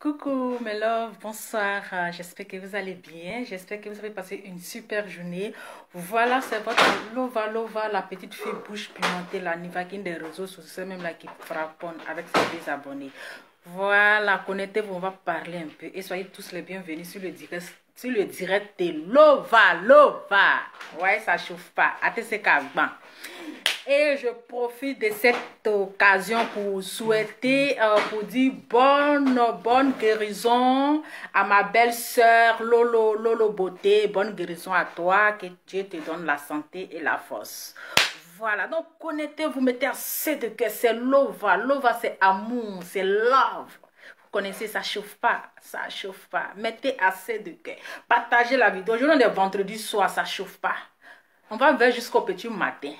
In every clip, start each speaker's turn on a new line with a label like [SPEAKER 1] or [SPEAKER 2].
[SPEAKER 1] Coucou mes loves, bonsoir, j'espère que vous allez bien, j'espère que vous avez passé une super journée. Voilà, c'est votre Lova, la petite fille bouche pimentée, la Nivaquine des réseaux sociaux, même là qui frapponne avec ses 10 abonnés. Voilà, connectez-vous, on va parler un peu et soyez tous les bienvenus sur le direct de Lova. Ouais, ça chauffe pas, ATC Kagban. Et je profite de cette occasion pour souhaiter, pour dire bonne guérison à ma belle-sœur Lolo Beauté. Bonne guérison à toi, que Dieu te donne la santé et la force. Voilà, donc connectez-vous, mettez assez de cœur, c'est Lova. Lova, c'est amour, c'est love. Vous connaissez, ça chauffe pas, ça chauffe pas. Mettez assez de cœur. Partagez la vidéo. Aujourd'hui, on est vendredi soir, ça chauffe pas. On va vers jusqu'au petit matin.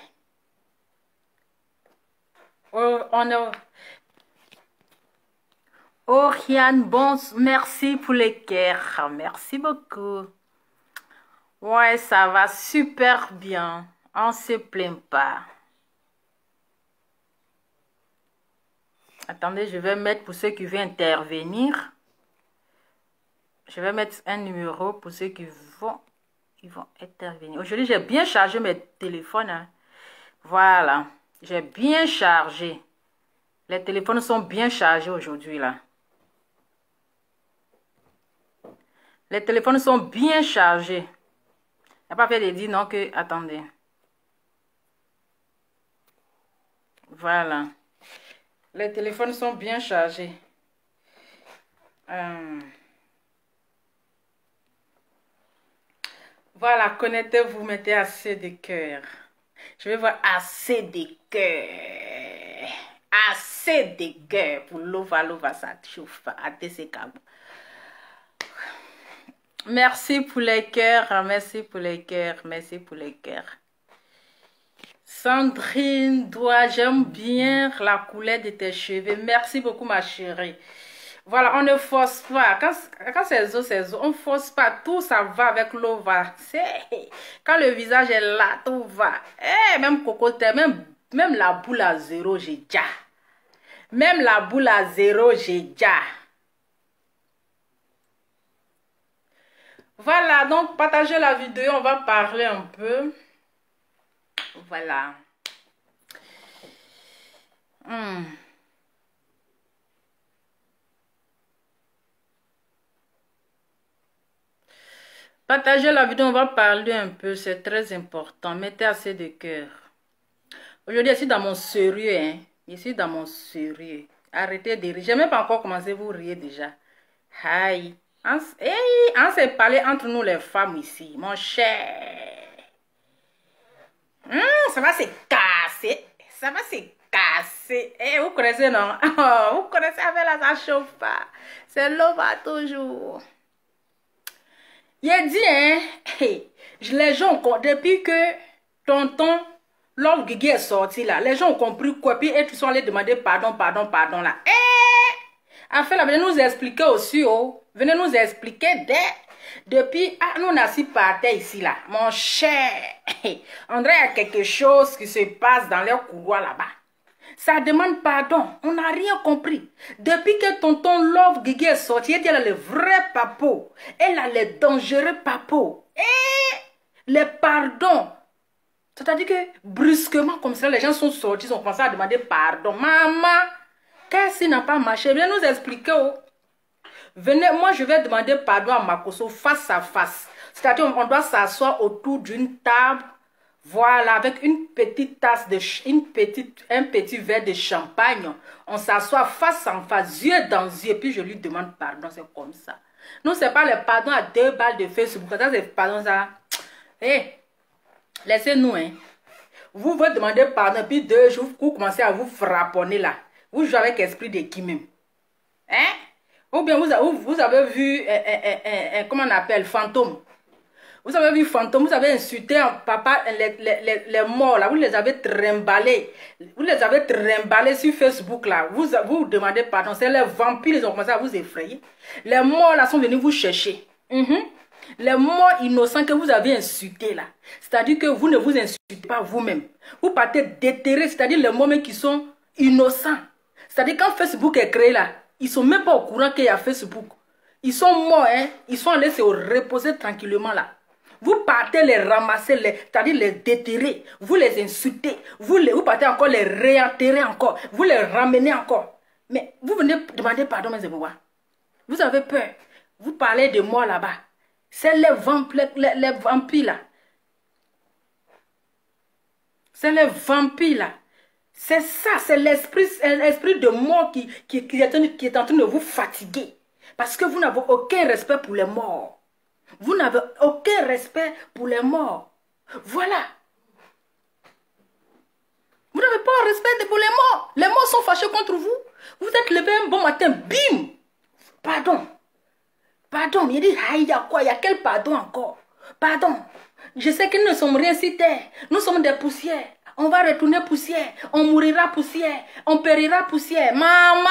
[SPEAKER 1] Oriane, bon, merci pour les cœurs. Merci beaucoup. Ouais, ça va super bien. On se plaint pas. Attendez, je vais mettre pour ceux qui veulent intervenir. Je vais mettre un numéro pour ceux qui vont intervenir. Aujourd'hui, j'ai bien chargé mes téléphones. Hein. Voilà. J'ai bien chargé. Les téléphones sont bien chargés aujourd'hui, là. Les téléphones sont bien chargés. Il n'y a pas fait de dire non que... Attendez. Voilà. Les téléphones sont bien chargés. Voilà, connectez-vous, mettez assez de cœur. Je vais voir assez de cœur. Assez de cœur pour Lova, ça chauffe. ATC Kagban. Merci pour les cœurs, merci pour les cœurs, merci pour les cœurs. Sandrine, j'aime bien la couleur de tes cheveux. Merci beaucoup ma chérie. Voilà, on ne force pas. Quand c'est os, on ne force pas. Tout ça va avec Lova. Quand le visage est là, tout va. Même cocotte, même la boule à zéro, j'ai déjà. Même la boule à zéro, j'ai déjà. Voilà, donc partagez la vidéo, on va parler un peu. Voilà. Partagez la vidéo, on va parler un peu, c'est très important. Mettez assez de cœur. Aujourd'hui, je suis dans mon sérieux, hein. Je suis dans mon sérieux. Arrêtez de rire. Je n'ai même pas encore commencé, vous riez déjà. Aïe. On s'est parlé entre nous les femmes ici, mon cher. Ça va se casser. Ça va se casser. Vous connaissez, non? Vous connaissez avec la ça chauffe pas. C'est Lova toujours. Il dit, hein, les gens, depuis que tonton Love Guigui est sorti là, les gens ont compris quoi, puis ils sont allés demander pardon là. Enfin, là, venez nous expliquer aussi, oh. Venez nous expliquer depuis, nous on a si parté ici là, mon cher. On dirait qu'il y a quelque chose qui se passe dans leur couloir là-bas. Ça demande pardon, on n'a rien compris. Depuis que tonton Love Guigui est sorti, elle a le vrai papo. Elle a les dangereux papos. Les pardons. C'est-à-dire que brusquement, comme ça, les gens sont sortis, ils ont commencé à demander pardon. Maman, qu'est-ce qui n'a pas marché? Venez nous expliquer. Oh. Venez, moi je vais demander pardon à Makoso face à face. C'est-à-dire on doit s'asseoir autour d'une table. Voilà, avec une petite tasse un petit verre de champagne. On s'assoit face en face, yeux dans yeux, puis je lui demande pardon, c'est comme ça. Nous, c'est pas le pardon à 2 balles de Facebook. Ça, c'est pardon, ça. Laissez-nous, hein. Vous vous demandez pardon, puis 2 jours, vous commencez à vous frapponner là. Vous jouez avec l'esprit de qui même? Hein? Ou bien vous avez vu, comment on appelle, fantôme. Vous avez vu fantôme, vous avez insulté un papa, les morts là, vous les avez trimballés. Vous les avez trimballés sur Facebook là. Vous demandez pardon, c'est les vampires, ils ont commencé à vous effrayer. Les morts là sont venus vous chercher. Les morts innocents que vous avez insultés là. C'est-à-dire que vous ne vous insultez pas vous-même. Vous partez déterrer, c'est-à-dire les morts qui sont innocents. C'est-à-dire quand Facebook est créé là, Ils sont même pas au courant qu'il y a Facebook. Ils sont morts, hein. Ils sont allés se reposer tranquillement là. Vous partez les ramasser, c'est-à-dire les déterrer. Vous les insultez. Vous partez encore les réenterrer encore. Vous les ramenez encore. Mais vous venez demander pardon, mes amis. Vous avez peur. Vous parlez de moi là-bas. C'est les vampires là. C'est les vampires là. C'est ça, c'est l'esprit de mort qui est en train de vous fatiguer. Parce que vous n'avez aucun respect pour les morts. Vous n'avez aucun respect pour les morts. Voilà. Vous n'avez pas un respect pour les morts. Les morts sont fâchés contre vous. Vous êtes levé un bon matin, bim. Pardon. Pardon. Il dit, ah, il y a quoi? Il y a quel pardon encore? Pardon. Je sais que nous ne sommes rien si terre. Nous sommes des poussières. On va retourner poussière. On mourra poussière. On périra poussière. Maman.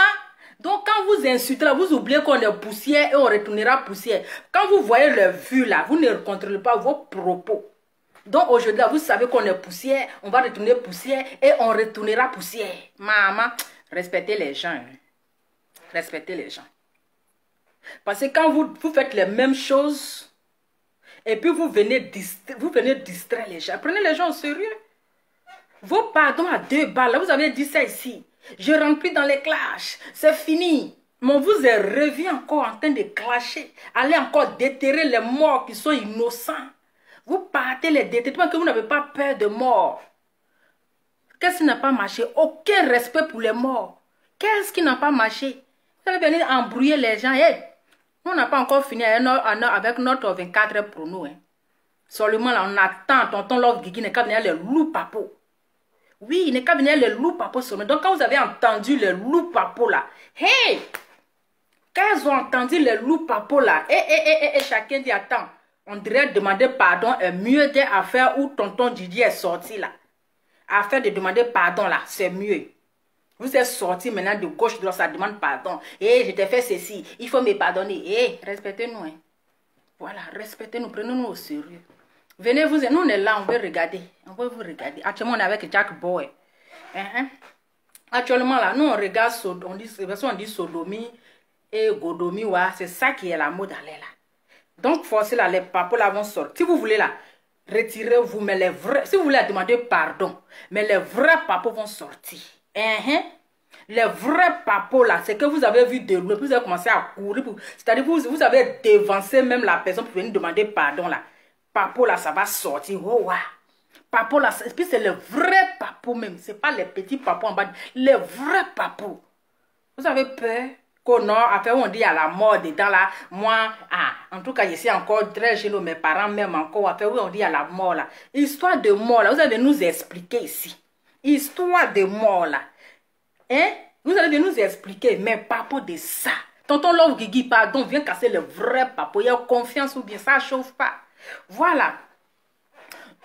[SPEAKER 1] Donc quand vous insultez là, vous oubliez qu'on est poussière et on retournera poussière. Quand vous voyez le vu là, vous ne contrôlez pas vos propos. Donc aujourd'hui, vous savez qu'on est poussière, on va retourner poussière et on retournera poussière. Maman, respectez les gens. Hein. Respectez les gens. Parce que quand vous faites les mêmes choses et puis vous venez distraire les gens, prenez les gens au sérieux. Vos pardons à 2 balles, là, vous avez dit ça ici. Je ne rentre plus dans les clashs, c'est fini. Mais vous êtes revenu encore en train de clasher. Allez encore déterrer les morts qui sont innocents. Vous partez les déterrer parce que vous n'avez pas peur de mort. Qu'est-ce qui n'a pas marché? Aucun respect pour les morts. Qu'est-ce qui n'a pas marché? Vous allez venir embrouiller les gens. Hey, nous, on n'a pas encore fini avec notre 24 heures pour nous. Hein. Seulement là, on attend. Tonton Love Guigui n'est qu'à venir les loups papo. Oui, il n'est qu'à venir les loups papo seulement. Donc quand vous avez entendu les loups papo là, hey! Quand ils ont entendu les loups papo là, et chacun dit attends, on dirait demander pardon est mieux d'affaires où tonton Didier est sorti là. Affaire de demander pardon là, c'est mieux. Vous êtes sorti maintenant de gauche, droite, ça demande pardon. Et je t'ai fait ceci, il faut me pardonner. Et respectez-nous. Hein. Voilà, respectez-nous, prenez-nous au sérieux. Venez vous, nous on est là, on veut regarder. On veut vous regarder. Actuellement, on est avec Jack Boy. Actuellement là, nous on regarde, on dit sodomie et godomie, ouais, c'est ça qui est la mode à l'air là. Donc, forcez là, les papos là vont sortir. Si vous voulez là, retirez-vous, mais les vrais, si vous voulez demander pardon, mais les vrais papos vont sortir. Les vrais papos là, c'est que vous avez vu de loin, vous avez commencé à courir, c'est-à-dire vous avez dévancé même la personne pour venir demander pardon là. Papo là, ça va sortir. Oh, wow. Papo là, puis c'est le vrai papo même, c'est pas les petits papos en bas, les vrais papos. Vous avez peur? Non, après on dit à la mort dedans là, moi, en tout cas je suis encore très jeune, mes parents même encore, après oui on dit à la mort là, histoire de mort là, vous allez nous expliquer ici, histoire de mort là, hein, vous allez nous expliquer, mais papo de ça, tonton Love Guigui, pardon, viens casser le vrai papo, il y a confiance ou bien ça chauffe pas, voilà,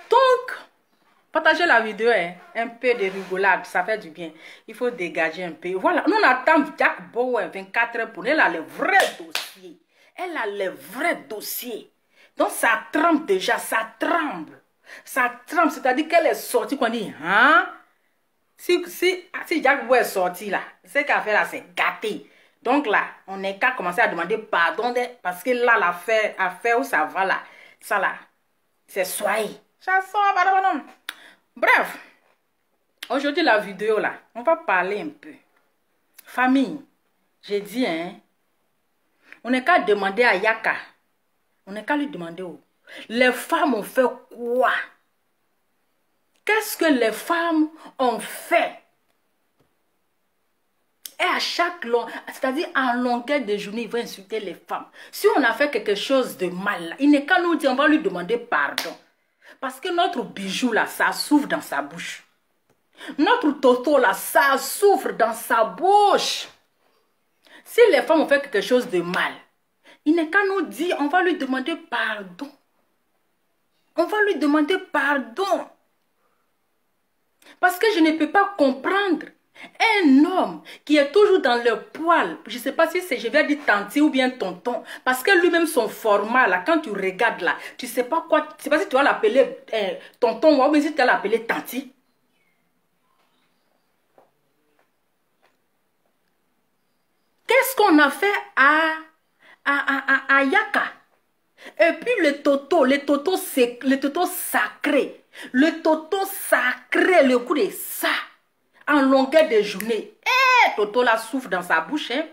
[SPEAKER 1] donc, partagez la vidéo, hein. Un peu de rigolade, ça fait du bien. Il faut dégager un peu. Voilà, nous on attend Jack Bowen 24 heures pour elle. Elle a le vrai dossier. Elle a le vrai dossier. Donc ça tremble déjà, ça tremble. Ça tremble, c'est-à-dire qu'elle est sortie, qu'on dit, hein? Si Jack Bowen est sorti là, ce qu'elle a fait là, c'est gâté. Donc là, on n'est qu'à commencer à demander pardon, parce que là, l'affaire où ça va là, ça là, c'est soigné. Ça sort, pardon. Bref, aujourd'hui la vidéo là, on va parler un peu. Famille, j'ai dit, hein, on n'est qu'à demander à Yaka, on n'est qu'à lui demander où. Les femmes ont fait quoi? Qu'est-ce que les femmes ont fait? Et à chaque long, c'est-à-dire en longueur de journée, il va insulter les femmes. Si on a fait quelque chose de mal, il n'est qu'à nous dire, on va lui demander pardon. Parce que notre bijou là, ça souffre dans sa bouche. Notre toto là, ça souffre dans sa bouche. Si les femmes ont fait quelque chose de mal, il n'est qu'à nous dire, on va lui demander pardon. On va lui demander pardon. Parce que je ne peux pas comprendre un homme qui est toujours dans le poil. Je ne sais pas si c'est, je vais dire tanti ou bien tonton. Parce que lui-même, son format, là, quand tu regardes là, tu ne sais pas quoi. Je ne sais pas si tu vas l'appeler tonton ou bien si tu vas l'appeler tanti. Qu'est-ce Qu'est-ce qu'on a fait à Yaka? Et puis le toto sacré. Le toto sacré, le coup de ça. En longueur de journée. Eh, toto là souffle dans sa bouche. Hein?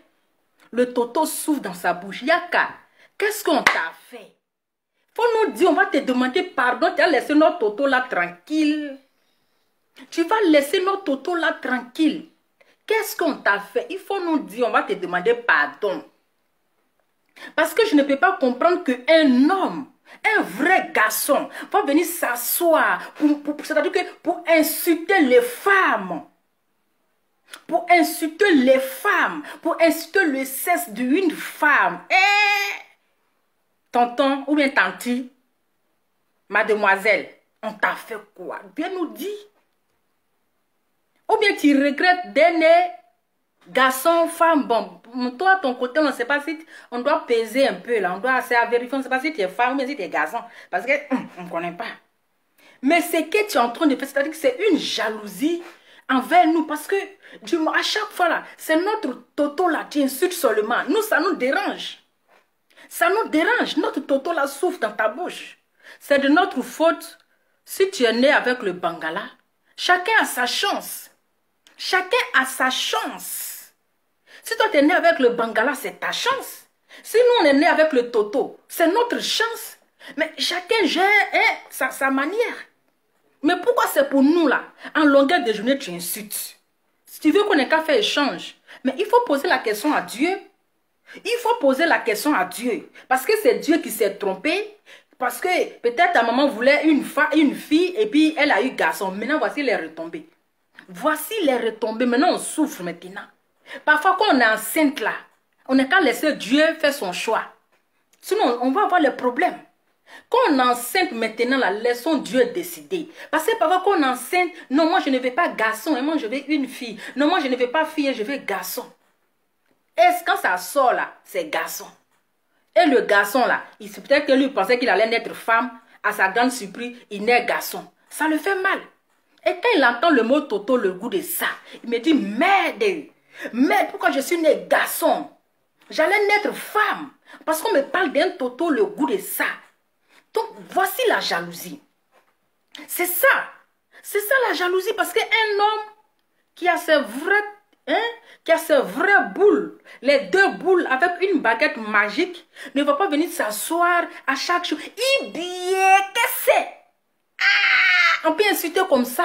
[SPEAKER 1] Le toto souffle dans sa bouche. Yaka, qu'est-ce qu'on t'a fait? Faut nous dire, on va te demander pardon. Tu as laissé notre toto là tranquille. Tu vas laisser notre toto là tranquille. Qu'est-ce qu'on t'a fait? Il faut nous dire, on va te demander pardon. Parce que je ne peux pas comprendre qu'un homme, un vrai garçon, va venir s'asseoir c'est-à-dire que pour insulter les femmes. Pour insulter les femmes. Pour insulter le sexe d'une femme. Eh! Tonton ou bien tanti, mademoiselle, on t'a fait quoi? Bien nous dire. Ou bien tu regrettes d'aimer garçon, femme, bon, toi, ton côté, on ne sait pas si on doit peser un peu là, on doit vérifier, on ne sait pas si tu es femme ou bien si tu es garçon, parce que on ne connaît pas. Mais ce que tu es en train de faire, c'est-à-dire que c'est une jalousie envers nous, parce que à chaque fois là, c'est notre toto là, tu insultes seulement, nous, ça nous dérange. Ça nous dérange, notre toto là souffle dans ta bouche. C'est de notre faute si tu es né avec le Bangala. Chacun a sa chance. Chacun a sa chance. Si toi tu es né avec le Bangala, c'est ta chance. Si nous on est né avec le Toto, c'est notre chance. Mais chacun gère sa manière. Mais pourquoi c'est pour nous là? En longueur de journée, tu insultes. Si tu veux qu'on ait qu'à faire échange, mais il faut poser la question à Dieu. Il faut poser la question à Dieu. Parce que c'est Dieu qui s'est trompé. Parce que peut-être ta maman voulait une fille et puis elle a eu garçon. Maintenant, voici les retombées. Voici les retombées. Maintenant, on souffre maintenant. Parfois, quand on est enceinte là, on n'a qu'à laisser Dieu faire son choix. Sinon, on va avoir les problèmes. Quand on est enceinte maintenant, là, laissons Dieu décider. Parce que parfois, quand on est enceinte, non, moi, je ne veux pas garçon, et moi, je veux une fille. Non, moi, je ne veux pas fille, je veux garçon. Et quand ça sort là, c'est garçon. Et le garçon là, peut-être que lui pensait qu'il allait naître femme. À sa grande surprise, il naît garçon. Ça le fait mal. Et quand il entend le mot Toto, le goût de ça, il me dit, merde, pourquoi je suis né garçon? J'allais naître femme. Parce qu'on me parle d'un Toto, le goût de ça. Donc, voici la jalousie. C'est ça. C'est ça la jalousie. Parce qu'un homme qui a ses vraies boules, les deux boules avec une baguette magique, ne va pas venir s'asseoir à chaque jour. Il bien que c'est. On peut insulter comme ça.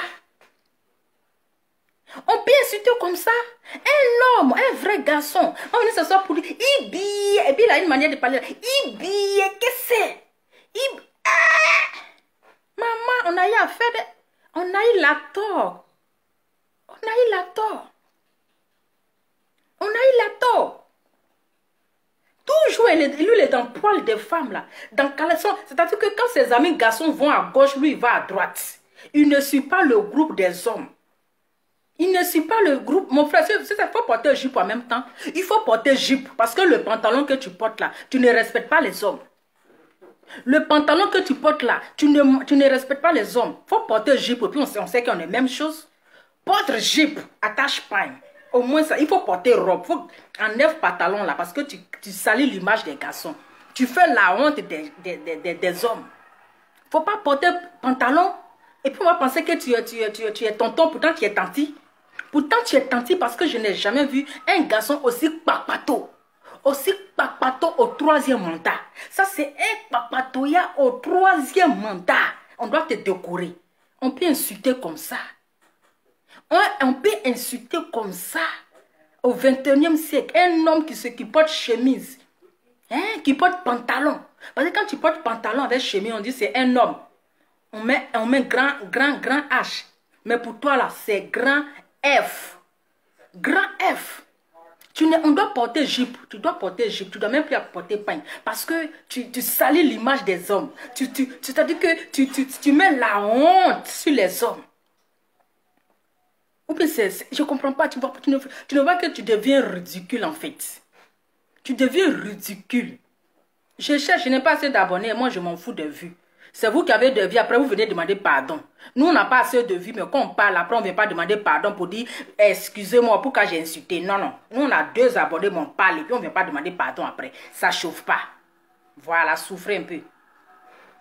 [SPEAKER 1] On peut insulter comme ça. Un homme, un vrai garçon, on va venir s'asseoir pour lui. Il bien. Et puis il a une manière de parler. Il bien que c'est. Maman, on a eu affaire. On a eu la tort. On a eu la tort. On a eu la tort. Toujours, lui, il est dans le poil des femmes, là. Dans caleçon. C'est-à-dire que quand ses amis garçons vont à gauche, lui, il va à droite. Il ne suit pas le groupe des hommes. Il ne suit pas le groupe. Mon frère, il faut porter jupe en même temps. Il faut porter jupe. Parce que le pantalon que tu portes là, tu ne respectes pas les hommes. Le pantalon que tu portes là, tu ne respectes pas les hommes. Il faut porter jupe. Et puis on sait qu'on est la même chose. Porte jupe, attache pagne. Au moins ça, il faut porter robe. Il faut enlève pantalon là parce que tu salis l'image des garçons. Tu fais la honte des hommes. Il ne faut pas porter pantalon. Et puis on va penser que tu es tonton, pourtant tu es tanti. Pourtant tu es tanti parce que je n'ai jamais vu un garçon aussi papato. Aussi papato au 3e mandat. Ça c'est un papatoya au 3e mandat. On doit te décorer. On peut insulter comme ça. On peut insulter comme ça au 21e siècle. Un homme qui porte chemise, qui porte pantalon. Parce que quand tu portes pantalon avec chemise, on dit c'est un homme. On met grand H. Mais pour toi là, c'est grand F. Grand F. On doit porter jupe. Tu dois porter jupe. Tu dois même plus porter pagne. Parce que tu salis l'image des hommes. C'est-à-dire que tu mets la honte sur les hommes. Ou bien je ne comprends pas, tu ne vois que tu deviens ridicule en fait. Tu deviens ridicule. Je cherche, je n'ai pas assez d'abonnés, moi je m'en fous de vues. C'est vous qui avez de vie, après vous venez demander pardon. Nous, on n'a pas assez de vie, mais quand on parle, après on ne vient pas demander pardon pour dire « Excusez-moi, pourquoi j'ai insulté ?» Non, non. Nous, on a 2 abonnés, mais on parle et puis on ne vient pas demander pardon après. Ça ne chauffe pas. Voilà, souffrez un peu.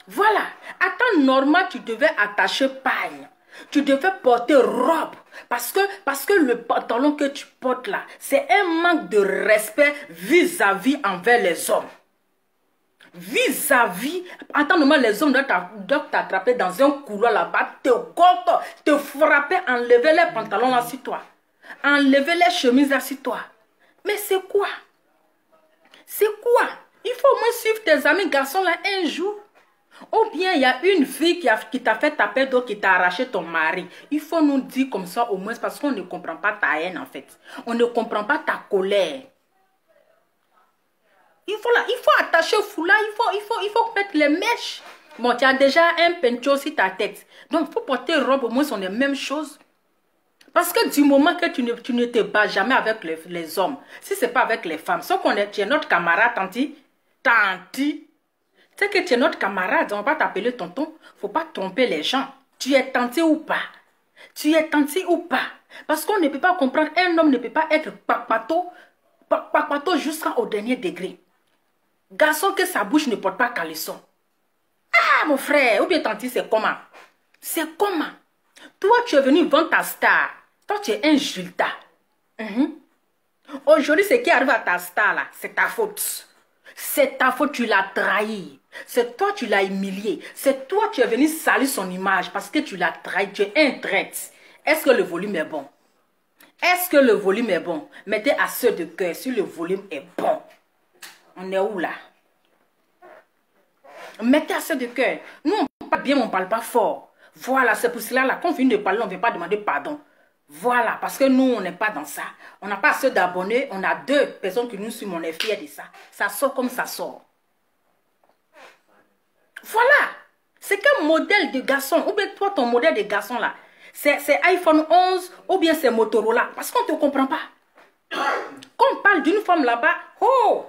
[SPEAKER 1] Voilà. À temps normal, tu devais attacher pagne. Tu devais porter robe. Parce que le pantalon que tu portes là, c'est un manque de respect vis-à-vis envers les hommes. Vis-à-vis, attends, les hommes doivent t'attraper dans un couloir là-bas, te frapper, enlever les pantalons là sur toi, enlever les chemises là sur toi. Mais c'est quoi? C'est quoi? Il faut au moins suivre tes amis garçons là un jour. Ou bien il y a une fille qui t'a fait taper d'eau, qui t'a arraché ton mari. Il faut nous dire comme ça au moins parce qu'on ne comprend pas ta haine en fait. On ne comprend pas ta colère. Il faut attacher au foulard, il faut mettre les mèches. Bon, tu as déjà un pencho sur ta tête. Donc, il faut porter robe, au moins, sont les mêmes choses. Parce que du moment que tu ne te bats jamais avec les hommes, si ce n'est pas avec les femmes, sauf qu'on est, tu es notre camarade, tanti, tu sais que tu es notre camarade, on va t'appeler tonton, il ne faut pas tromper les gens. Tu es tanti ou pas? Tu es tanti ou pas? Parce qu'on ne peut pas comprendre, un homme ne peut pas être papato jusqu'au dernier degré. Garçon que sa bouche ne porte pas caleçon. Ah, mon frère, ou bien tanti, c'est comment? C'est comment? Toi, tu es venu vendre ta star. Toi, tu es un Julta. Aujourd'hui, ce qui arrive à ta star, là, c'est ta faute. C'est ta faute, tu l'as trahi. C'est toi, tu l'as humilié. C'est toi, tu es venu salir son image parce que tu l'as trahi. Tu es un traître. Est-ce que le volume est bon? Est-ce que le volume est bon? Mettez à ceux de cœur si le volume est bon. On est où là? Mettez assez de cœur. Nous, on parle bien, mais on ne parle pas fort. Voilà, c'est pour cela, là, quand on vient de parler, on ne vient pas demander pardon. Voilà, parce que nous, on n'est pas dans ça. On n'a pas assez d'abonnés, on a 2 personnes qui nous suivent, on est fiers de ça. Ça sort comme ça sort. Voilà. C'est quel modèle de garçon? Ou bien toi, ton modèle de garçon, là, c'est iPhone 11 ou bien c'est Motorola? Parce qu'on ne te comprend pas. Quand on parle d'une femme là-bas, oh!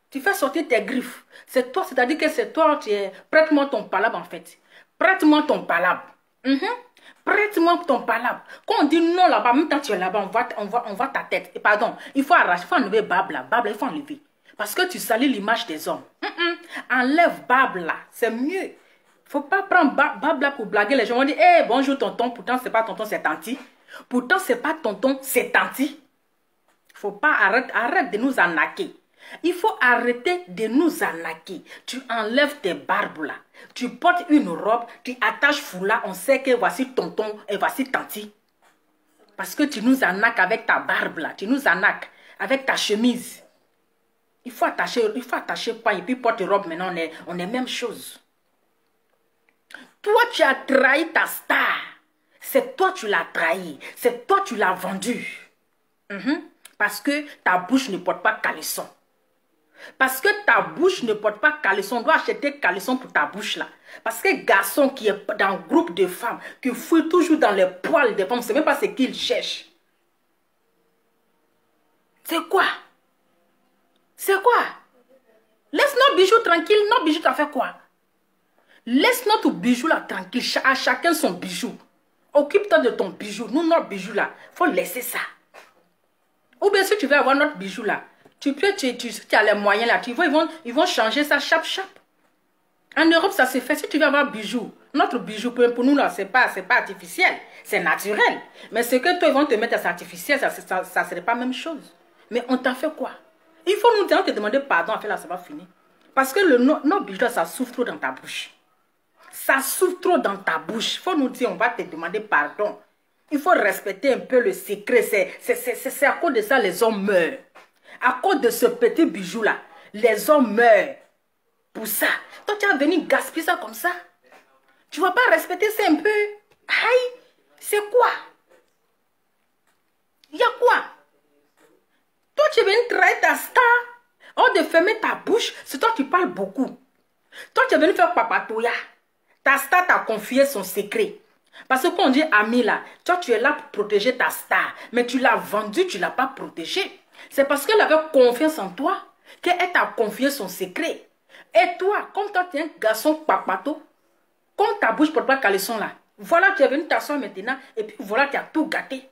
[SPEAKER 1] Tu fais sortir tes griffes. C'est toi, c'est-à-dire que c'est toi, tu es... Prête-moi ton palabre en fait. Prête-moi ton palabre. Prête-moi ton palabre. Quand on dit non là-bas, même quand tu es là-bas, on voit ta tête. Et pardon, il faut arracher, il faut enlever Bab là. Bab là, il faut enlever. Parce que tu salis l'image des hommes. Enlève Bab là, c'est mieux. Il ne faut pas prendre Bab là pour blaguer. Les gens vont dire, hey, bonjour tonton, pourtant c'est pas tonton, c'est tanti. Pourtant c'est pas tonton, c'est tanti. Il ne faut pas, arrête de nous arnaquer. Il faut arrêter de nous arnaquer. Tu enlèves tes barbes là. Tu portes une robe, tu attaches foulard. On sait que voici tonton et voici tanti. Parce que tu nous arnaques avec ta barbe là. Tu nous arnaques avec ta chemise. Il faut attacher pas et puis porte robe. Maintenant on est même chose. Toi tu as trahi ta star. C'est toi tu l'as trahi. C'est toi tu l'as vendu. Parce que ta bouche ne porte pas caleçon. Parce que ta bouche ne porte pas caleçon. On doit acheter caleçon pour ta bouche là. Parce que garçon qui est dans un groupe de femmes, qui fouille toujours dans les poils des femmes, c'est même pas ce qu'il cherche. C'est quoi? C'est quoi? Laisse nos bijoux tranquilles. Nos bijoux, t'as fait quoi? Laisse notre bijou là tranquille. À chacun son bijou. Occupe-toi de ton bijou. Nous, notre bijou là, faut laisser ça. Ou bien si tu veux avoir notre bijou là, tu as les moyens là, tu vois, ils vont changer ça, chap. En Europe, ça se fait. Si tu veux avoir bijou, notre bijou, pour nous là, c'est pas artificiel, c'est naturel. Mais ce que toi, ils vont te mettre, c'est artificiel, ça serait pas la même chose. Mais on t'a fait quoi? Il faut nous te demander pardon, en fait là, ça va finir. Parce que nos bijoux là, ça souffre trop dans ta bouche. Ça souffre trop dans ta bouche. Il faut nous dire, on va te demander pardon. Il faut respecter un peu le secret. C'est à cause de ça les hommes meurent. À cause de ce petit bijou-là, les hommes meurent. Pour ça. Toi, tu vas venir gaspiller ça comme ça. Tu ne vas pas respecter ça un peu. Aïe, c'est quoi? Il y a quoi? Toi, tu es venu trahir ta star. Hors de fermer ta bouche, c'est toi qui parles beaucoup. Toi, tu es venu faire papatouya. Ta star t'a confié son secret. Parce que quand on dit ami là, toi, tu es là pour protéger ta star. Mais tu l'as vendue, tu ne l'as pas protégée. C'est parce qu'elle avait confiance en toi qu'elle t'a confié son secret. Et toi, comme toi, tu es un garçon papato, Comme ta bouche porte pas caleçon là. Voilà, tu es venu t'asseoir maintenant et puis voilà, tu as tout gâté.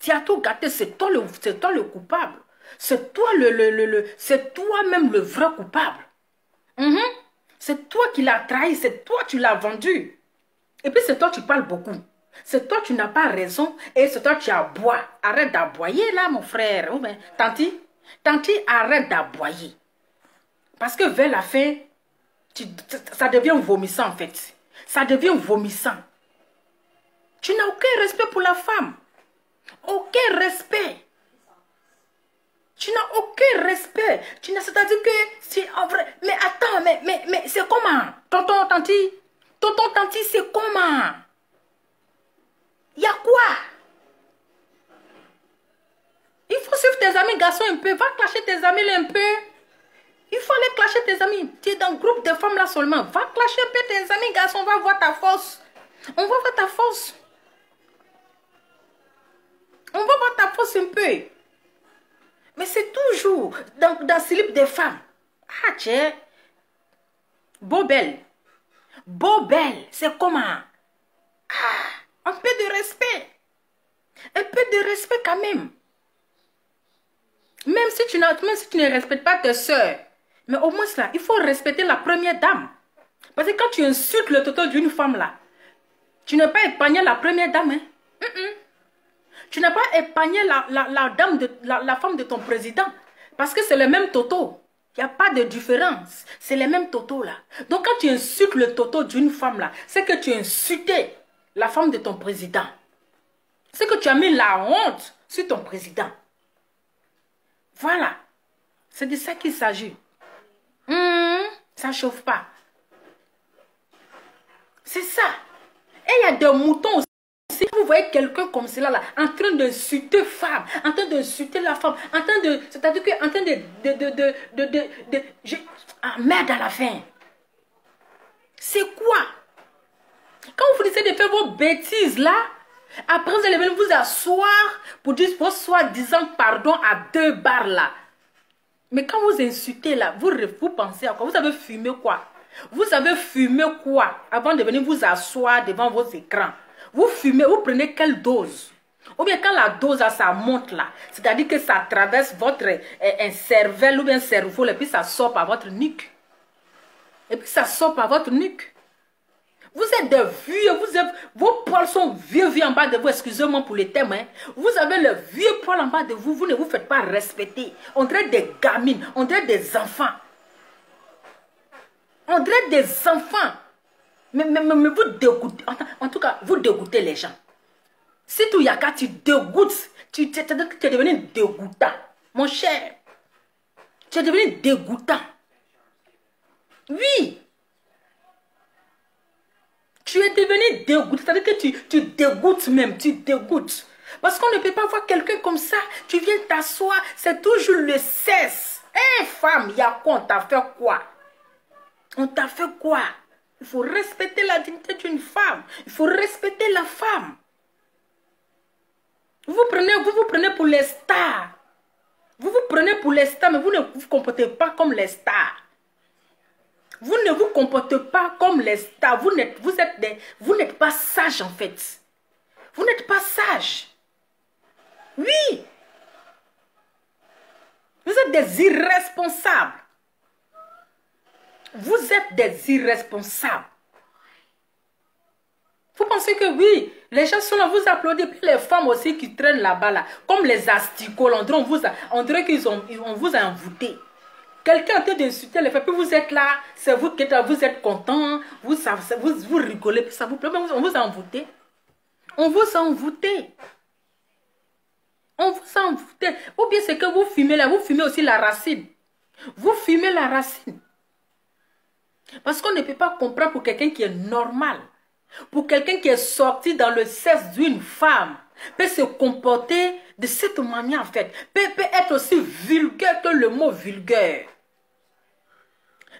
[SPEAKER 1] Tu as tout gâté, c'est toi le coupable. C'est toi c'est toi-même le vrai coupable. C'est toi qui l'as trahi, c'est toi tu l'as vendu. Et puis c'est toi tu parles beaucoup. C'est toi tu n'as pas raison et c'est toi tu aboies. Arrête d'aboyer là mon frère. Oh, ben, tanti, arrête d'aboyer. Parce que vers la fin, ça devient vomissant en fait. Ça devient vomissant. Tu n'as aucun respect pour la femme. Aucun respect. Tu n'as aucun respect. C'est-à-dire que c'est en vrai. Mais attends, mais c'est comment? Tonton, tanti, c'est comment? Il y a quoi? Il faut suivre tes amis garçons un peu. Va clasher tes amis là un peu. Il faut aller clasher tes amis. Tu es dans le groupe de femmes là seulement. Va clasher un peu tes amis garçons. On va voir ta force. On va voir ta force. On va voir ta force un peu. Mais c'est toujours dans le slip des femmes. Ah, tiens. Beau belle, c'est comment? Ah, un peu de respect. Un peu de respect quand même. Même si tu ne respectes pas tes soeurs. Mais au moins là, il faut respecter la première dame. Parce que quand tu insultes le toto d'une femme là, tu n'as pas épargné la première dame. Hein? Tu n'as pas épargné la femme de ton président. Parce que c'est le même toto. Il n'y a pas de différence. C'est les mêmes totos là. Donc quand tu insultes le toto d'une femme là, c'est que tu as insulté la femme de ton président. C'est que tu as mis la honte sur ton président. Voilà. C'est de ça qu'il s'agit. Ça ne chauffe pas. C'est ça. Et il y a des moutons aussi. Si vous voyez quelqu'un comme cela là, en train d'insulter femme, en train d'insulter la femme, en train de, c'est-à-dire que en train merde à la fin. C'est quoi? Quand vous décidez de faire vos bêtises là, après vous allez venir vous asseoir pour dire vos soi-disant pardon à 2 barres là. Mais quand vous insultez là, vous pensez à quoi? Vous avez fumé quoi? Vous avez fumé quoi avant de venir vous asseoir devant vos écrans? Vous fumez, vous prenez quelle dose? Ou bien quand la dose ça monte là, c'est-à-dire que ça traverse votre cervelle ou bien cerveau et puis ça sort par votre nuque. Et puis ça sort par votre nuque. Vous êtes des vieux, vos poils sont vieux en bas de vous, excusez-moi pour les thèmes. Hein. Vous avez le vieux poil en bas de vous, vous ne vous faites pas respecter. On dirait des gamines, on dirait des enfants. On dirait des enfants. Mais vous dégoûtez, en tout cas, vous dégoûtez les gens. Si tout yaka, tu dégoûtes, tu es devenu dégoûtant. Mon cher, tu es devenu dégoûtant. Oui. Tu es devenu dégoûtant, c'est-à-dire que tu dégoûtes même, tu dégoûtes. Parce qu'on ne peut pas voir quelqu'un comme ça, tu viens t'asseoir, c'est toujours le cesse. Hé femme, il y a quoi, on t'a fait quoi? On t'a fait quoi? Il faut respecter la dignité d'une femme. Il faut respecter la femme. Vous vous prenez pour les stars. Vous vous prenez pour les stars, mais vous ne vous comportez pas comme les stars. Vous ne vous comportez pas comme les stars. Vous n'êtes pas sage en fait. Vous n'êtes pas sage. Oui. Vous êtes des irresponsables. Vous êtes des irresponsables. Vous pensez que oui, les gens sont là, vous applaudissez, puis les femmes aussi qui traînent là-bas, là, comme les asticots, on dirait qu'on vous a envoûté. Quelqu'un a en train d'insulter les femmes, puis vous êtes là, c'est vous qui êtes là, vous êtes content, vous rigolez, puis ça vous plaît, mais on vous a envoûté. On vous a envoûté. On vous a envoûté. Ou bien c'est que vous fumez là, vous fumez aussi la racine. Vous fumez la racine. Parce qu'on ne peut pas comprendre pour quelqu'un qui est normal, pour quelqu'un qui est sorti dans le sexe d'une femme, peut se comporter de cette manière en fait, peut être aussi vulgaire que le mot vulgaire.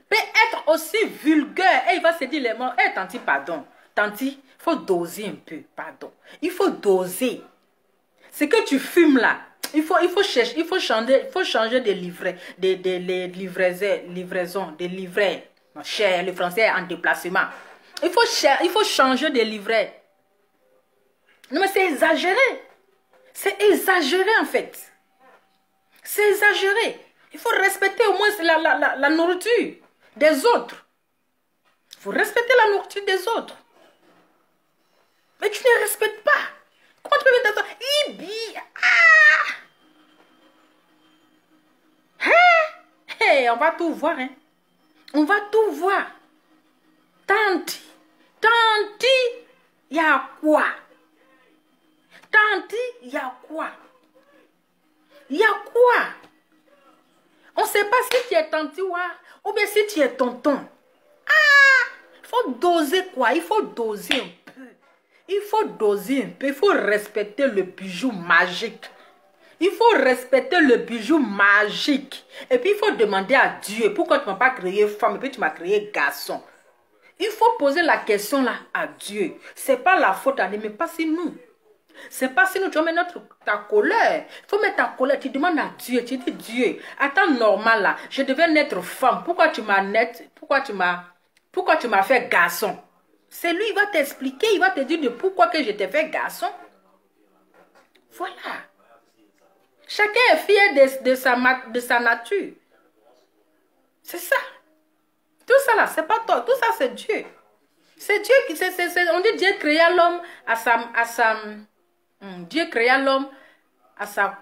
[SPEAKER 1] Peut être aussi vulgaire et il va se dire les mots, hé tanti pardon, tanti, il faut doser un peu, pardon. Il faut doser. Ce que tu fumes là, il faut changer de livret, de livraison, de livret. Mon cher, le français est en déplacement. Il faut changer de livret. Non, mais c'est exagéré. C'est exagéré, en fait. C'est exagéré. Il faut respecter au moins la nourriture des autres. Il faut respecter la nourriture des autres. Mais tu ne respectes pas. Comment tu peux mettre ça? Ibi. Ah! Hein? Hey, on va tout voir, hein. On va tout voir. Tanti, il y a quoi? Tanti, il y a quoi? Il y a quoi? On ne sait pas si tu es tanti ou bien si tu es tonton. Ah! Il faut doser quoi? Il faut doser un peu. Il faut doser un peu. Il faut respecter le bijou magique. Il faut respecter le bijou magique. Et puis il faut demander à Dieu, pourquoi tu ne m'as pas créé femme et puis tu m'as créé garçon? Il faut poser la question là à Dieu. Ce n'est pas la faute à lui, mais pas si nous. C'est pas si nous tu vas mettre ta colère. Il faut mettre ta colère. Tu demandes à Dieu. Tu dis Dieu, à temps normal là, je devais naître femme. Pourquoi tu m'as fait garçon? C'est lui, il va t'expliquer. Il va te dire de pourquoi que je t'ai fait garçon. Voilà. Chacun est fier de sa nature. C'est ça. Tout ça là, c'est pas toi. Tout ça c'est Dieu. C'est Dieu qui... on dit Dieu créa l'homme à sa... Dieu créa l'homme à sa...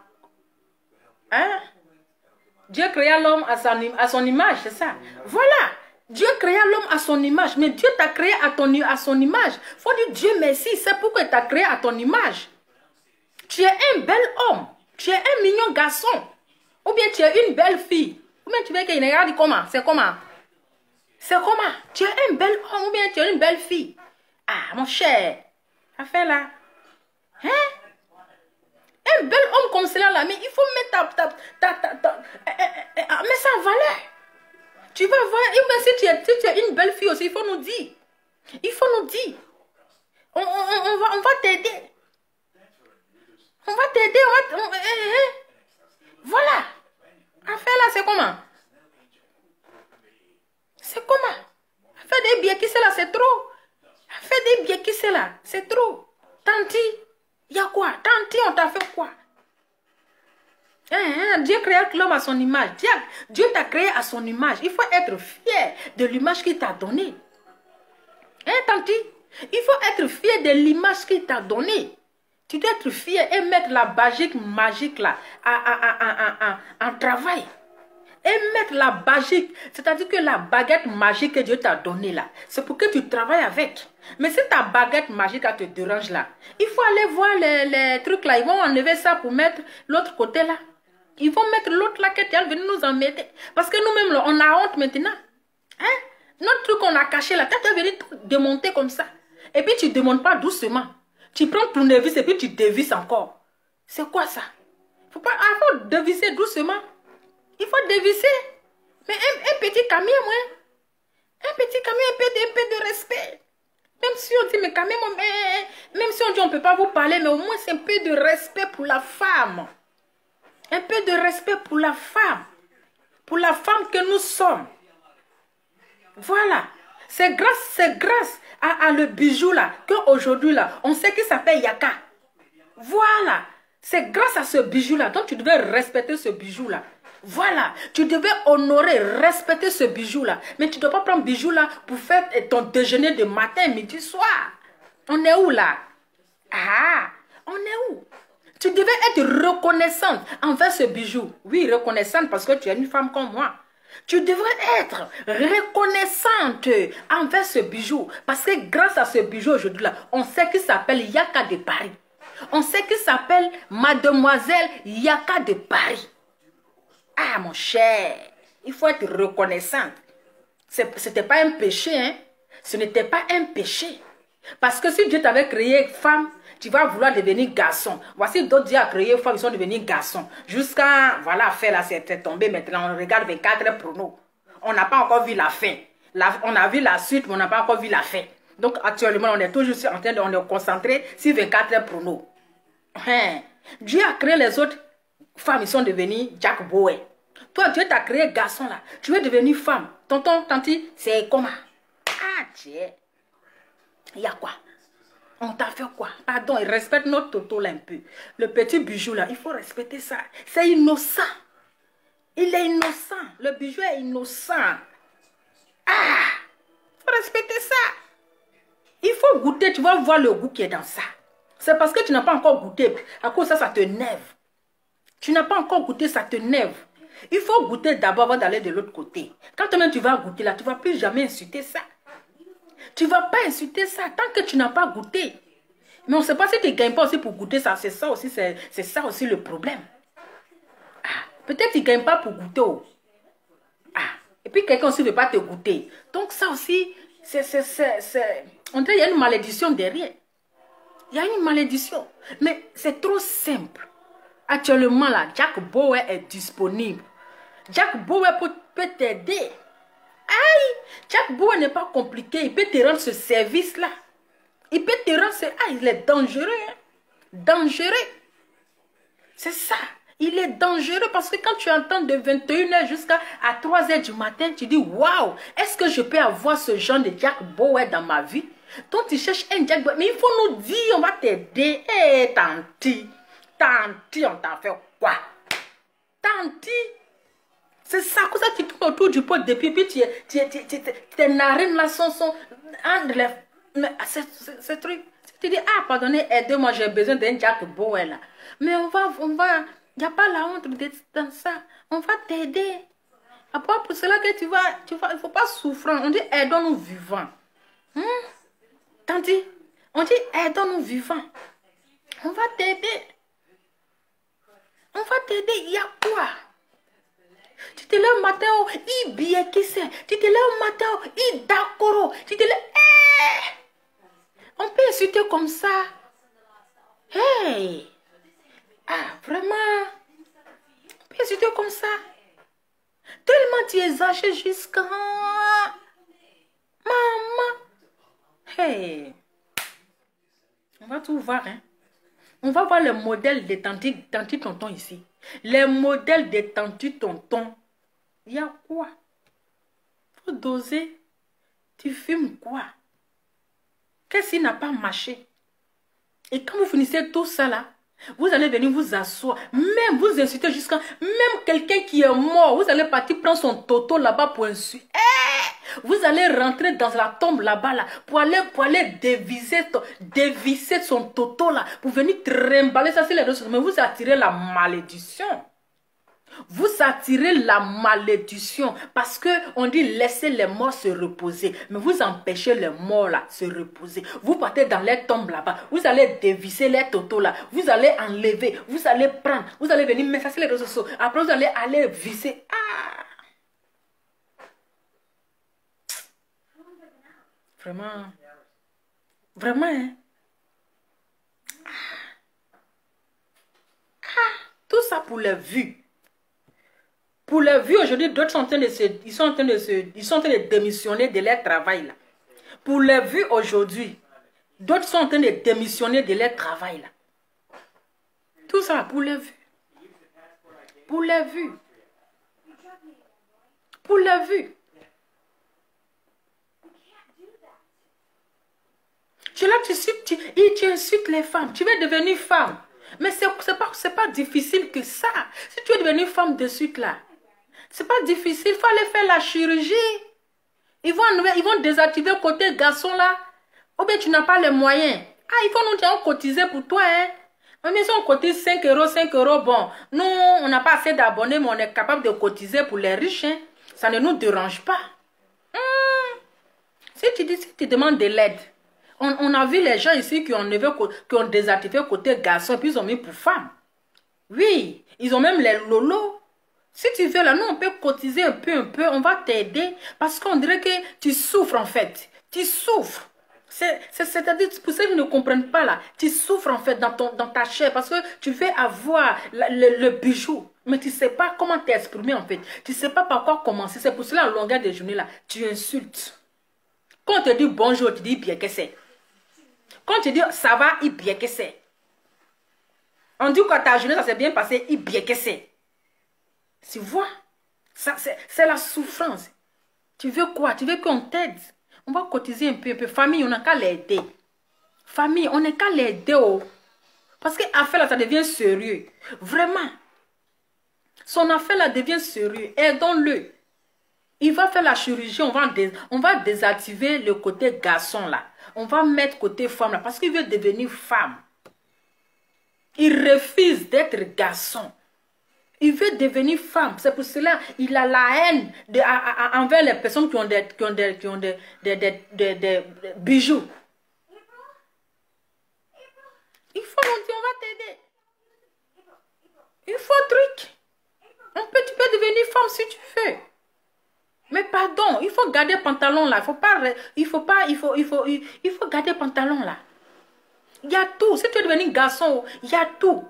[SPEAKER 1] Hein? Dieu créa l'homme à son image, c'est ça. Voilà. Dieu créa l'homme à son image. Mais Dieu t'a créé à son image. Il faut dire Dieu merci. C'est pourquoi il t'a créé à ton image. Tu es un bel homme. Tu es un mignon garçon. Ou bien tu es une belle fille. Ou bien tu veux qu'il regarde comment? C'est comment? C'est comment? Tu es un bel homme ou bien tu es une belle fille? Ah, mon cher. Ça fait là. Hein? Un bel homme comme cela là, mais il faut mettre mais ça en valeur. Tu vas voir, et bien si tu es une belle fille aussi, il faut nous dire. Il faut nous dire. On va t'aider. On va t'aider. Voilà. Affaire là, c'est comment? C'est comment? Faire des billets qui c'est là, c'est trop. Faire des billets qui c'est là, c'est trop. Tanti, il y a quoi? Tanti, on t'a fait quoi? Dieu créa l'homme à son image. Dieu t'a créé à son image. Il faut être fier de l'image qu'il t'a donnée. Tanti, il faut être fier de l'image qu'il t'a donnée. Tu dois être fier et mettre la baguette magique là en travail. Et mettre la baguette, c'est-à-dire que la baguette magique que Dieu t'a donnée là, c'est pour que tu travailles avec. Mais si ta baguette magique te dérange là, il faut aller voir les trucs là. Ils vont enlever ça pour mettre l'autre côté là. Ils vont mettre l'autre là que tu es venu nous embêter. Parce que nous-mêmes, on a honte maintenant. Hein? Notre truc qu'on a caché là, tu es venu tout démonter comme ça. Et puis tu ne démontes pas doucement. Tu prends ton tournevis et puis tu dévisses encore. C'est quoi ça? Il faut dévisser doucement. Il faut dévisser. Mais un petit camion, moi. Un petit camion, un peu de respect. Même si on dit, mais quand même si on dit on ne peut pas vous parler, mais au moins c'est un peu de respect pour la femme. Un peu de respect pour la femme. Pour la femme que nous sommes. Voilà. C'est grâce à le bijou là, qu'aujourd'hui là, on sait qu'il s'appelle Yaka. Voilà. C'est grâce à ce bijou là. Donc tu devais respecter ce bijou là. Voilà. Tu devais honorer, respecter ce bijou là. Mais tu ne dois pas prendre bijou là pour faire ton déjeuner de matin, midi, soir. On est où là? Ah, on est où? Tu devais être reconnaissante envers ce bijou. Oui, reconnaissante parce que tu es une femme comme moi. Tu devrais être reconnaissante envers ce bijou. Parce que grâce à ce bijou aujourd'hui là, on sait qu'il s'appelle Yaka de Paris. On sait qu'il s'appelle Mademoiselle Yaka de Paris. Ah mon cher, il faut être reconnaissante. Ce n'était pas un péché, hein. Ce n'était pas un péché. Parce que si Dieu t'avait créé femme, tu vas vouloir devenir garçon. Voici d'autres Dieu a créé femme, ils sont devenus garçons. Jusqu'à, voilà, faire là, c'est tombé maintenant. On regarde 24 pronos. On n'a pas encore vu la fin. On a vu la suite, mais on n'a pas encore vu la fin. Donc actuellement, on est toujours en train de on est concentré sur 24 pronos. Dieu a créé les autres femmes, ils sont devenus Jack Bowen. Toi, Dieu t'a créé garçon là. Tu es devenu femme. Tonton, tanti, c'est comment? Ah, Dieu. Il y a quoi? On t'a fait quoi? Pardon, respecte notre Toto là un peu. Le petit bijou là, il faut respecter ça. C'est innocent. Il est innocent. Le bijou est innocent. Ah! Il faut respecter ça. Il faut goûter, tu vas voir le goût qui est dans ça. C'est parce que tu n'as pas encore goûté. À cause de ça, ça te nerve. Tu n'as pas encore goûté, ça te nerve. Il faut goûter d'abord avant d'aller de l'autre côté. Quand toi-même tu vas goûter là, tu ne vas plus jamais insulter ça. Tu ne vas pas insulter ça tant que tu n'as pas goûté. Mais on ne sait pas si tu ne gagnes pas aussi pour goûter ça. C'est ça aussi le problème. Ah, peut-être que tu ne gagnes pas pour goûter. Oh. Ah, et puis quelqu'un aussi ne veut pas te goûter. Donc ça aussi, on dirait qu'il y a une malédiction derrière. Il y a une malédiction. Mais c'est trop simple. Actuellement là, Jack Bauer est disponible. Jack Bauer peut t'aider. Aïe, Jack Bauer n'est pas compliqué. Il peut te rendre ce service-là. Il peut te rendre ce... Ah, il est dangereux. Hein? Dangereux. C'est ça. Il est dangereux parce que quand tu entends de 21h jusqu'à 3h du matin, tu dis, waouh, est-ce que je peux avoir ce genre de Jack Bauer dans ma vie? Donc tu cherches un Jack Bauer. Mais il faut nous dire, on va t'aider. Eh, tanti. Tanti, on t'a fait quoi? Tanti. C'est ça, comme ça tu tournes autour du pot de pipi, tes narines là sont mais ce truc, tu dis, ah, pardonnez, aidez-moi, j'ai besoin d'un Jack Bauer là. Mais il n'y a pas la honte dans ça. On va t'aider. Après, pour cela que tu vas, il ne faut pas souffrir. On dit, aidons-nous vivants. Tanti, on dit, aidons-nous vivants. On va t'aider. On va t'aider, il y a quoi? Tu te lèves au matin, il bien qui c'est. Tu te lèves au matin, il d'accord. Tu te lèves, on peut insulter comme ça. Hey! Ah, vraiment? On peut insulter comme ça. Tellement tu es âgé jusqu'à... Maman! Hey! On va tout voir, hein? On va voir le modèle des tanti tonton ici. Les modèles des tanti tonton. Il y a quoi? Faut doser. Tu fumes quoi? Qu'est-ce qui n'a pas marché? Et quand vous finissez tout ça là, vous allez venir vous asseoir. Même vous insulter jusqu'à... Même quelqu'un qui est mort, vous allez partir prendre son toto là-bas pour insulter. Vous allez rentrer dans la tombe là-bas là, pour aller dévisser son toto là, pour venir trimballer ça sur les ressources. Mais vous attirez la malédiction. Vous attirez la malédiction parce que on dit laissez les morts se reposer. Mais vous empêchez les morts là se reposer. Vous partez dans les tombes là-bas. Vous allez dévisser les totos là. Vous allez enlever. Vous allez prendre. Vous allez venir mettre ça sur les réseaux sociaux. Après vous allez aller visser. Ah! Vraiment. Vraiment, hein? Ah! Tout ça pour les vues. Pour les vues, aujourd'hui, d'autres sont en train de démissionner de leur travail là. Pour les vues aujourd'hui, d'autres sont en train de démissionner de leur travail là. Tout ça pour les vues. Pour les vues. Pour les vues. Tu là, tu insultes les femmes. Tu veux devenir femme. Mais c'est pas difficile que ça. Si tu veux devenir femme de suite là, c'est pas difficile. Il faut aller faire la chirurgie. Ils vont désactiver le côté garçon là. Ou bien tu n'as pas les moyens. Ah, il faut nous dire cotiser pour toi. Hein. Même si on cotise 5 €, bon. Nous, on n'a pas assez d'abonnés, mais on est capable de cotiser pour les riches. Hein. Ça ne nous dérange pas. Si tu demandes de l'aide. On a vu les gens ici qui ont désactivé le côté garçon, puis ils ont mis pour femmes. Oui, ils ont même les lolos. Si tu veux, là, nous, on peut cotiser un peu, on va t'aider. Parce qu'on dirait que tu souffres, en fait. Tu souffres. C'est-à-dire, pour ceux qui ne comprennent pas, là, tu souffres, en fait, dans ta chair. Parce que tu veux avoir le bijou. Mais tu ne sais pas comment t'exprimer, en fait. Tu ne sais pas par quoi commencer. C'est pour cela, en longueur de journée, là, tu insultes. Quand on te dit bonjour, tu dis bien que c'est. Quand tu dis ça va, il bien que c'est. On dit que ta journée, ça s'est bien passé, il bien que c'est. Tu vois? C'est la souffrance. Tu veux quoi? Tu veux qu'on t'aide? On va cotiser un peu. Famille, on n'a qu'à l'aider. Famille, on n'a qu'à l'aider. Oh. Parce que affaire là, ça devient sérieux. Vraiment. Son affaire là devient sérieux. Aidons-le. Il va faire la chirurgie. On va désactiver le côté garçon là. On va mettre côté femme là. Parce qu'il veut devenir femme. Il refuse d'être garçon. Il veut devenir femme. C'est pour cela qu'il a la haine envers les personnes qui ont des bijoux. Il faut nous dire, on va t'aider. Il faut un truc. Tu peux devenir femme si tu veux. Mais pardon, il faut garder pantalon là. Il faut garder pantalon là. Il y a tout. Si tu veux devenir garçon, il y a tout.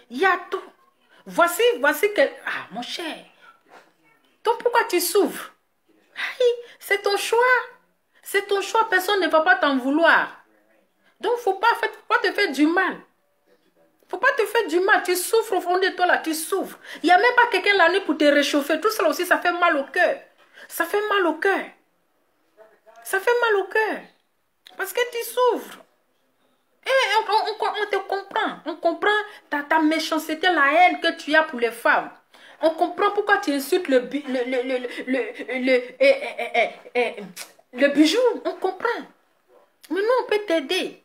[SPEAKER 1] Il y a tout. Voici que... Ah, mon cher. Donc pourquoi tu souffres? C'est ton choix. C'est ton choix. Personne ne va pas t'en vouloir. Donc, faut pas te faire du mal. Faut pas te faire du mal. Tu souffres au fond de toi là. Tu souffres. Il n'y a même pas quelqu'un la nuit pour te réchauffer. Tout ça aussi, ça fait mal au cœur. Ça fait mal au cœur. Ça fait mal au cœur. Parce que tu souffres. Et on te comprend. On comprend ta méchanceté, la haine que tu as pour les femmes. On comprend pourquoi tu insultes le bijou. On comprend. Mais nous, on peut t'aider.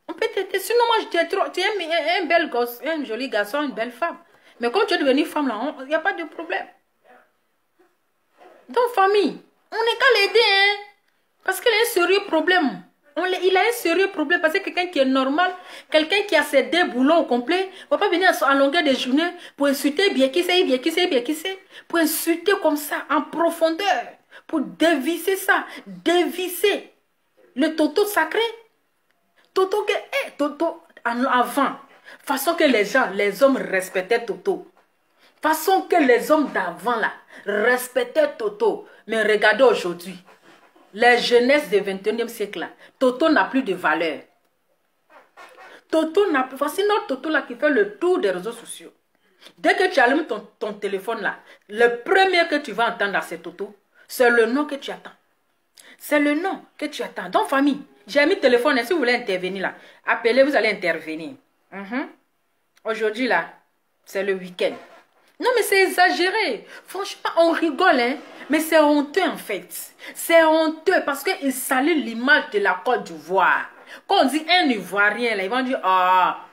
[SPEAKER 1] On peut t'aider. Sinon, moi, tu es un bel gosse, un joli garçon, une belle femme. Mais comme tu es devenue femme, là, il n'y a pas de problème. Donc, famille, on n'est qu'à l'aider, hein. Parce qu'il a un sérieux problème. Il a un sérieux problème parce que quelqu'un qui est normal, quelqu'un qui a ses 2 boulons au complet, ne va pas venir en longueur de journée pour insulter bien qui c'est, pour insulter comme ça, en profondeur, pour dévisser ça, dévisser le toto sacré. Toto avant, façon que les hommes respectaient Toto. Façon que les hommes d'avant là respectaient Toto. Mais regardez aujourd'hui. Les jeunesses du 21e siècle, là, Toto n'a plus de valeur. Toto n'a plus... Voici notre Toto là qui fait le tour des réseaux sociaux. Dès que tu allumes ton téléphone là, le premier que tu vas entendre à ces Toto, c'est le nom que tu attends. C'est le nom que tu attends. Donc famille, j'ai mis le téléphone et si vous voulez intervenir là, appelez, vous allez intervenir. Aujourd'hui là, c'est le week-end. Non, mais c'est exagéré. Franchement, on rigole, hein. Mais c'est honteux, en fait. C'est honteux parce qu'il salue l'image de la Côte d'Ivoire. Quand on dit un Ivoirien, là, ils vont dire, ah,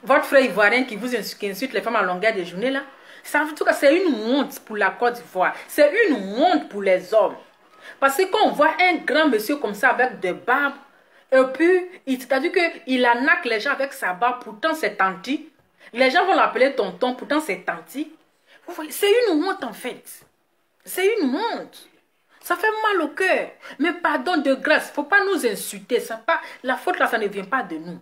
[SPEAKER 1] votre frère Ivoirien qui insulte les femmes à longueur de journée, là. Ça, en tout cas, c'est une honte pour la Côte d'Ivoire. C'est une honte pour les hommes. Parce que quand on voit un grand monsieur comme ça avec des barbes, et puis, c'est-à-dire qu'il arnaque les gens avec sa barbe, pourtant c'est tanti. Les gens vont l'appeler tonton, pourtant c'est tanti. C'est une honte en fait. C'est une honte. Ça fait mal au cœur. Mais pardon de grâce, il ne faut pas nous insulter. La faute là, ça ne vient pas de nous.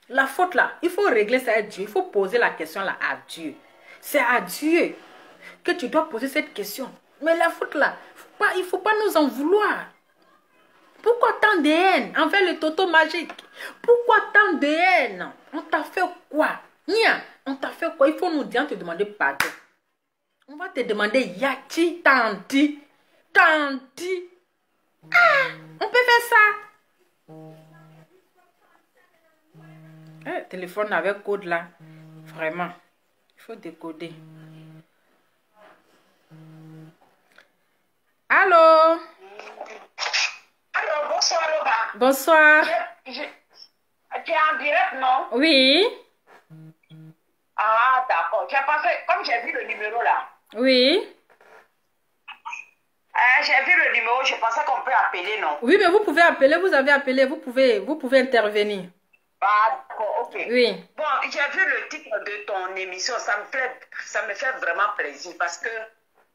[SPEAKER 1] La faute là, il faut régler ça à Dieu. Il faut poser la question là à Dieu. C'est à Dieu que tu dois poser cette question. Mais la faute là, il ne faut pas nous en vouloir. Pourquoi tant de haine envers le toto magique? Pourquoi tant de haine? On t'a fait quoi? Nia, on t'a fait quoi? Il faut nous dire, te demander pardon. On va te demander Yati, Tanti. Tanti. Ah, on peut faire ça. Téléphone avec code là. Vraiment. Il faut décoder. Allô?
[SPEAKER 2] Allô, bonsoir Loba.
[SPEAKER 1] Bonsoir.
[SPEAKER 2] Tu es en direct, non?
[SPEAKER 1] Oui.
[SPEAKER 2] Ah, d'accord. Tu as pensé, comme j'ai vu le numéro là.
[SPEAKER 1] Oui.
[SPEAKER 2] J'ai vu le numéro, je pensais qu'on peut appeler, non?
[SPEAKER 1] Oui, mais vous pouvez appeler, vous avez appelé, vous pouvez intervenir.
[SPEAKER 2] Ah, d'accord, ok.
[SPEAKER 1] Oui.
[SPEAKER 2] Bon, j'ai vu le titre de ton émission, ça me fait vraiment plaisir parce que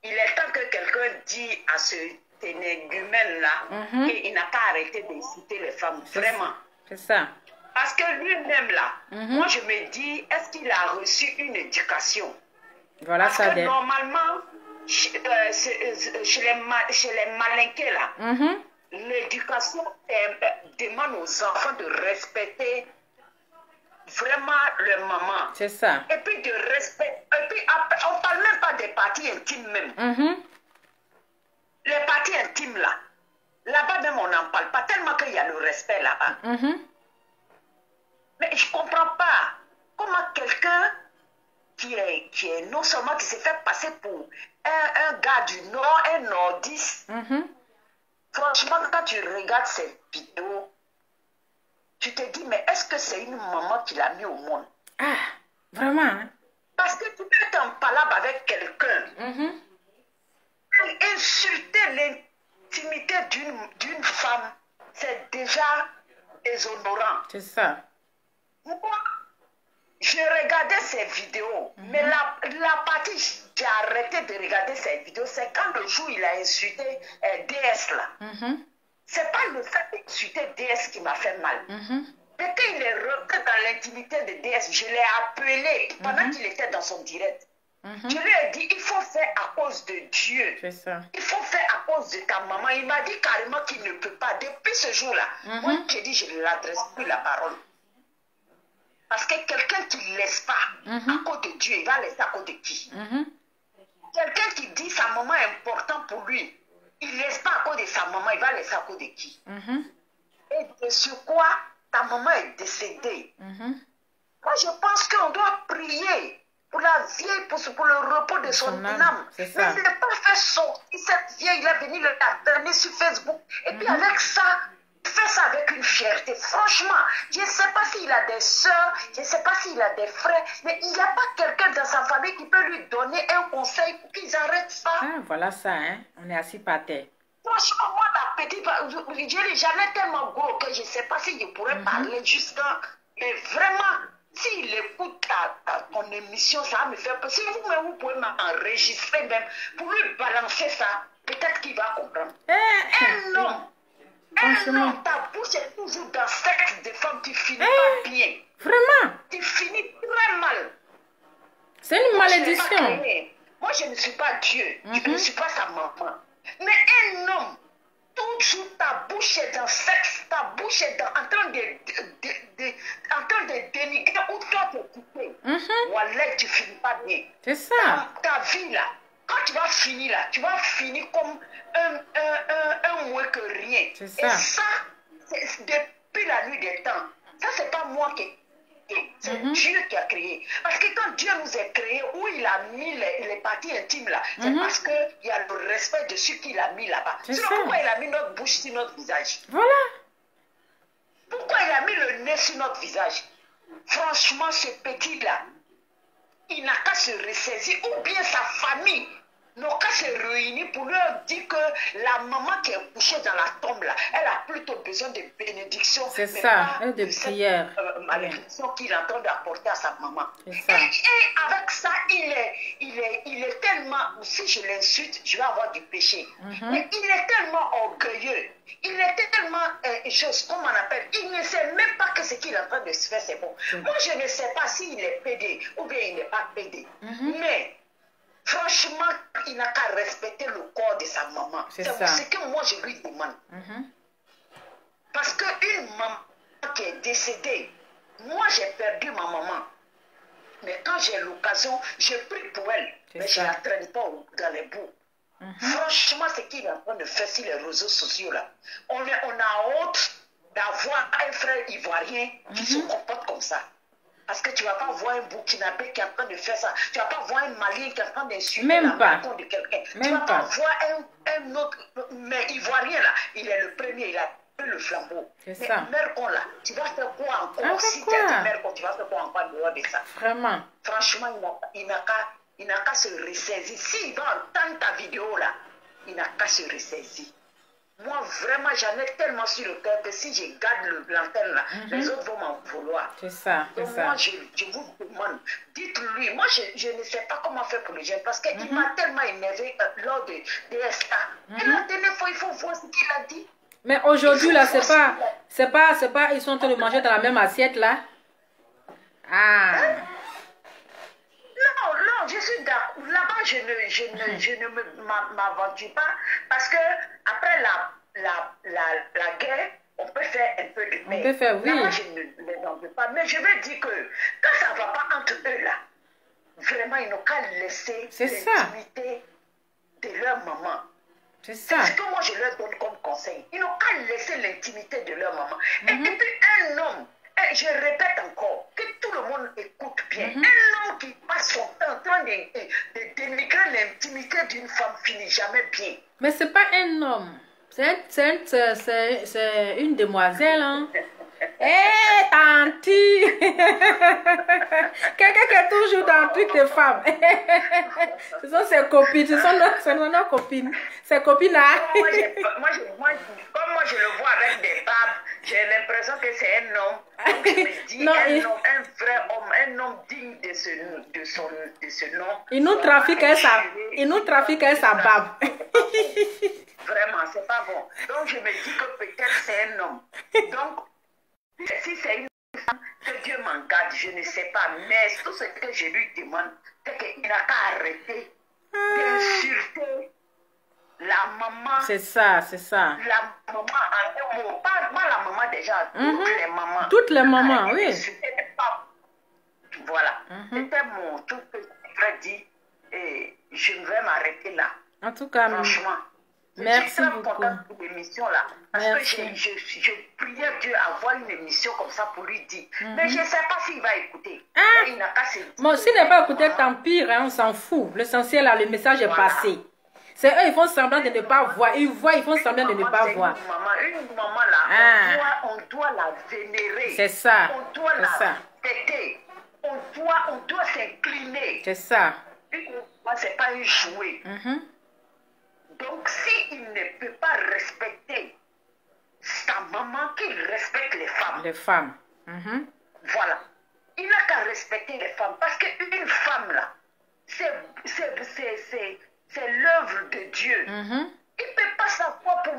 [SPEAKER 2] il est temps que quelqu'un dise à ce énergumène là qu'il n'a qu'à arrêter d'inciter les femmes, vraiment.
[SPEAKER 1] C'est ça.
[SPEAKER 2] Parce que lui-même là, moi je me dis, est-ce qu'il a reçu une éducation?
[SPEAKER 1] Voilà. Parce
[SPEAKER 2] ça. Que normalement, chez les malinqués là, l'éducation demande aux enfants de respecter vraiment leur maman.
[SPEAKER 1] C'est ça.
[SPEAKER 2] Et puis de respect. Et puis on ne parle même pas des parties intimes même. Les parties intimes là. Là-bas même, on n'en parle pas, tellement qu'il y a le respect là-bas. Mais je ne comprends pas comment quelqu'un qui est non seulement qui s'est fait passer pour un gars du Nord, un nordiste, franchement, quand tu regardes cette vidéo, tu te dis, mais est-ce que c'est une maman qui l'a mis au monde?
[SPEAKER 1] Ah, vraiment, hein?
[SPEAKER 2] Parce que tu peux être en palabre avec quelqu'un, insulter l'intimité d'une femme, c'est déjà déshonorant.
[SPEAKER 1] C'est ça.
[SPEAKER 2] Moi, j'ai regardé ces vidéos, mais la partie, j'ai arrêté de regarder ces vidéos, c'est quand le jour il a insulté DS là. C'est pas le fait d'insulter DS qui m'a fait mal. Mais quand il est rentré dans l'intimité de DS, je l'ai appelé pendant qu'il était dans son direct. Je lui ai dit, il faut faire à cause de Dieu.
[SPEAKER 1] C'est ça.
[SPEAKER 2] Il faut faire à cause de ta maman. Il m'a dit carrément qu'il ne peut pas. Depuis ce jour-là, moi j'ai dit, je ne l'adresse plus la parole. Parce que quelqu'un qui ne laisse pas à cause de Dieu, il va laisser à cause de qui? Quelqu'un qui dit sa maman est importante pour lui, il ne laisse pas à cause de sa maman, il va laisser à cause de qui? Et de sur quoi ta maman est décédée. Moi, je pense qu'on doit prier pour la vieille, pour le repos de son âme. Mais ne pas faire sortir cette vieille, il est venu la traîner sur Facebook. Et puis avec ça, fait ça avec une fierté. Franchement, je ne sais pas s'il a des soeurs, je ne sais pas s'il a des frères, mais il n'y a pas quelqu'un dans sa famille qui peut lui donner un conseil pour qu'ils arrêtent ça.
[SPEAKER 1] Ah, voilà ça, hein. On est assis par terre.
[SPEAKER 2] Franchement, moi, la petite, j'en ai tellement gros que je ne sais pas si je pourrais parler jusqu'à... Mais vraiment, s'il écoute ton émission, ça va me faire peur. Si vous-même, vous pouvez m'enregistrer même pour lui balancer ça, peut-être qu'il va comprendre. Un homme, ta bouche est toujours dans sexe de femme, tu finis pas bien.
[SPEAKER 1] Vraiment?
[SPEAKER 2] Tu finis très mal.
[SPEAKER 1] C'est une malédiction.
[SPEAKER 2] Moi, je ne suis pas Dieu. Je ne suis pas sa maman. Mais un homme, toujours ta bouche est dans sexe, ta bouche est en train de dénigrer ou toi te couper. Wallah, tu finis pas bien.
[SPEAKER 1] C'est ça.
[SPEAKER 2] Ta vie là, quand tu vas finir là, tu vas finir comme un moins que rien.
[SPEAKER 1] C'est ça.
[SPEAKER 2] Et ça, c'est depuis la nuit des temps. Ça, c'est pas moi qui c'est Dieu qui a créé. Parce que quand Dieu nous a créés, où il a mis les parties intimes là, c'est parce qu'il y a le respect de ce qu'il a mis là-bas. Sinon, pourquoi il a mis notre bouche sur notre visage?
[SPEAKER 1] Voilà.
[SPEAKER 2] Pourquoi il a mis le nez sur notre visage? Franchement, ce petit-là, il n'a qu'à se ressaisir, ou bien sa famille n'ont qu'à se réunir pour leur dire que la maman qui est couchée dans la tombe là, elle a plutôt besoin de bénédiction.
[SPEAKER 1] C'est ça, de prière.
[SPEAKER 2] Malédiction qu'il est en train d'apporter à sa maman.
[SPEAKER 1] Ça.
[SPEAKER 2] Et avec ça, il est tellement, si je l'insulte, je vais avoir du péché. Mais il est tellement orgueilleux. Il est tellement, comment on appelle, il ne sait même pas que ce qu'il est en train de se faire, c'est bon. Moi, je ne sais pas s'il est pédé ou bien il n'est pas pédé. Mais franchement, il n'a qu'à respecter le corps de sa maman. C'est ce que moi, je lui demande. Parce qu'une maman qui est décédée, moi, j'ai perdu ma maman. Mais quand j'ai l'occasion, je prie pour elle. Mais je ne la traîne pas dans les bouts. Franchement, ce qu'il est en train de faire sur les réseaux sociaux, là, on a honte d'avoir un frère ivoirien qui se comporte comme ça. Parce que tu ne vas pas voir un Burkinabé qui est en train de faire ça. Tu ne vas pas voir un Malien qui est en train d'insulter la maison de quelqu'un. Tu ne vas pas voir un autre. Mais Ivoirien, là, il est le premier, il a pris le flambeau. Mais Mercon, là, tu vas faire quoi encore? Si tu as dit Mercon, tu vas faire quoi encore dehors de ça?
[SPEAKER 1] Vraiment.
[SPEAKER 2] Franchement, il n'a qu'à se ressaisir. S'il va entendre ta vidéo, là, il n'a qu'à se ressaisir. Moi, vraiment, j'en ai tellement sur le cœur que si je garde l'antenne là, les autres vont m'en vouloir.
[SPEAKER 1] C'est ça,
[SPEAKER 2] donc moi, je vous demande, dites-lui, moi, je ne sais pas comment faire pour les jeunes, parce qu'il m'a tellement énervé lors de DSA. Et la dernière fois, il faut voir ce qu'il a dit.
[SPEAKER 1] Mais aujourd'hui, là, c'est pas, ils sont en train de manger dans la même assiette, là. Ah.
[SPEAKER 2] Non, je suis d'accord. Là-bas, je ne m'aventure pas parce que après la guerre, on peut faire un peu de paix.
[SPEAKER 1] On peut faire, oui.
[SPEAKER 2] Là-bas, je ne les en veux pas. Mais je veux dire que quand ça ne va pas entre eux, là, vraiment, ils n'ont qu'à laisser l'intimité de leur maman.
[SPEAKER 1] C'est ça.
[SPEAKER 2] C'est ce que moi je leur donne comme conseil. Ils n'ont qu'à laisser l'intimité de leur maman. Et puis un homme, je répète encore, que tout le monde écoute bien, un homme qui passe son temps en train de dénigrer l'intimité d'une femme finit jamais bien.
[SPEAKER 1] Mais c'est pas un homme. C'est une demoiselle, hein. Hé, tanti! Quelqu'un qui est toujours dans le truc de femme. Ce sont ses copines, ce sont nos copines. Ses copines là.
[SPEAKER 2] Comme moi je le vois avec des barbes, j'ai l'impression que c'est un homme. Donc je me dis,
[SPEAKER 1] Non,
[SPEAKER 2] un vrai homme, un homme digne de ce nom.
[SPEAKER 1] Il nous trafique avec sa barbe.
[SPEAKER 2] Vraiment, c'est pas bon. Donc je me dis que peut-être c'est un homme. Donc, si c'est une femme, que Dieu m'en garde, je ne sais pas. Mais tout ce que je lui demande, c'est qu'il n'a qu'à arrêter d'insulter la maman.
[SPEAKER 1] C'est ça, c'est ça.
[SPEAKER 2] La maman en un mot. Pas la maman déjà, toutes les mamans.
[SPEAKER 1] Toutes les mamans, oui.
[SPEAKER 2] Voilà. C'était mon tout que je voulais dire. Et je vais m'arrêter là.
[SPEAKER 1] En tout cas,
[SPEAKER 2] franchement.
[SPEAKER 1] Merci
[SPEAKER 2] je suis très
[SPEAKER 1] beaucoup.
[SPEAKER 2] contente pour l'émission là. Parce
[SPEAKER 1] Merci.
[SPEAKER 2] que je priais Dieu avoir une émission comme ça pour lui dire. Mais je ne sais pas s'il va écouter. Il n'a qu'à se dire.
[SPEAKER 1] Bon, s'il n'est pas écouté, tant pis, hein, on s'en fout. L'essentiel là, le message est passé. C'est eux, ils font semblant de ne pas voir. Ils voient, ils font semblant de ne pas voir.
[SPEAKER 2] Une maman là, on doit la vénérer.
[SPEAKER 1] C'est ça.
[SPEAKER 2] On doit la fêter. On doit s'incliner.
[SPEAKER 1] C'est ça.
[SPEAKER 2] C'est pas un jouet. Donc, s'il ne peut pas respecter sa maman, qu'il respecte les femmes.
[SPEAKER 1] Les femmes.
[SPEAKER 2] Voilà. Il n'a qu'à respecter les femmes. Parce qu'une femme, là, c'est l'œuvre de Dieu. Il ne peut pas savoir pour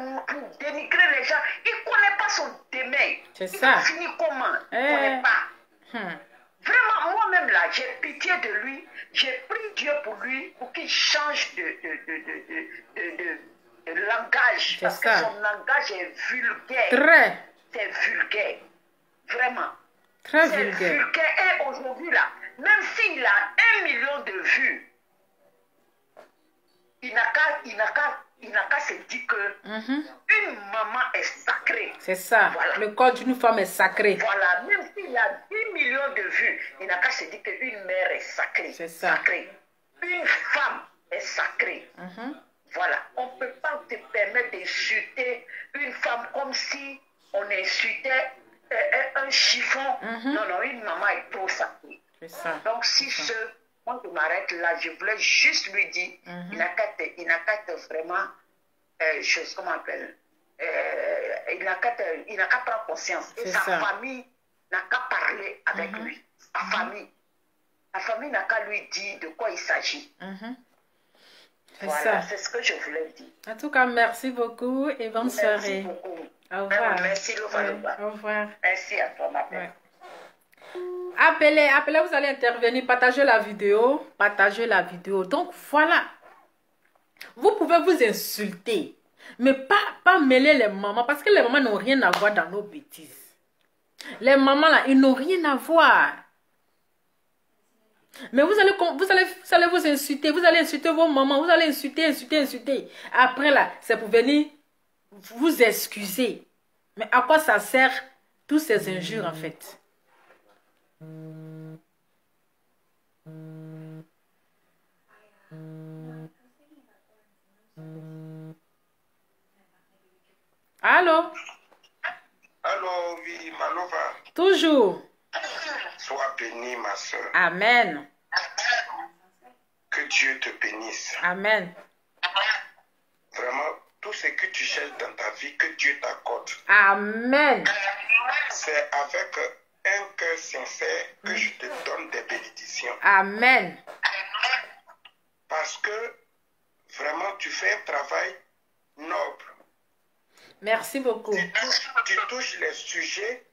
[SPEAKER 2] dénigrer les gens. Il ne connaît pas son démêle.
[SPEAKER 1] C'est ça.
[SPEAKER 2] Il finit comment? Il ne connaît pas. Vraiment, moi-même là, j'ai pitié de lui. J'ai prié Dieu pour lui, pour qu'il change de langage. Parce que son langage est vulgaire.
[SPEAKER 1] Très.
[SPEAKER 2] C'est vulgaire. Vraiment.
[SPEAKER 1] Très
[SPEAKER 2] C'est
[SPEAKER 1] vulgaire.
[SPEAKER 2] Et aujourd'hui là, même s'il a 1 million de vues, il n'a qu'à se dire que une maman est sacrée.
[SPEAKER 1] C'est ça.
[SPEAKER 2] Voilà.
[SPEAKER 1] Le corps d'une femme est sacré.
[SPEAKER 2] Voilà, même s'il a 10 millions de vues, il n'a qu'à se dire qu'une mère est sacrée.
[SPEAKER 1] C'est ça.
[SPEAKER 2] Sacrée. Une femme est sacrée. Voilà, on ne peut pas te permettre d'insulter une femme comme si on insultait un chiffon. Non, non, une maman est trop sacrée.
[SPEAKER 1] C'est ça.
[SPEAKER 2] Donc si moi je m'arrête là, je voulais juste lui dire, il n'a qu'à être vraiment, comment on appelle, il n'a qu'à prendre conscience. Et sa famille n'a qu'à parler avec lui. Sa famille. La famille n'a qu'à lui dire de quoi il s'agit. Voilà, c'est ce que je voulais dire.
[SPEAKER 1] En tout cas, merci beaucoup et bonne soirée.
[SPEAKER 2] Merci beaucoup.
[SPEAKER 1] Au revoir.
[SPEAKER 2] Merci,
[SPEAKER 1] Au revoir.
[SPEAKER 2] Merci à toi, ma belle.
[SPEAKER 1] Appelez, vous allez intervenir, partagez la vidéo. Donc voilà. Vous pouvez vous insulter, mais pas mêler les mamans, parce que les mamans n'ont rien à voir dans nos bêtises. Les mamans là, ils n'ont rien à voir. Mais vous allez vous insulter, vous allez insulter vos mamans, vous allez insulter. Après là, c'est pour venir vous excuser. Mais à quoi ça sert toutes ces injures en fait? Allô?
[SPEAKER 3] Allô, oui, Malova.
[SPEAKER 1] Toujours.
[SPEAKER 3] Sois bénie, ma soeur.
[SPEAKER 1] Amen.
[SPEAKER 3] Que Dieu te bénisse.
[SPEAKER 1] Amen.
[SPEAKER 3] Vraiment, tout ce que tu cherches dans ta vie, que Dieu t'accorde.
[SPEAKER 1] Amen.
[SPEAKER 3] C'est avec un cœur sincère que je te donne des bénédictions.
[SPEAKER 1] Amen.
[SPEAKER 3] Parce que vraiment, tu fais un travail noble.
[SPEAKER 1] Merci beaucoup.
[SPEAKER 3] Tu touches les sujets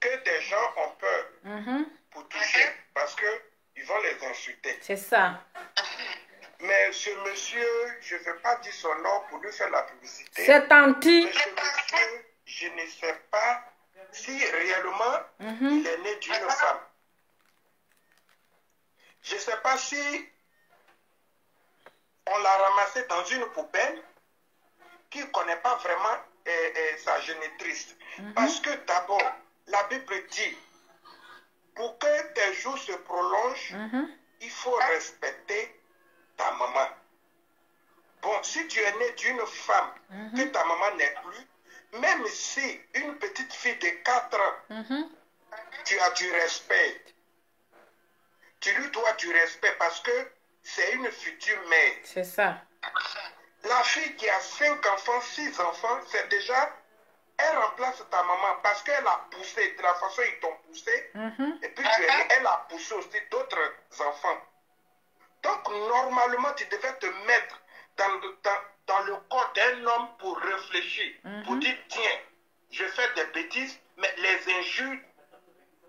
[SPEAKER 3] que des gens ont peur pour toucher. Parce qu'ils vont les insulter.
[SPEAKER 1] C'est ça.
[SPEAKER 3] Mais ce monsieur, je ne veux pas dire son nom pour lui faire la publicité.
[SPEAKER 1] C'est Tanti.
[SPEAKER 3] Mais ce monsieur, je ne sais pas si réellement il est né d'une femme. Je ne sais pas si on l'a ramassé dans une poubelle qui ne connaît pas vraiment sa génitrice. Parce que d'abord, la Bible dit, pour que tes jours se prolongent, il faut respecter ta maman. Bon, si tu es né d'une femme que ta maman n'est plus, même si une petite fille de 4 ans, tu as du respect. Tu lui dois du respect parce que c'est une future mère.
[SPEAKER 1] C'est ça.
[SPEAKER 3] La fille qui a 5 enfants, 6 enfants, c'est déjà, elle remplace ta maman parce qu'elle a poussé, de la façon ils t'ont poussé, et puis elle a poussé aussi d'autres enfants. Donc, normalement, tu devais te mettre dans le corps d'un homme pour réfléchir, pour dire, tiens, je fais des bêtises, mais les injures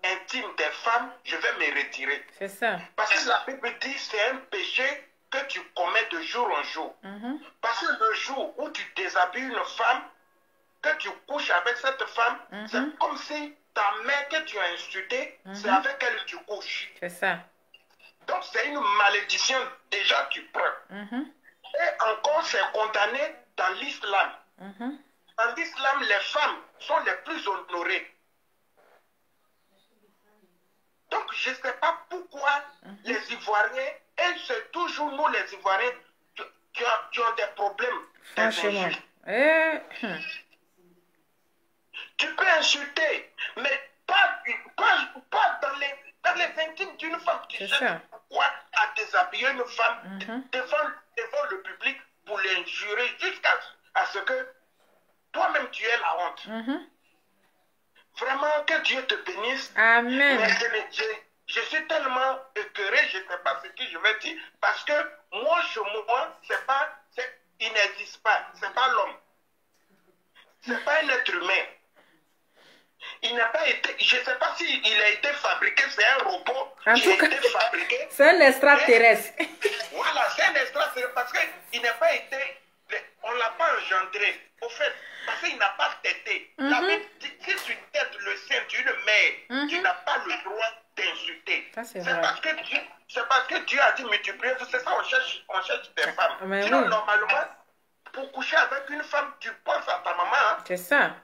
[SPEAKER 3] intimes des femmes, je vais me retirer.
[SPEAKER 1] C'est ça.
[SPEAKER 3] Parce que la Bible dit, c'est un péché que tu commets de jour en jour. Parce que le jour où tu déshabilles une femme, que tu couches avec cette femme, c'est comme si ta mère que tu as insultée, c'est avec elle que tu couches.
[SPEAKER 1] C'est ça.
[SPEAKER 3] Donc c'est une malédiction déjà tu prends. Et encore c'est condamné dans l'islam. Dans l'islam, les femmes sont les plus honorées. Donc je ne sais pas pourquoi les Ivoiriens, et c'est toujours nous les Ivoiriens qui ont des problèmes.
[SPEAKER 1] Franchement.
[SPEAKER 3] Tu peux insulter, mais pas dans les intimes d'une femme. Tu sais pourquoi à déshabiller une femme devant le public pour l'injurer jusqu'à ce que toi-même tu aies la honte. Vraiment, que Dieu te bénisse.
[SPEAKER 1] Amen.
[SPEAKER 3] Mais je suis tellement écœuré, je ne sais pas ce que je vais dire, parce que moi, il n'existe pas, c'est pas l'homme. C'est pas un être humain. Il n'a pas été, je ne sais pas s'il a été fabriqué, c'est un robot qui a été fabriqué.
[SPEAKER 1] C'est un extraterrestre.
[SPEAKER 3] Voilà, c'est un extraterrestre parce qu'il n'a pas été, on ne l'a pas engendré, au fait, parce qu'il n'a pas tété. Si tu têtes le sein d'une mère, tu n'as pas le droit d'insulter. C'est parce que Dieu a dit multiplier, c'est ça, on cherche des femmes. Sinon, normalement, pour coucher avec une femme, tu penses à ta maman. Hein?
[SPEAKER 1] C'est ça.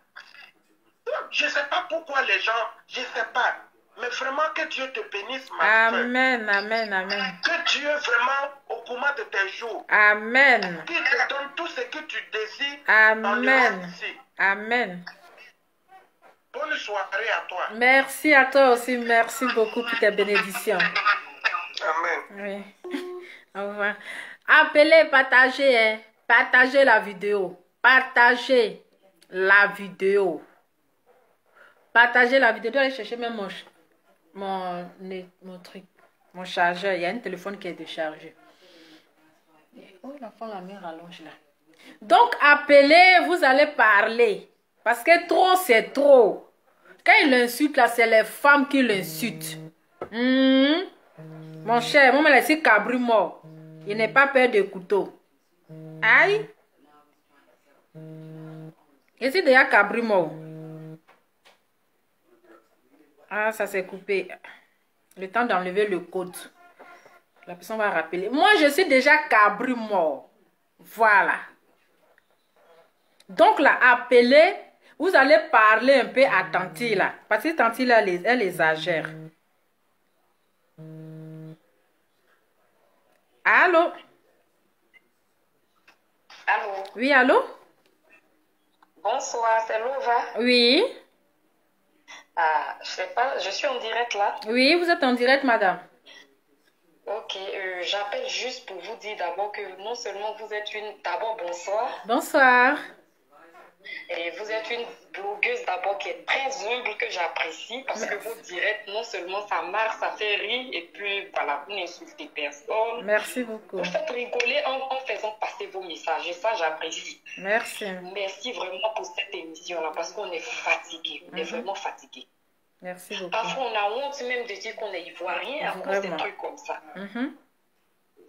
[SPEAKER 3] Je ne sais pas pourquoi les gens, je ne sais pas. Mais vraiment que Dieu te bénisse, ma soeur.
[SPEAKER 1] Amen, amen, amen.
[SPEAKER 3] Que Dieu vraiment, au courant de tes jours,
[SPEAKER 1] amen,
[SPEAKER 3] qu'il te donne tout ce que tu désires.
[SPEAKER 1] Amen. Amen.
[SPEAKER 3] Bonne soirée à toi.
[SPEAKER 1] Merci à toi aussi. Merci beaucoup pour tes bénédictions.
[SPEAKER 3] Amen.
[SPEAKER 1] Oui. Au revoir. Appelez, partagez, hein. Partagez la vidéo. Partagez la vidéo. Partagez la vidéo. Je dois aller chercher même mon truc, mon chargeur. Il y a un téléphone qui est déchargé. Oh, l'enfant, la mère rallonge là. Donc, appelez, vous allez parler. Parce que trop, c'est trop. Quand il insulte là, c'est les femmes qui l'insultent. Mon cher, moi, je laisse cabri mort. Il n'est pas peur de couteau. Aïe. Et c'est déjà cabri mort. Ah, ça s'est coupé. Le temps d'enlever le code. La personne va rappeler. Moi, je suis déjà cabri mort. Voilà. Donc, là, appelez. Vous allez parler un peu à Tanti, là. Parce que Tanti, là, elle exagère. Allô?
[SPEAKER 4] Allô?
[SPEAKER 1] Oui, allô?
[SPEAKER 4] Bonsoir, c'est Lova.
[SPEAKER 1] Oui.
[SPEAKER 4] Ah, je sais pas, je suis en direct là.
[SPEAKER 1] Oui, vous êtes en direct, madame.
[SPEAKER 4] Ok, j'appelle juste pour vous dire d'abord que non seulement vous êtes d'abord bonsoir.
[SPEAKER 1] Bonsoir.
[SPEAKER 4] Et vous êtes une blogueuse d'abord qui est très humble, que j'apprécie, parce que vos directs, non seulement ça marque, ça fait rire, et puis voilà, vous n'insultez personne.
[SPEAKER 1] Merci beaucoup.
[SPEAKER 4] Vous faites rigoler en faisant passer vos messages, et ça j'apprécie.
[SPEAKER 1] Merci.
[SPEAKER 4] Merci vraiment pour cette émission-là, parce qu'on est fatigué, on est vraiment fatigué.
[SPEAKER 1] Merci beaucoup.
[SPEAKER 4] Parfois on a honte même de dire qu'on est ivoirien à cause des trucs comme ça.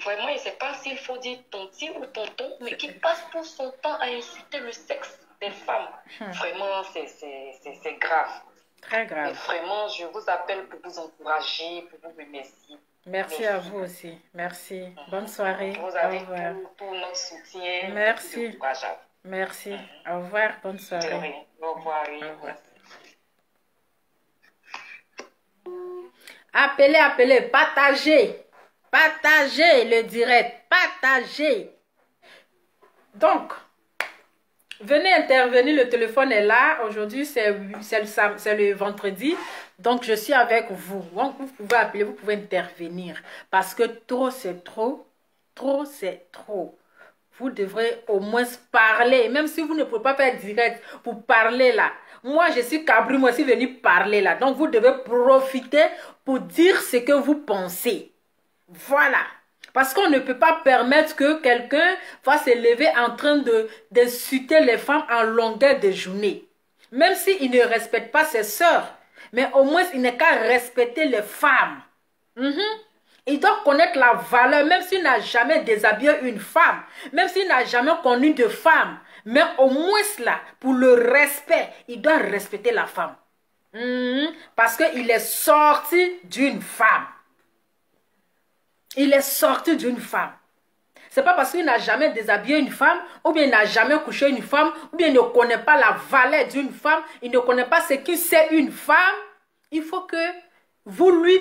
[SPEAKER 4] Vraiment, je ne sais pas s'il faut dire tonti ou tonton, mais qui passe tout son temps à insulter le sexe des femmes. Vraiment, c'est grave.
[SPEAKER 1] Très grave.
[SPEAKER 4] Et vraiment, je vous appelle pour vous encourager, pour vous remercier.
[SPEAKER 1] Merci à vous aussi. Merci. Bonne soirée.
[SPEAKER 4] Vous avez
[SPEAKER 1] au revoir.
[SPEAKER 4] tout notre soutien.
[SPEAKER 1] Merci. Merci. Au revoir. Bonne soirée.
[SPEAKER 4] Au revoir. Oui.
[SPEAKER 1] Au revoir. Appelez, appelez, partagez. Partagez le direct. Partagez. Donc, venez intervenir, le téléphone est là. Aujourd'hui, c'est le vendredi. Donc, je suis avec vous. Donc, vous pouvez appeler, vous pouvez intervenir. Parce que trop, c'est trop. Trop, c'est trop. Vous devrez au moins parler. Même si vous ne pouvez pas faire direct, vous parlez là. Moi, je suis Cabri, moi, je suis venu parler là. Donc, vous devez profiter pour dire ce que vous pensez. Voilà. Parce qu'on ne peut pas permettre que quelqu'un va se lever en train d'insulter les femmes en longueur de journée. Même s'il ne respecte pas ses sœurs. Mais au moins, il n'est qu'à respecter les femmes. Il doit connaître la valeur, même s'il n'a jamais déshabillé une femme. Même s'il n'a jamais connu de femme. Mais au moins là, pour le respect, il doit respecter la femme. Parce qu'il est sorti d'une femme. Il est sorti d'une femme. C'est pas parce qu'il n'a jamais déshabillé une femme, ou bien il n'a jamais couché une femme, ou bien il ne connaît pas la valeur d'une femme, il ne connaît pas ce que c'est une femme. Il faut que vous lui...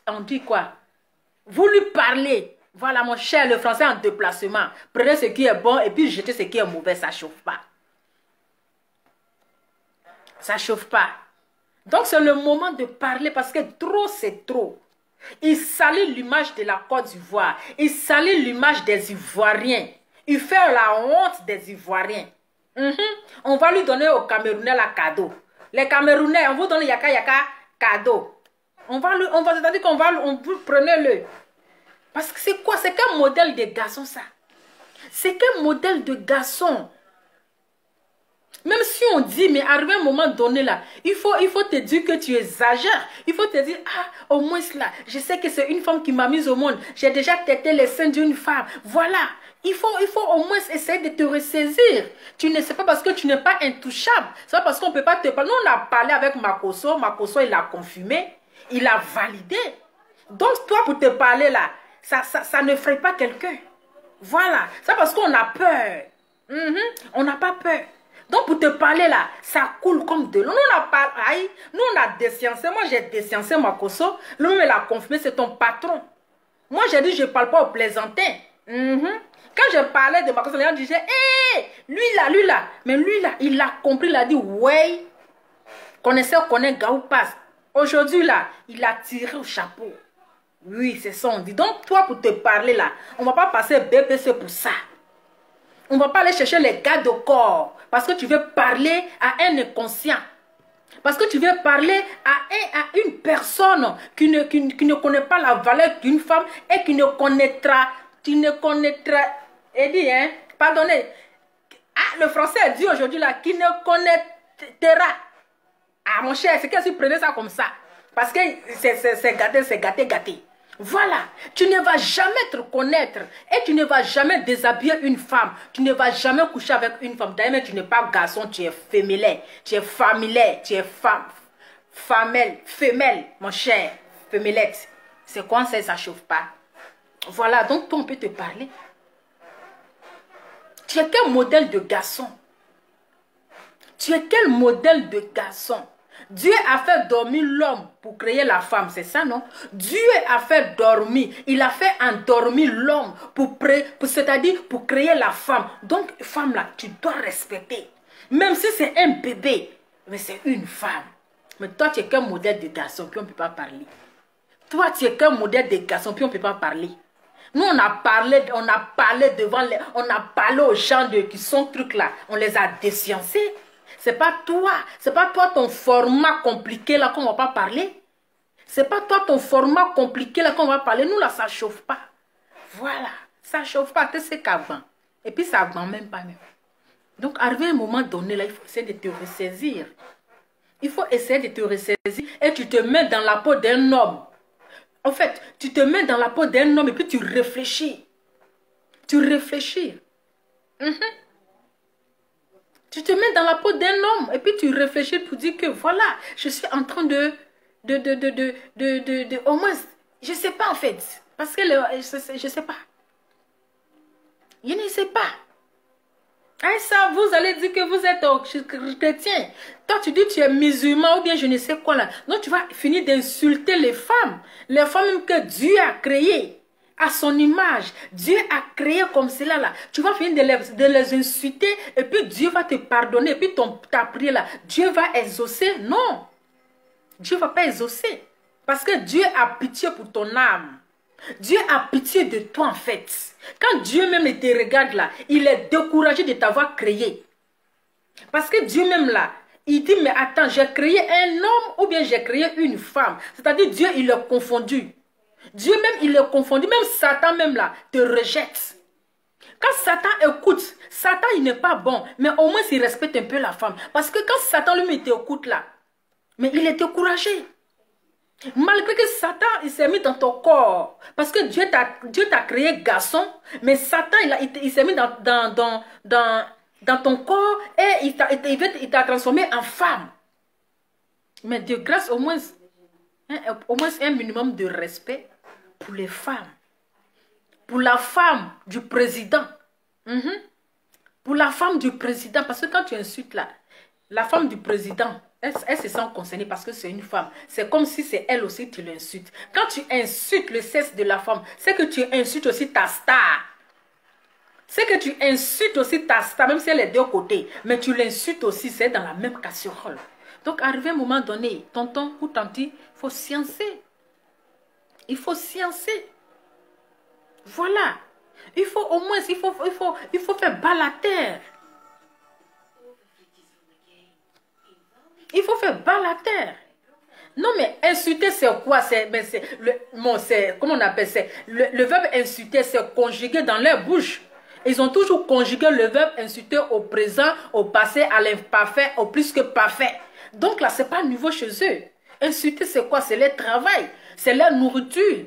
[SPEAKER 1] On dit quoi? Vous lui parlez. Voilà mon cher, le français en déplacement. Prenez ce qui est bon et puis jetez ce qui est mauvais. Ça ne chauffe pas. Ça ne chauffe pas. Donc c'est le moment de parler parce que trop c'est trop. Il salit l'image de la Côte d'Ivoire. Il salit l'image des Ivoiriens. Il fait la honte des Ivoiriens. On va lui donner aux Camerounais la cadeau. Les Camerounais, on vous donne yaka yaka cadeau. C'est-à-dire qu'on va, vous prenez-le. Parce que c'est quoi? C'est quel modèle de garçon ça? C'est quel modèle de garçon? Même si on dit, mais arrivé à un moment donné là, il faut te dire que tu exagères. Il faut te dire, ah, au moins là, je sais que c'est une femme qui m'a mise au monde. J'ai déjà tété les seins d'une femme. Voilà. Il faut au moins essayer de te ressaisir. Tu ne sais pas parce que tu n'es pas intouchable. C'est pas parce qu'on ne peut pas te parler. Nous, on a parlé avec Makoso. Makoso, il a confirmé. Il a validé. Donc, toi, pour te parler là, ça ne ferait pas quelqu'un. Voilà. C'est parce qu'on a peur. On n'a pas peur. Donc, pour te parler là, ça coule comme de l'eau. Nous, on a déciencé. Moi, j'ai déciencé Makoso. Lui-même, il a confirmé, c'est ton patron. Moi, j'ai dit, je ne parle pas aux plaisantins. Quand je parlais de Makoso, les gens disaient, hé, lui là. Mais lui là, il a compris, il a dit, ouais, connaisseur connaît Gaou passe. Aujourd'hui là, il a tiré au chapeau. Oui, c'est ça on dit. Donc, toi, pour te parler là, on ne va pas passer BPC pour ça. On ne va pas aller chercher les gars de corps. Parce que tu veux parler à un inconscient. Parce que tu veux parler à une personne qui ne connaît pas la valeur d'une femme et qui ne connaîtra, pardonnez. Ah, le français dit aujourd'hui là, qui ne connaîtra. Ah, mon cher, c'est que si prenez ça comme ça. Parce que c'est gâté. Voilà, tu ne vas jamais te connaître et tu ne vas jamais déshabiller une femme. Tu ne vas jamais coucher avec une femme. D'ailleurs, tu n'es pas garçon, tu es féminin. Tu es familier, tu es femelle, mon cher, fémelette. C'est quoi ça, ça chauffe pas. Voilà, donc toi, on peut te parler. Tu es quel modèle de garçon? Tu es quel modèle de garçon? Dieu a fait dormir l'homme pour créer la femme, c'est ça, non? Dieu a fait dormir, il a fait endormir l'homme c'est-à-dire pour créer la femme. Donc, femme là, tu dois respecter. Même si c'est un bébé, mais c'est une femme. Mais toi, tu es qu'un modèle de garçon, puis on ne peut pas parler. Toi, tu es qu'un modèle de garçon, puis on ne peut pas parler. Nous, on a parlé on a parlé aux gens qui sont trucs là, on les a déciencés. C'est pas toi ton format compliqué là qu'on va pas parler. C'est pas toi ton format compliqué là qu'on va parler. Nous là, ça chauffe pas. Voilà, ça chauffe pas, c'est qu'avant. Et puis ça ne même pas même. Donc, arrivé à un moment donné là, il faut essayer de te ressaisir. Il faut essayer de te ressaisir et tu te mets dans la peau d'un homme. En fait, tu te mets dans la peau d'un homme et puis tu réfléchis. Tu réfléchis. Tu te mets dans la peau d'un homme et puis tu réfléchis pour dire que voilà, je suis en train au moins, je sais pas en fait. Parce que je sais pas. Je ne sais pas. Ah, ça, vous allez dire que vous êtes chrétien. Toi, tu dis que tu es musulman ou bien je ne sais quoi là. Donc, tu vas finir d'insulter les femmes. Les femmes même que Dieu a créées à son image. Dieu a créé comme cela là. Tu vas finir de les insulter et puis Dieu va te pardonner. Et puis ta prière là, Dieu va exaucer. Non. Dieu ne va pas exaucer. Parce que Dieu a pitié pour ton âme. Dieu a pitié de toi en fait. Quand Dieu même te regarde là, il est découragé de t'avoir créé. Parce que Dieu même là, il dit mais attends, j'ai créé un homme ou bien j'ai créé une femme. C'est-à-dire Dieu il est confondu. Dieu même il est confondu. Même Satan même là te rejette. Quand Satan écoute, Satan il n'est pas bon. Mais au moins il respecte un peu la femme. Parce que quand Satan lui t'écoute là, mais il est découragé. Malgré que Satan il s'est mis dans ton corps. Parce que Dieu t'a créé garçon. Mais Satan il s'est mis dans ton corps. Et il t'a transformé en femme. Mais de grâce au moins un minimum de respect pour les femmes. Pour la femme du président. Pour la femme du président. Parce que quand tu insultes la femme du président, elle se sent concernée parce que c'est une femme. C'est comme si c'est elle aussi tu l'insultes. Quand tu insultes le sexe de la femme, c'est que tu insultes aussi ta star. C'est que tu insultes aussi ta star, même si elle est de côté. Mais tu l'insultes aussi, c'est dans la même casserole. Donc, arrivé à un moment donné, tonton ou tanti, il faut sciencer. Il faut sciencer. Voilà. Il faut au moins, il faut faire bas la terre. Il faut faire bas la terre. Non, mais insulter, c'est quoi? Comment on appelle ça? Le verbe insulter, c'est conjugué dans leur bouche. Ils ont toujours conjugué le verbe insulter au présent, au passé, à l'imparfait, au plus que parfait. Donc là, ce n'est pas nouveau chez eux. Insulter, c'est quoi? C'est leur travail, c'est leur nourriture,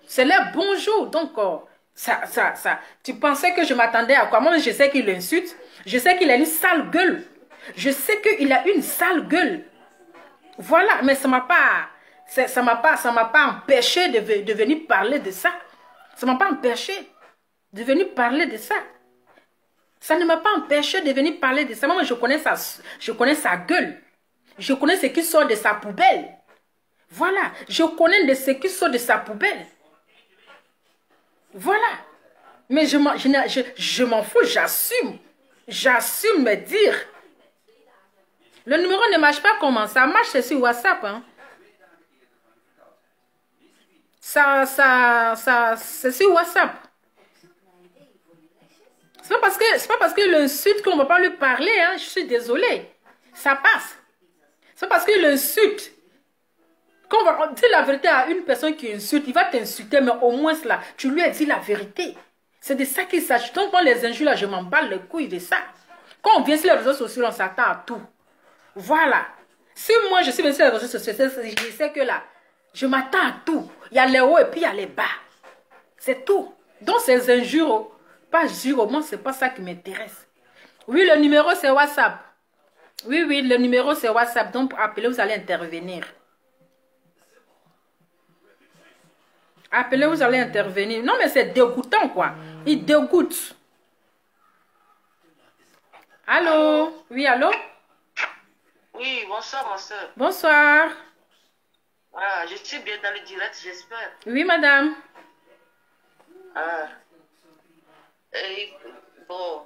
[SPEAKER 1] c'est leur bonjour. Donc, tu pensais que je m'attendais à quoi? Moi, je sais qu'il insulte, je sais qu'il a une sale gueule. Je sais qu'il a une sale gueule. Voilà, mais ça m'a pas empêché de venir parler de ça. Ça m'a pas empêché de venir parler de ça. Ça ne m'a pas empêché de venir parler de ça. Moi, je connais sa gueule. Je connais ce qui sort de sa poubelle. Voilà, je connais de ce qui sort de sa poubelle. Voilà. Mais je m'en fous, j'assume. J'assume me dire. Le numéro ne marche pas comment? Ça marche, c'est sur WhatsApp. Hein? C'est sur WhatsApp. C'est pas parce que l'insulte qu'on ne va pas lui parler. Hein? Je suis désolée. Ça passe. C'est parce que l'insulte. Quand on va dire la vérité à une personne qui insulte, il va t'insulter, mais au moins là, tu lui as dit la vérité. C'est de ça qu'il s'agit. Donc, quand les injures là, je m'en bats les couilles de ça. Quand on vient sur les réseaux sociaux, on s'attend à tout. Voilà. Si moi je suis venue sur les réseaux sociaux, je sais que là, je m'attends à tout. Il y a les hauts et puis il y a les bas. C'est tout. Donc ces injures, pas jure, moi c'est pas ça qui m'intéresse. Oui, le numéro c'est WhatsApp. Oui, le numéro c'est WhatsApp. Donc pour appeler, vous allez intervenir. Appelez, vous allez intervenir. Non mais c'est dégoûtant quoi. Il dégoûte. Allô? Oui, allô?
[SPEAKER 5] Oui, bonsoir, ma soeur.
[SPEAKER 1] Bonsoir.
[SPEAKER 5] Ah, je suis bien dans le direct, j'espère.
[SPEAKER 1] Oui, madame.
[SPEAKER 5] Ah. Et, bon,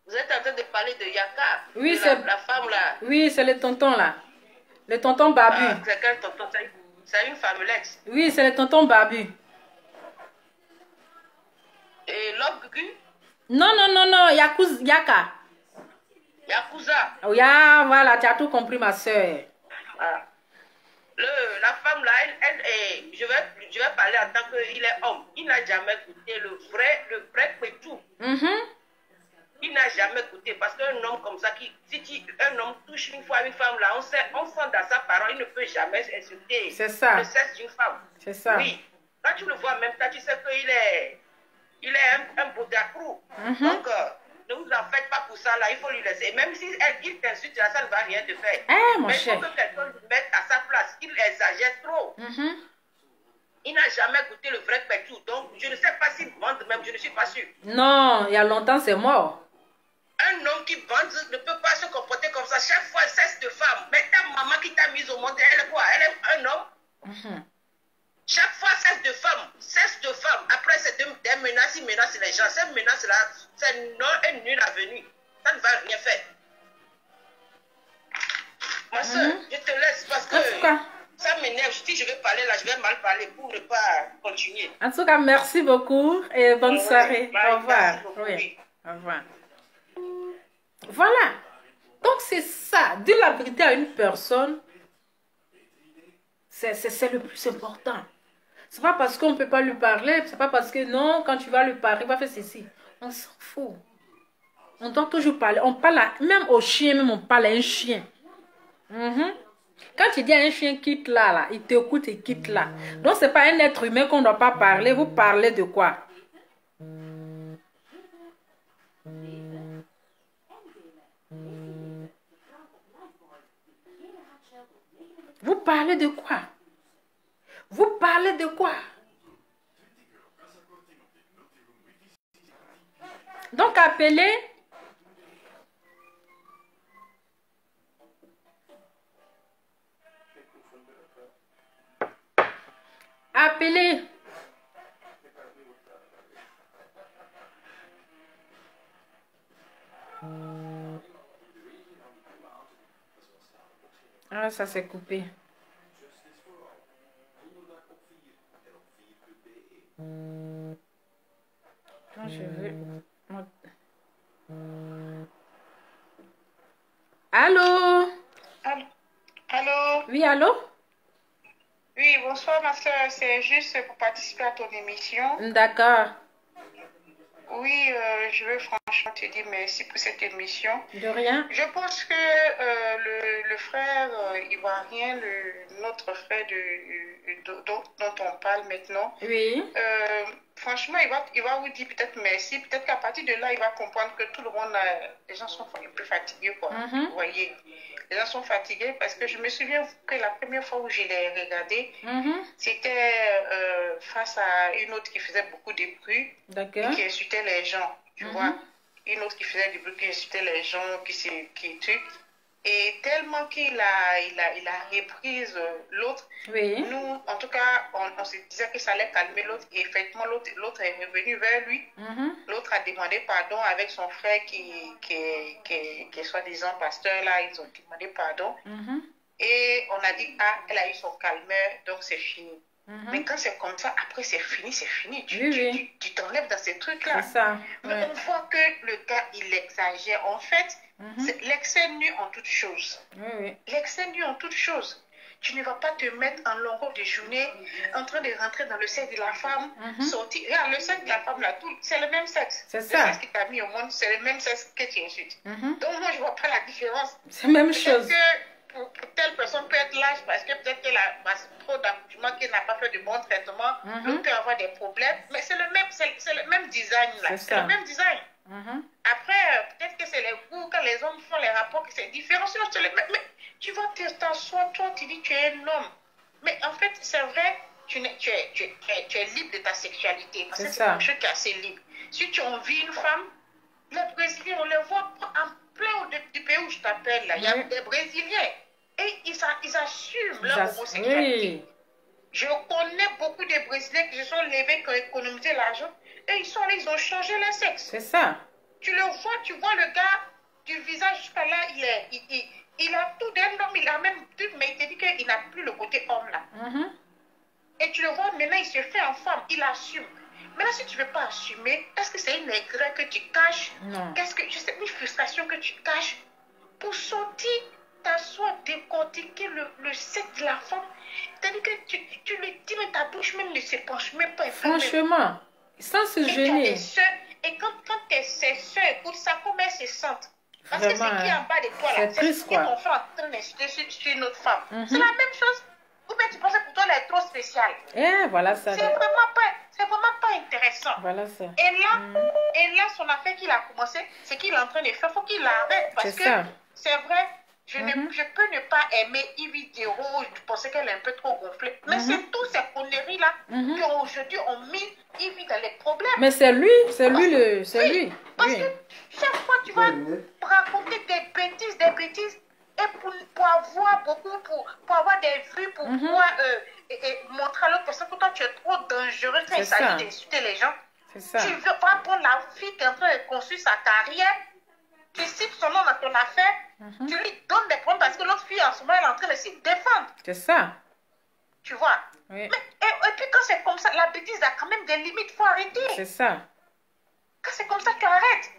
[SPEAKER 5] vous êtes en train de parler de Yaka.
[SPEAKER 1] Oui,
[SPEAKER 5] c'est la femme là.
[SPEAKER 1] Oui, c'est le tonton là. Le tonton Babu.
[SPEAKER 5] Ah, c'est quel tonton? C'est une femmelette.
[SPEAKER 1] Oui, c'est le tonton Babu.
[SPEAKER 5] Et l'homme Gugu?
[SPEAKER 1] Non, Yaka.
[SPEAKER 5] Yakuza.
[SPEAKER 1] Oh, ya, voilà, tu as tout compris, ma soeur.
[SPEAKER 5] Ah. La femme là, je vais parler en tant qu'il est homme. Il n'a jamais goûté le vrai pétou. Il n'a jamais goûté parce qu'un homme comme ça, si un homme touche une fois une femme là, on sent dans sa parole, il ne peut jamais insulter le sexe d'une femme. C'est ça. Oui. Quand tu le vois en même temps, tu sais qu'il est un boudacrou. Donc, ne vous en faites pas pour ça là, il faut lui laisser. Même si il t'insulte, ça ne va rien te faire. Mais il faut que quelqu'un le mette à sa place. Il exagère trop. Il n'a jamais goûté le vrai pétou. Donc, je ne sais pas s'il vend même, je ne suis pas sûre.
[SPEAKER 1] Non, il y a longtemps, c'est mort.
[SPEAKER 5] Un homme qui vendent ne peut pas se comporter comme ça. Chaque fois, cesse de femme. Mais ta maman qui t'a mise au monde, elle est quoi? Elle est un homme. Chaque fois, cesse de femme. Cesse de femme. Après, c'est des menaces, ils menacent les gens. Ces menaces-là, c'est non et nul à venir. Ça ne va rien faire. Ma soeur, je te laisse parce que ça m'énerve. Si je vais parler là, je vais mal parler pour ne pas continuer.
[SPEAKER 1] En tout cas, merci beaucoup et bonne soirée. Au revoir. Oui. Au revoir. Voilà. Donc, c'est ça. Dire la vérité à une personne, c'est le plus important. C'est pas parce qu'on ne peut pas lui parler, c'est pas parce que non, quand tu vas lui parler, il va faire ceci. On s'en fout. On doit toujours parler. On parle même au chien, même on parle à un chien. Quand tu dis à un chien quitte là, il t'écoute et quitte là. Donc, c'est pas un être humain qu'on ne doit pas parler. Vous parlez de quoi? Vous parlez de quoi? Vous parlez de quoi? Donc, appelez. Appelez. Ah, ça s'est coupé. Quand je veux... Allô?
[SPEAKER 6] Allô?
[SPEAKER 1] Oui, allô?
[SPEAKER 6] Oui, bonsoir ma soeur, c'est juste pour participer à ton émission.
[SPEAKER 1] D'accord.
[SPEAKER 6] Oui, je veux franchement te dire merci pour cette émission.
[SPEAKER 1] De rien.
[SPEAKER 6] Je pense que le frère ivoirien, notre frère dont on parle maintenant,
[SPEAKER 1] Oui.
[SPEAKER 6] Franchement, il va vous dire peut-être merci. Peut-être qu'à partir de là, il va comprendre que tout le monde, les gens sont un peu fatigués, quoi. Vous voyez, les gens sont fatigués parce que je me souviens que la première fois où je l'ai regardé, c'était face à une autre qui faisait beaucoup de bruit et qui insultait les gens, tu vois. Une autre qui faisait du bruit, qui insultait les gens, qui truc. Et tellement qu'il a reprise l'autre, nous, en tout cas, on se disait que ça allait calmer l'autre. Et effectivement, l'autre est revenu vers lui. L'autre a demandé pardon avec son frère qui est soi-disant pasteur. Là, ils ont demandé pardon. Et on a dit, ah, elle a eu son calmeur, donc c'est fini. Mais quand c'est comme ça, après c'est fini. Tu t'enlèves dans ces trucs-là.
[SPEAKER 1] C'est ça.
[SPEAKER 6] Mais on voit que le gars, il exagère. En fait, c'est l'excès nu en toute chose. L'excès nu en toute chose. Tu ne vas pas te mettre en longueur de journée en train de rentrer dans le sexe de la femme, sortir. Regarde, le sexe de la femme, là, c'est le même sexe.
[SPEAKER 1] C'est ça.
[SPEAKER 6] Le sexe qui t'a mis au monde, c'est le même sexe que tu insultes. Donc moi, je ne vois pas la différence.
[SPEAKER 1] C'est la même chose.
[SPEAKER 6] Pour telle personne peut être lâche parce que peut-être qu'elle a trop d'accouchement, qu'elle n'a pas fait de bon traitement, l'autre peut avoir des problèmes, mais c'est le même design là, c'est le même design. Après, peut-être que c'est les goûts, quand les hommes font les rapports, que c'est différent, sinon mais tu vas t'asseoir, toi tu dis tu es un homme, mais en fait c'est vrai, tu es libre de ta sexualité, parce que c'est quelque chose qui est assez libre. Si tu envies une femme, les Brésiliens, on les voit en plein du pays où je t'appelle là, il y a des Brésiliens. Et ils assument leur homosexualité. Je connais beaucoup de Brésiliens qui se sont levés, qui ont économisé l'argent, et ils sont là, ils ont changé leur sexe.
[SPEAKER 1] C'est ça.
[SPEAKER 6] Tu le vois, tu vois le gars du visage jusqu'à là, il a tout d'un homme, il a même tout, mais il te dit qu'il n'a plus le côté homme là. Et tu le vois, maintenant il se fait en femme, il assume. Maintenant, si tu ne veux pas assumer, est-ce que c'est une aigreur que tu caches?
[SPEAKER 1] Non.
[SPEAKER 6] Qu'est-ce que c'est une frustration que tu caches pour sortir, t'asseoir, décortiquer le sexe de la femme? C'est-à-dire que tu le dis, mais ta bouche même ne se penche même pas.
[SPEAKER 1] Franchement, sans se gêner.
[SPEAKER 6] Et quand tes sœurs écoutent ça, comment elles se sentent? Parce que c'est qui en bas de toi là?
[SPEAKER 1] C'est triste, quoi.
[SPEAKER 6] Ton frère en train d'insulter sur une autre femme. C'est la même chose. Ou bien tu pensais que pour toi, elle est trop spéciale.
[SPEAKER 1] Voilà ça.
[SPEAKER 6] C'est vraiment pas intéressant.
[SPEAKER 1] Voilà ça.
[SPEAKER 6] Et là, son affaire qu'il a commencé, c'est qu'il est en train de faire. Il faut qu'il l'arrête. Parce que c'est vrai, je peux ne pas aimer Yves Dero. Je pensais qu'elle est un peu trop gonflée. Mais c'est toutes ces conneries-là qui aujourd'hui ont mis Yves dans les problèmes.
[SPEAKER 1] Mais c'est lui.
[SPEAKER 6] Parce que chaque fois, tu vas raconter des bêtises, et pour avoir beaucoup, pour avoir des vues, pour pouvoir montrer à l'autre personne que toi, tu es trop dangereux quand il s'agit d'insulter les gens. Tu veux pas prendre la fille qui est en train de construire sa carrière, tu cites son nom dans ton affaire, tu lui donnes des problèmes parce que l'autre fille, en ce moment, elle est en train de se défendre.
[SPEAKER 1] C'est ça.
[SPEAKER 6] Tu vois?
[SPEAKER 1] Oui.
[SPEAKER 6] Et puis quand c'est comme ça, la bêtise a quand même des limites, il faut arrêter.
[SPEAKER 1] C'est ça.
[SPEAKER 6] Quand c'est comme ça, tu arrêtes.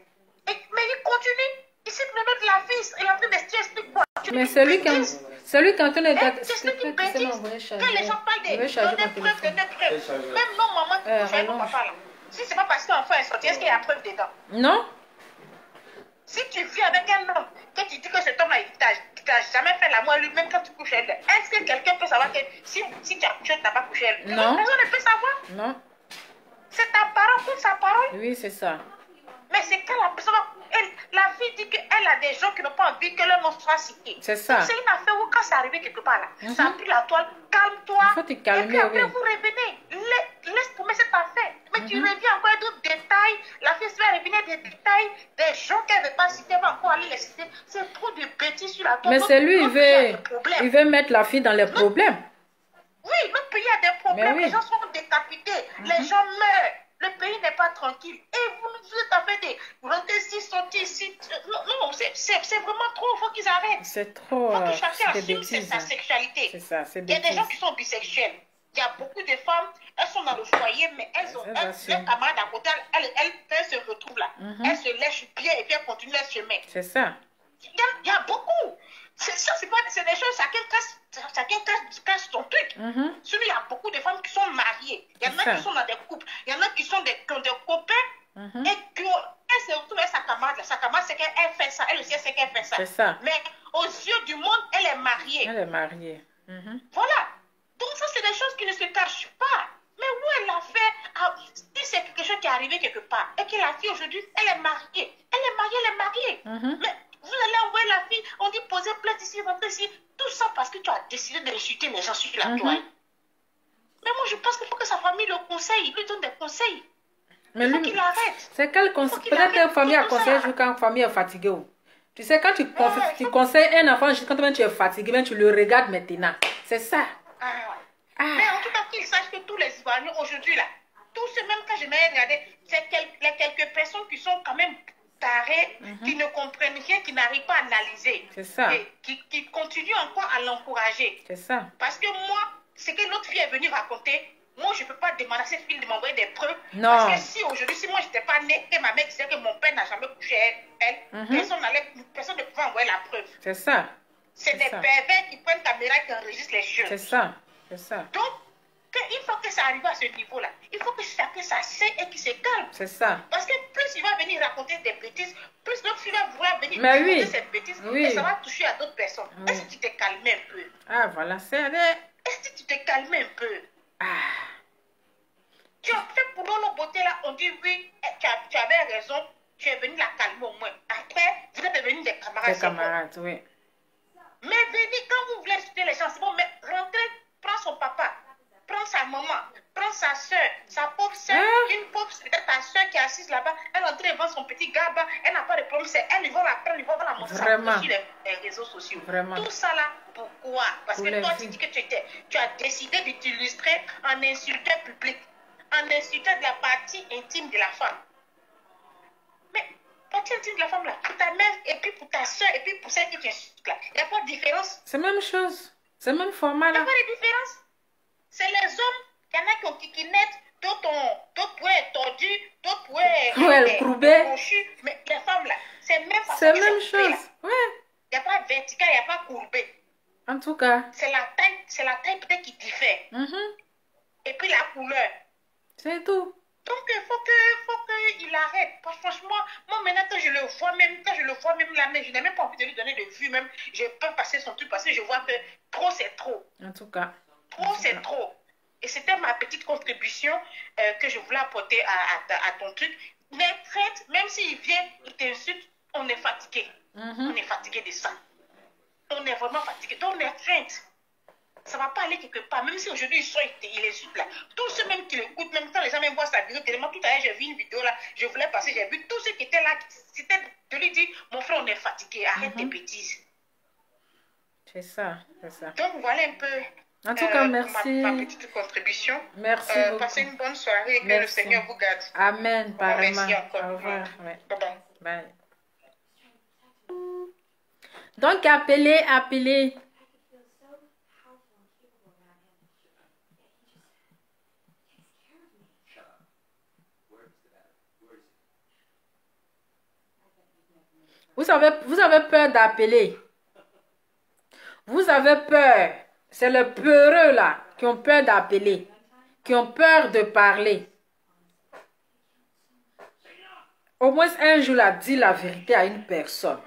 [SPEAKER 6] Mais il continue. Il cite le nom de la fille, il est en train de t'expliquer quoi.
[SPEAKER 1] Mais celui qui est en train de
[SPEAKER 6] t'explique une bêtise. Quand les gens parlent de preuves, même non, maman, tu fais non, papa là. Si c'est pas parce qu'un enfant est sorti, est-ce qu'il y a preuve dedans? Non. Si tu vis avec un homme, que tu dis que cet homme-là, il t'a jamais fait l'amour à lui, même quand tu couches avec elle, est-ce que quelqu'un peut savoir que si tu as couché, tu n'as pas couché avec elle? Non. Personne ne peut savoir. Non. C'est ta parole contre sa parole.
[SPEAKER 1] Oui, c'est ça.
[SPEAKER 6] Mais c'est quand la personne, la fille dit qu'elle a des gens qui n'ont pas envie que leur nom soit cité.
[SPEAKER 1] C'est ça.
[SPEAKER 6] C'est une affaire où quand c'est arrivé quelque part là, ça a pris la toile, calme-toi.
[SPEAKER 1] Il faut te calmer,
[SPEAKER 6] et puis après vous revenez. Laisse tomber cette affaire. Mais tu reviens encore à d'autres détails. La fille se fait revenir des détails, des gens qu'elle ne veut pas citer, va encore aller les citer. C'est trop de bêtises sur la toile.
[SPEAKER 1] Mais c'est lui, il veut mettre la fille dans les problèmes.
[SPEAKER 6] Oui, notre pays a des problèmes. Les gens sont décapités, les gens meurent. Le pays n'est pas tranquille. Et vous êtes en fait des rentrer ici, sortir ici. Non, c'est vraiment trop. Il faut qu'ils arrêtent.
[SPEAKER 1] C'est trop.
[SPEAKER 6] Il faut que chacun assume sa sexualité.
[SPEAKER 1] C'est ça, c'est
[SPEAKER 6] il y a des gens qui sont bisexuels. Il y a beaucoup de femmes, elles sont dans le foyer, mais elles ont leur camarade à côté, elles se retrouvent là. Elles se lèchent pied et puis elles continuent leur chemin.
[SPEAKER 1] C'est ça.
[SPEAKER 6] Il y a beaucoup. C'est des choses, chacun cache son truc. Sinon, il y a beaucoup de femmes qui sont mariées. Il y en a qui sont dans des couples. Il y en a qui sont qui ont des copains et qu'elles se retrouvent avec sa camarade. Sa camarade, c'est qu'elle fait ça. Elle aussi, c'est qu'elle fait ça.
[SPEAKER 1] C'est ça.
[SPEAKER 6] Mais aux yeux du monde, elle est mariée.
[SPEAKER 1] Elle est mariée.
[SPEAKER 6] Voilà. Donc ça, c'est des choses qui ne se cachent pas. Mais où elle l'a fait, si c'est quelque chose qui est arrivé quelque part, et que la fille aujourd'hui, elle est mariée. Elle est mariée. Mais vous allez envoyer la fille, on dit poser plainte ici, rentrer ici. Tout ça parce que tu as décidé d'insulter les gens sur la toile. Mais moi, je pense qu'il faut que sa famille le conseille, lui donne des conseils. Il faut qu'il arrête.
[SPEAKER 1] C'est quel conseil? Peut-être qu'une famille a conseillé quand une famille est fatiguée. Tu sais, quand tu conseilles un enfant, quand même tu es fatigué, tu le regardes maintenant. C'est ça.
[SPEAKER 6] Mais en tout cas, qu'il sache que tous les Ivoiriens aujourd'hui, là, tous ceux même quand je m'ai regardé, c'est quelques personnes qui sont quand même tarées, qui ne comprennent rien, qui n'arrivent pas à analyser. C'est ça. Et qui continuent encore à l'encourager.
[SPEAKER 1] C'est ça.
[SPEAKER 6] Parce que moi, c'est que l'autre fille est venue raconter. Moi, je ne peux pas demander à cette fille de m'envoyer des preuves.
[SPEAKER 1] Non.
[SPEAKER 6] Parce que si aujourd'hui, si moi, je n'étais pas née, et ma mère disait que mon père n'a jamais couché elle, personne ne pouvait envoyer la preuve.
[SPEAKER 1] C'est ça.
[SPEAKER 6] C'est des pervers qui prennent caméra et qui enregistrent les choses.
[SPEAKER 1] C'est ça. C'est ça.
[SPEAKER 6] Donc, il faut que ça arrive à ce niveau-là. Il faut que chacun s'asseye et qu'il se calme.
[SPEAKER 1] C'est ça.
[SPEAKER 6] Parce que plus il va venir raconter des bêtises, plus l'autre fille va vouloir venir raconter cette bêtise et ça va toucher à d'autres personnes. Est-ce que tu t'es calmé un peu?
[SPEAKER 1] Ah, voilà, c'est...
[SPEAKER 6] Est-ce que tu t'es calmé un peu? Tu as fait pour nos beauté là, on dit oui, tu avais raison, tu es venu la calmer au moins. Après, vous êtes devenus des camarades.
[SPEAKER 1] Des camarades, oui.
[SPEAKER 6] Mais venez, quand vous voulez insulter les gens, c'est bon, mais rentrez, prends son papa, prends sa maman, prends sa soeur, sa pauvre soeur, une pauvre, peut-être ta soeur qui est assise là-bas, elle est en train de vendre son petit gars-bas, elle n'a pas de problème, c'est elle, ils vont la prendre, ils vont la montrer sur les réseaux sociaux.
[SPEAKER 1] Vraiment.
[SPEAKER 6] Tout ça là, pourquoi? Parce que toi, tu dis que tu as décidé de t'illustrer en insultant public, en insultant de la partie intime de la femme. Mais partie intime de la femme là, pour ta mère, et puis pour ta soeur, et puis pour celle qui t'insulte là, il n'y a pas de différence.
[SPEAKER 1] C'est la même chose. C'est le même format là.
[SPEAKER 6] Il n'y a pas de différence. C'est les hommes, il y en a qui ont kikinette, d'autres pourraient être tordus, d'autres pourraient être couchus. Mais les femmes là, c'est même façon.
[SPEAKER 1] C'est la même chose. Ouais.
[SPEAKER 6] Il n'y a pas vertical, il n'y a pas courbé.
[SPEAKER 1] En tout cas.
[SPEAKER 6] C'est la taille peut-être qui diffère. Et puis la couleur.
[SPEAKER 1] C'est tout.
[SPEAKER 6] Donc il faut qu'il arrête. Parce que franchement, moi maintenant quand je le vois même là, mais je n'ai même pas envie de lui donner de vue même. Je peux passer son truc parce que je vois que trop c'est trop.
[SPEAKER 1] En tout cas.
[SPEAKER 6] Trop c'est trop. Et c'était ma petite contribution que je voulais apporter à ton truc. Mais traite, même s'il vient, il t'insulte, on est fatigué. On est fatigué de ça. On est vraiment fatigué. Donc les traite. ça ne va pas aller quelque part. Même si aujourd'hui, il insulte là. Tous ceux même qui l'écoutent, même quand les gens même voient sa vidéo, tellement tout à l'heure, j'ai vu une vidéo là, je voulais passer, j'ai vu tous ceux qui étaient là, c'était de lui dire, mon frère, on est fatigué, arrête tes bêtises.
[SPEAKER 1] C'est ça, c'est ça.
[SPEAKER 6] Donc voilà un peu.
[SPEAKER 1] En tout cas, merci.
[SPEAKER 6] Ma petite contribution.
[SPEAKER 1] Merci beaucoup.
[SPEAKER 6] Passez une bonne soirée et que le Seigneur vous garde.
[SPEAKER 1] Amen, pareillement.
[SPEAKER 6] Merci encore.
[SPEAKER 1] Au revoir. Ouais.
[SPEAKER 6] Bye bye.
[SPEAKER 1] Bye. Donc, appelez. Vous avez peur d'appeler. Vous avez peur. C'est les peureux là qui ont peur d'appeler, qui ont peur de parler. Au moins un jour là, dis la vérité à une personne.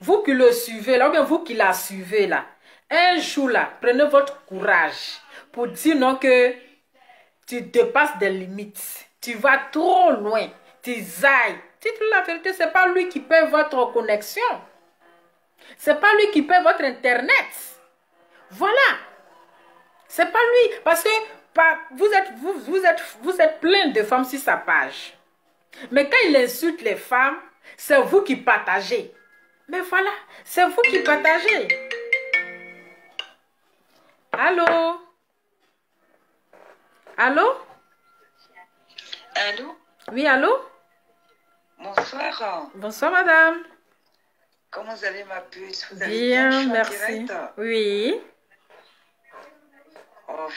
[SPEAKER 1] Vous qui le suivez là, ou bien vous qui la suivez là, un jour là, prenez votre courage pour dire non que tu dépasses des limites. Tu vas trop loin. Tu zailles. Dites-lui la vérité, c'est pas lui qui paie votre connexion. C'est pas lui qui paie votre internet. Voilà. C'est pas lui. Parce que vous êtes plein de femmes sur sa page. Mais quand il insulte les femmes, c'est vous qui partagez. Mais voilà, c'est vous qui partagez. Allô? Allô?
[SPEAKER 7] Allô?
[SPEAKER 1] Oui, allô?
[SPEAKER 7] Bonsoir.
[SPEAKER 1] Bonsoir, madame.
[SPEAKER 7] Comment vous allez, ma puce? Vous allez
[SPEAKER 1] bien, merci. Oui.
[SPEAKER 7] En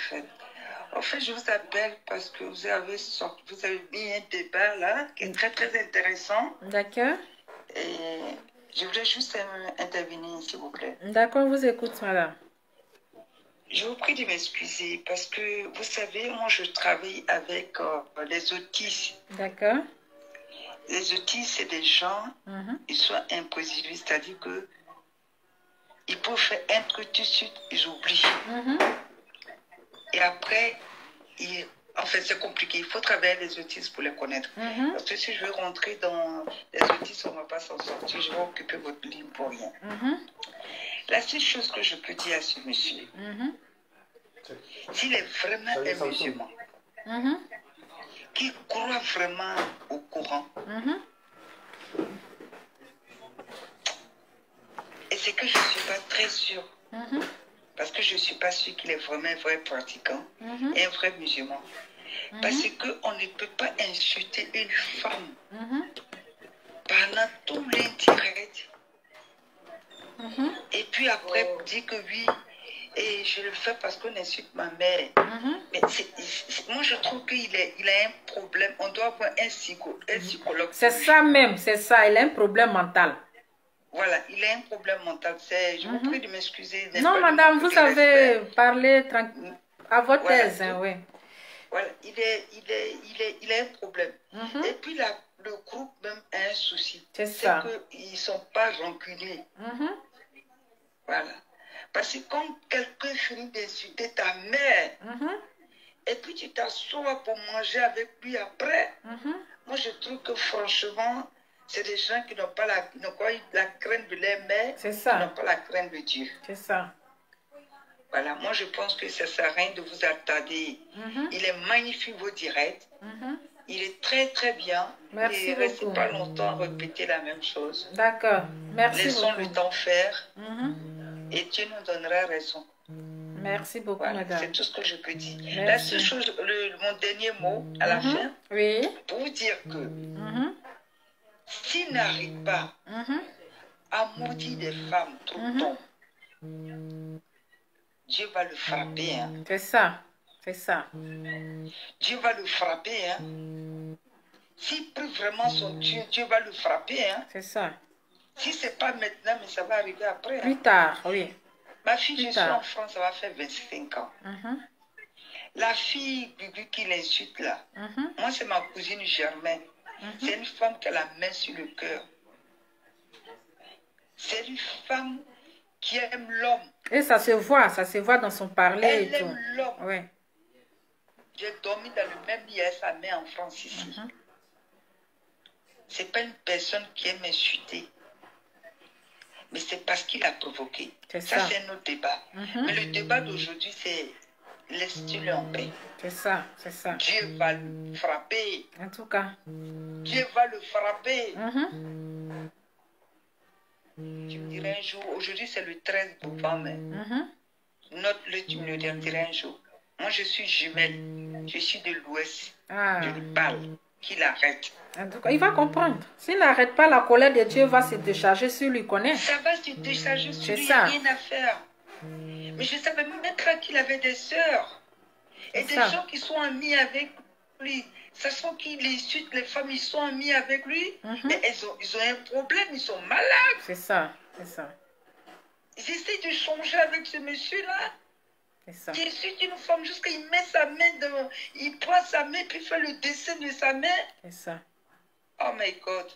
[SPEAKER 7] fait, je vous appelle parce que vous avez mis un débat là qui est très, très intéressant.
[SPEAKER 1] D'accord.
[SPEAKER 7] Et je voulais juste intervenir, s'il vous plaît.
[SPEAKER 1] D'accord, on vous écoute, madame.
[SPEAKER 7] Je vous prie de m'excuser parce que, vous savez, moi, je travaille avec les autistes.
[SPEAKER 1] D'accord.
[SPEAKER 7] Les autistes, c'est des gens, ils sont imprévisibles, c'est-à-dire que ils peuvent faire un truc tout de suite, ils oublient. Et après, en fait, c'est compliqué. Il faut travailler les autistes pour les connaître. Parce que si je veux rentrer dans les autistes, on ne va pas s'en sortir. Je vais occuper votre ligne pour rien. La seule chose que je peux dire à ce monsieur, s'il est vraiment un musulman, qui croit vraiment au Coran, et c'est que je ne suis pas très sûre, parce que je ne suis pas sûre qu'il est vraiment un vrai pratiquant et un vrai musulman. Parce qu'on ne peut pas insulter une femme pendant tout l'indirect. Et puis après, dire que oui, et je le fais parce qu'on insulte ma mère. Mais moi, je trouve qu'il a un problème. On doit avoir un psychologue.
[SPEAKER 1] C'est ça même, c'est ça. Il a un problème mental.
[SPEAKER 7] Voilà, il a un problème mental. Je vous prie de m'excuser.
[SPEAKER 1] Non, madame, vous savez parler à votre aise. Hein, oui.
[SPEAKER 7] Voilà, il a un problème. Et puis le groupe même a un souci.
[SPEAKER 1] C'est ça.
[SPEAKER 7] qu'ils ne sont pas rancuniers. Voilà. Parce que quand quelqu'un finit d'insulter ta mère, et puis tu t'assois pour manger avec lui après, moi je trouve que franchement, c'est des gens qui n'ont pas la crainte de leur mère, qui n'ont pas la crainte de Dieu.
[SPEAKER 1] C'est ça.
[SPEAKER 7] Voilà, moi je pense que ça ne sert à rien de vous attarder. Il est magnifique vos directs. Il est très très bien.
[SPEAKER 1] Merci beaucoup.
[SPEAKER 7] Ne restez pas longtemps à répéter la même chose.
[SPEAKER 1] D'accord. Merci
[SPEAKER 7] Laissons
[SPEAKER 1] beaucoup.
[SPEAKER 7] le temps faire. Et Dieu nous donnera raison.
[SPEAKER 1] Merci beaucoup,
[SPEAKER 7] voilà,
[SPEAKER 1] madame.
[SPEAKER 7] c'est tout ce que je peux dire.
[SPEAKER 1] Merci.
[SPEAKER 7] La seule chose, mon dernier mot à la fin, pour vous dire que s'il n'arrive pas à maudire des femmes tout le temps, Dieu va le frapper. Hein.
[SPEAKER 1] C'est ça. C'est ça.
[SPEAKER 7] Dieu va le frapper. Hein. S'il prie vraiment son Dieu, Dieu va le frapper. Hein.
[SPEAKER 1] C'est ça.
[SPEAKER 7] Si ce n'est pas maintenant, mais ça va arriver après.
[SPEAKER 1] Plus
[SPEAKER 7] hein.
[SPEAKER 1] tard, oui.
[SPEAKER 7] Ma fille, je suis en France, ça va faire 25 ans. La fille qui l'insulte là, moi c'est ma cousine Germaine. C'est une femme qui a la main sur le cœur. C'est une femme qui aime l'homme.
[SPEAKER 1] Et ça se voit dans son parler.
[SPEAKER 7] Elle aime l'homme.
[SPEAKER 1] Oui.
[SPEAKER 7] J'ai dormi dans le même lit avec sa mère en France ici. C'est pas une personne qui aime insulter. mais c'est parce qu'il a provoqué.
[SPEAKER 1] C'est
[SPEAKER 7] Ça,
[SPEAKER 1] ça.
[SPEAKER 7] c'est un autre débat. Mais le débat d'aujourd'hui, c'est laisse-tu-le en paix.
[SPEAKER 1] C'est ça, c'est ça.
[SPEAKER 7] Dieu va le frapper.
[SPEAKER 1] En tout cas.
[SPEAKER 7] Dieu va le frapper. Tu me dirais un jour, aujourd'hui c'est le 13 novembre. Note-le, tu me le dirais un jour. Moi, je suis jumelle. Je suis de l'Ouest.
[SPEAKER 1] Ah.
[SPEAKER 7] Je lui parle. Qu'il arrête.
[SPEAKER 1] En tout cas, il va comprendre. S'il n'arrête pas, la colère de Dieu va se décharger sur lui, connaît.
[SPEAKER 7] Ça va se décharger sur lui, il n'y
[SPEAKER 1] ça.
[SPEAKER 7] a rien à faire. Mais je savais même pas qu'il avait des sœurs. Et des gens qui sont amis avec lui. Sachant qu'il insulte les femmes, ils sont amis avec lui. Mais ils ont un problème, ils sont malades.
[SPEAKER 1] C'est ça, c'est ça.
[SPEAKER 7] J'essaie de changer avec ce monsieur-là.
[SPEAKER 1] C'est ça.
[SPEAKER 7] Il insulte une femme jusqu'à il met sa main devant. Il prend sa main puis fait le dessin de sa main.
[SPEAKER 1] C'est ça.
[SPEAKER 7] Oh my God.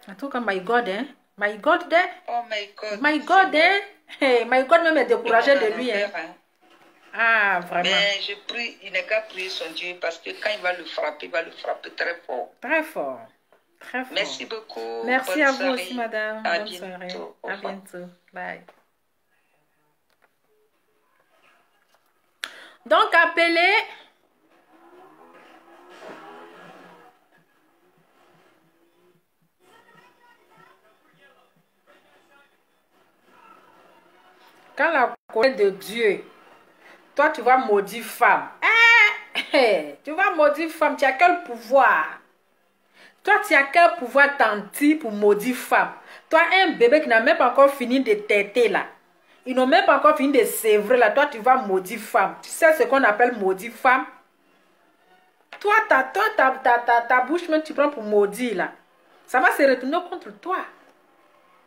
[SPEAKER 1] En tout cas, my God, hein. My God, hein.
[SPEAKER 7] Oh my God.
[SPEAKER 1] My God, hein. Hey, my God même est découragé de lui, hein. Ah, vraiment.
[SPEAKER 7] Mais je prie, il n'a qu'à prier son Dieu parce que quand il va le frapper très fort.
[SPEAKER 1] Très fort. Très fort.
[SPEAKER 7] Merci beaucoup.
[SPEAKER 1] Merci
[SPEAKER 7] Bonne
[SPEAKER 1] à vous
[SPEAKER 7] soirée.
[SPEAKER 1] aussi, madame.
[SPEAKER 7] À
[SPEAKER 1] Bonne
[SPEAKER 7] bientôt.
[SPEAKER 1] soirée.
[SPEAKER 7] Au
[SPEAKER 1] À
[SPEAKER 7] revoir.
[SPEAKER 1] bientôt. Bye. Donc, appelez. Quand la colère de Dieu, toi tu vas maudire femme. Tu vas maudire femme, tu as quel pouvoir? Toi tu as quel pouvoir tanti pour maudire femme? Toi un bébé qui n'a même pas encore fini de téter là. Ils n'ont même pas encore fini de sévrer là. Toi tu vas maudire femme. Tu sais ce qu'on appelle maudire femme? Toi ta bouche même tu prends pour maudire là. Ça va se retourner contre toi.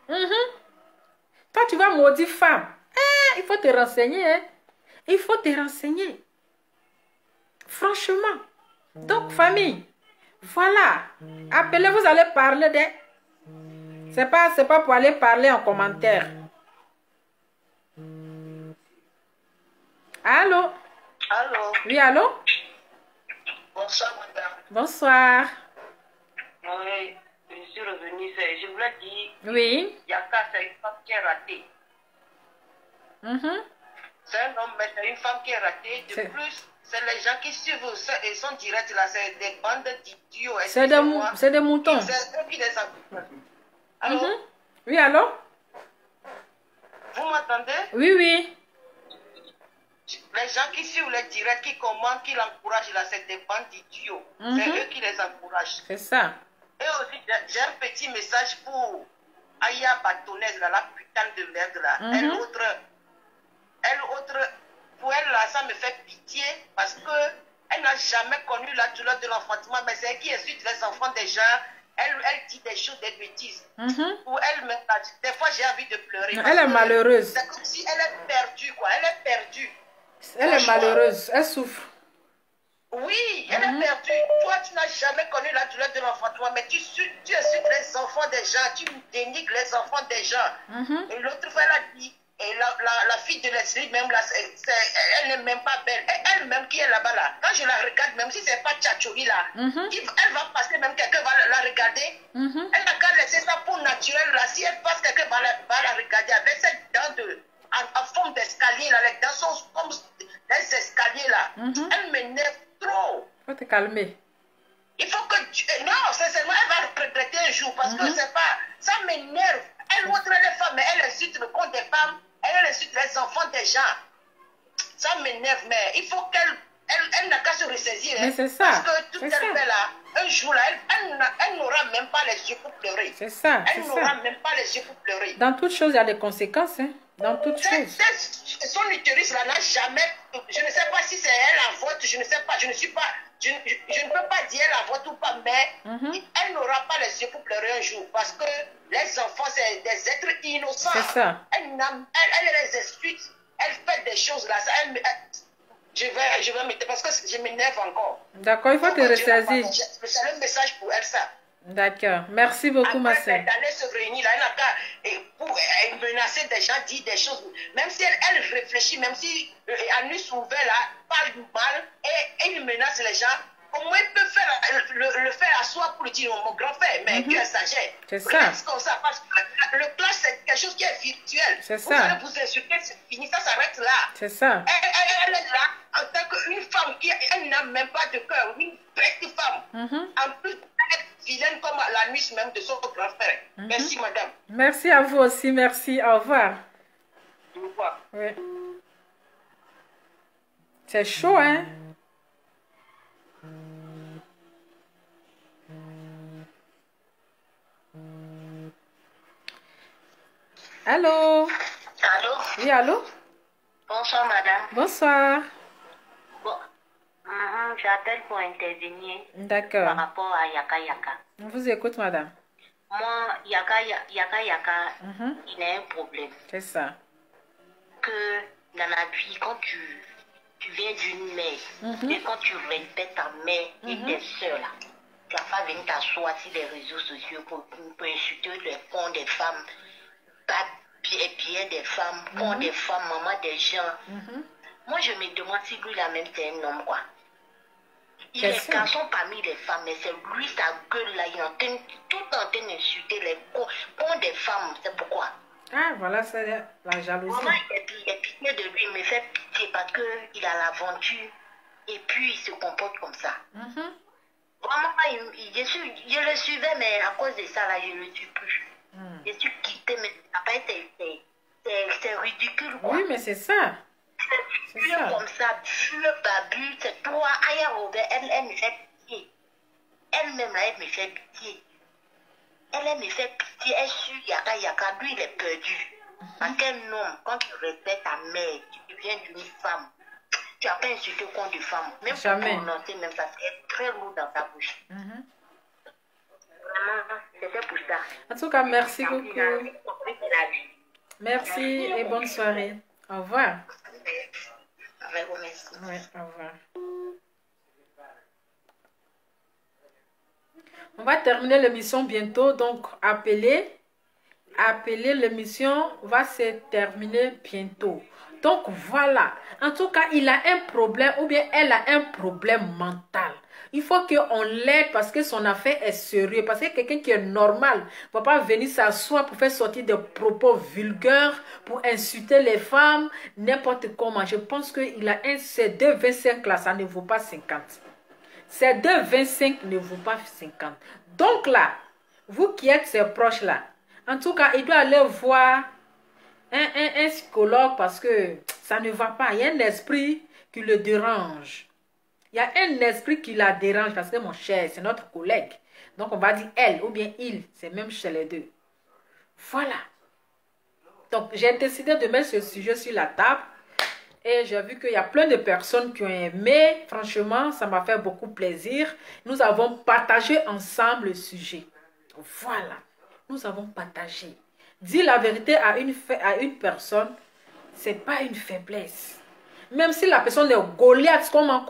[SPEAKER 1] Toi tu vas maudire femme. Il faut te renseigner, hein? Il faut te renseigner. Franchement. Donc, famille, voilà. Appelez, vous allez parler de... C'est pas pour aller parler en commentaire. Allô?
[SPEAKER 5] Allô?
[SPEAKER 1] Oui, allô?
[SPEAKER 5] Bonsoir, madame.
[SPEAKER 1] Bonsoir.
[SPEAKER 5] Oui, je suis revenue. Je voulais dire,
[SPEAKER 1] Oui.
[SPEAKER 5] Yaka, c'est une femme qui est ratée. C'est un homme, mais c'est une femme qui est ratée. De plus, c'est les gens qui suivent et sont directs là, c'est des bandes d'idiots.
[SPEAKER 1] C'est des moutons.
[SPEAKER 5] C'est eux qui les encouragent. Allô?
[SPEAKER 1] Oui, allô?
[SPEAKER 5] Vous m'entendez?
[SPEAKER 1] Oui, oui.
[SPEAKER 5] Les gens qui suivent les directs, qui commentent, qui l'encouragent là, c'est des bandes d'idiots. C'est eux qui les encouragent.
[SPEAKER 1] C'est ça.
[SPEAKER 5] Et aussi, j'ai un petit message pour Aya Batonaise, là, la putain de merde là. Elle autre, pour elle là, ça me fait pitié parce que elle n'a jamais connu la douleur de l'enfantement, mais c'est elle qui insulte les enfants des gens. Elle dit des choses, des bêtises. Pour elle, même, des fois j'ai envie de pleurer.
[SPEAKER 1] Elle est malheureuse.
[SPEAKER 5] C'est comme si elle est perdue, quoi. Elle est perdue.
[SPEAKER 1] Elle est malheureuse. Elle souffre.
[SPEAKER 5] Oui, elle est perdue. Toi, tu n'as jamais connu la douleur de l'enfantement, mais tu insultes les enfants des gens, tu dénigres les enfants des gens. Et l'autre fois, elle a dit, et la fille de Leslie, même là, elle n'est même pas belle. Elle-même qui est là-bas, là, quand je la regarde, même si c'est pas Tchatchouri, là, elle va passer, même quelqu'un va la regarder. Elle n'a qu'à laisser ça pour naturel, là. Si elle passe, quelqu'un va la regarder avec ses dents en forme d'escalier, là, les dents sont comme des escaliers, là. Elle m'énerve trop.
[SPEAKER 1] Faut te calmer.
[SPEAKER 5] Il faut que... Non, sincèrement, elle va regretter un jour parce que c'est pas... Ça m'énerve. Elle montre les femmes, mais elle insulte le compte des femmes. Elle insulte les enfants des gens. Ça m'énerve, mais il faut elle n'a qu'à se ressaisir.
[SPEAKER 1] Mais c'est ça.
[SPEAKER 5] Parce que tout elle fait là, un jour là, elle n'aura même pas les yeux pour pleurer.
[SPEAKER 1] C'est ça.
[SPEAKER 5] Elle n'aura même pas les yeux pour pleurer.
[SPEAKER 1] Dans toute chose, il y a des conséquences. Hein? Dans toute chose.
[SPEAKER 5] Son utérus là n'a jamais... Je ne sais pas si c'est elle avorte, je ne sais pas, je ne peux pas dire elle avorte ou pas, mais elle n'aura pas les yeux pour pleurer un jour parce que les enfants, c'est des êtres innocents.
[SPEAKER 1] C'est ça.
[SPEAKER 5] Elle les explique, elle fait des choses là. Ça, je vais mettre parce que je m'énerve encore.
[SPEAKER 1] D'accord, il faut te ressaisir.
[SPEAKER 5] C'est un message pour elle, ça.
[SPEAKER 1] D'accord, merci beaucoup, ma soeur.
[SPEAKER 5] D'aller se réunir là, elle n'a qu'à pour menacer des gens, dire des choses. Même si elle réfléchit, même si à nuit ouverte là, parle du mal et il menace les gens, au moins il peut faire, le faire asseoir pour lui dire mon grand frère, mais tu exagères.
[SPEAKER 1] C'est ça.
[SPEAKER 5] Comme ça, parce que le clash, c'est quelque chose qui est virtuel.
[SPEAKER 1] C'est
[SPEAKER 5] Vous
[SPEAKER 1] ça.
[SPEAKER 5] allez vous insulter, c'est fini, ça s'arrête là.
[SPEAKER 1] C'est ça.
[SPEAKER 5] Elle est là en tant qu'une femme qui elle n'a même pas de cœur, une petite femme. En plus, elle est vilaine comme la nuit même de son grand frère. Merci, madame.
[SPEAKER 1] Merci à vous aussi, merci. Au revoir.
[SPEAKER 5] Au revoir.
[SPEAKER 1] Oui. C'est chaud, hein? Allô?
[SPEAKER 8] Allô?
[SPEAKER 1] Oui, allô?
[SPEAKER 8] Bonsoir, madame.
[SPEAKER 1] Bonsoir.
[SPEAKER 8] Bon, j'appelle pour intervenir par
[SPEAKER 1] D'accord.
[SPEAKER 8] rapport à Yaka Yaka.
[SPEAKER 1] On vous écoute, madame.
[SPEAKER 8] Moi, Yaka, il a un problème.
[SPEAKER 1] C'est ça.
[SPEAKER 8] Que dans la vie, quand tu viens d'une mère, et quand tu répètes ta mère et tes soeurs, là, tu vas pas venir t'asseoir sur les réseaux sociaux pour insulter les ponts des femmes, pas bien des femmes, ponts des femmes, maman des gens. Moi, je me demande si lui, là même, c'est un homme, quoi. Il est garçon parmi les femmes, mais c'est lui, sa gueule, là, il est tout en train d'insulter les ponts des femmes. C'est pourquoi?
[SPEAKER 1] Ah, voilà, c'est la jalousie.
[SPEAKER 8] Maman, il est pitié de lui, il me fait pitié parce qu'il a l'aventure et puis il se comporte comme ça. Vraiment, je le suivais, mais à cause de ça, là, je ne le suis plus. Je suis quittée, mais après, c'est ridicule, quoi.
[SPEAKER 1] Oui, mais c'est ça.
[SPEAKER 8] C'est ça. Comme ça, vieux babu, c'est toi, Aya Robert, elle me fait pitié. Elle-même, là, elle me fait pitié. Elle me fait pitié, elle suit Yaka Yaka, lui, il est perdu. Parce qu'un homme, quand tu respectes ta mère, tu deviens d'une femme. Tu n'as pas insulté contre une femme. Même
[SPEAKER 1] jamais.
[SPEAKER 8] Pour prononcer, même ça, c'est très lourd dans ta bouche. Vraiment, c'était pour ça.
[SPEAKER 1] En tout cas, merci beaucoup. Merci et bonne soirée. Au revoir.
[SPEAKER 8] Avec vous, merci.
[SPEAKER 1] Oui, au revoir. On va terminer l'émission bientôt, donc appelez, l'émission va se terminer bientôt. Donc voilà, en tout cas, il a un problème ou bien elle a un problème mental. Il faut qu'on l'aide parce que son affaire est sérieuse. Parce que quelqu'un qui est normal ne va pas venir s'asseoir pour faire sortir des propos vulgaires, pour insulter les femmes, n'importe comment. Je pense qu'il a un C225 là, ça ne vaut pas 50. C225 ne vaut pas 50. Donc là, vous qui êtes ses proches là, en tout cas, il doit aller voir un psychologue parce que ça ne va pas. Il y a un esprit qui le dérange. Il y a un esprit qui la dérange parce que mon cher, c'est notre collègue. Donc on va dire elle ou bien il. C'est même chez les deux. Voilà. Donc j'ai décidé de mettre ce sujet sur la table. Et j'ai vu qu'il y a plein de personnes qui ont aimé. Franchement, ça m'a fait beaucoup plaisir. Nous avons partagé ensemble le sujet. Voilà. Nous avons partagé. Dire la vérité à une personne, ce n'est pas une faiblesse. Même si la personne est Goliath, comment.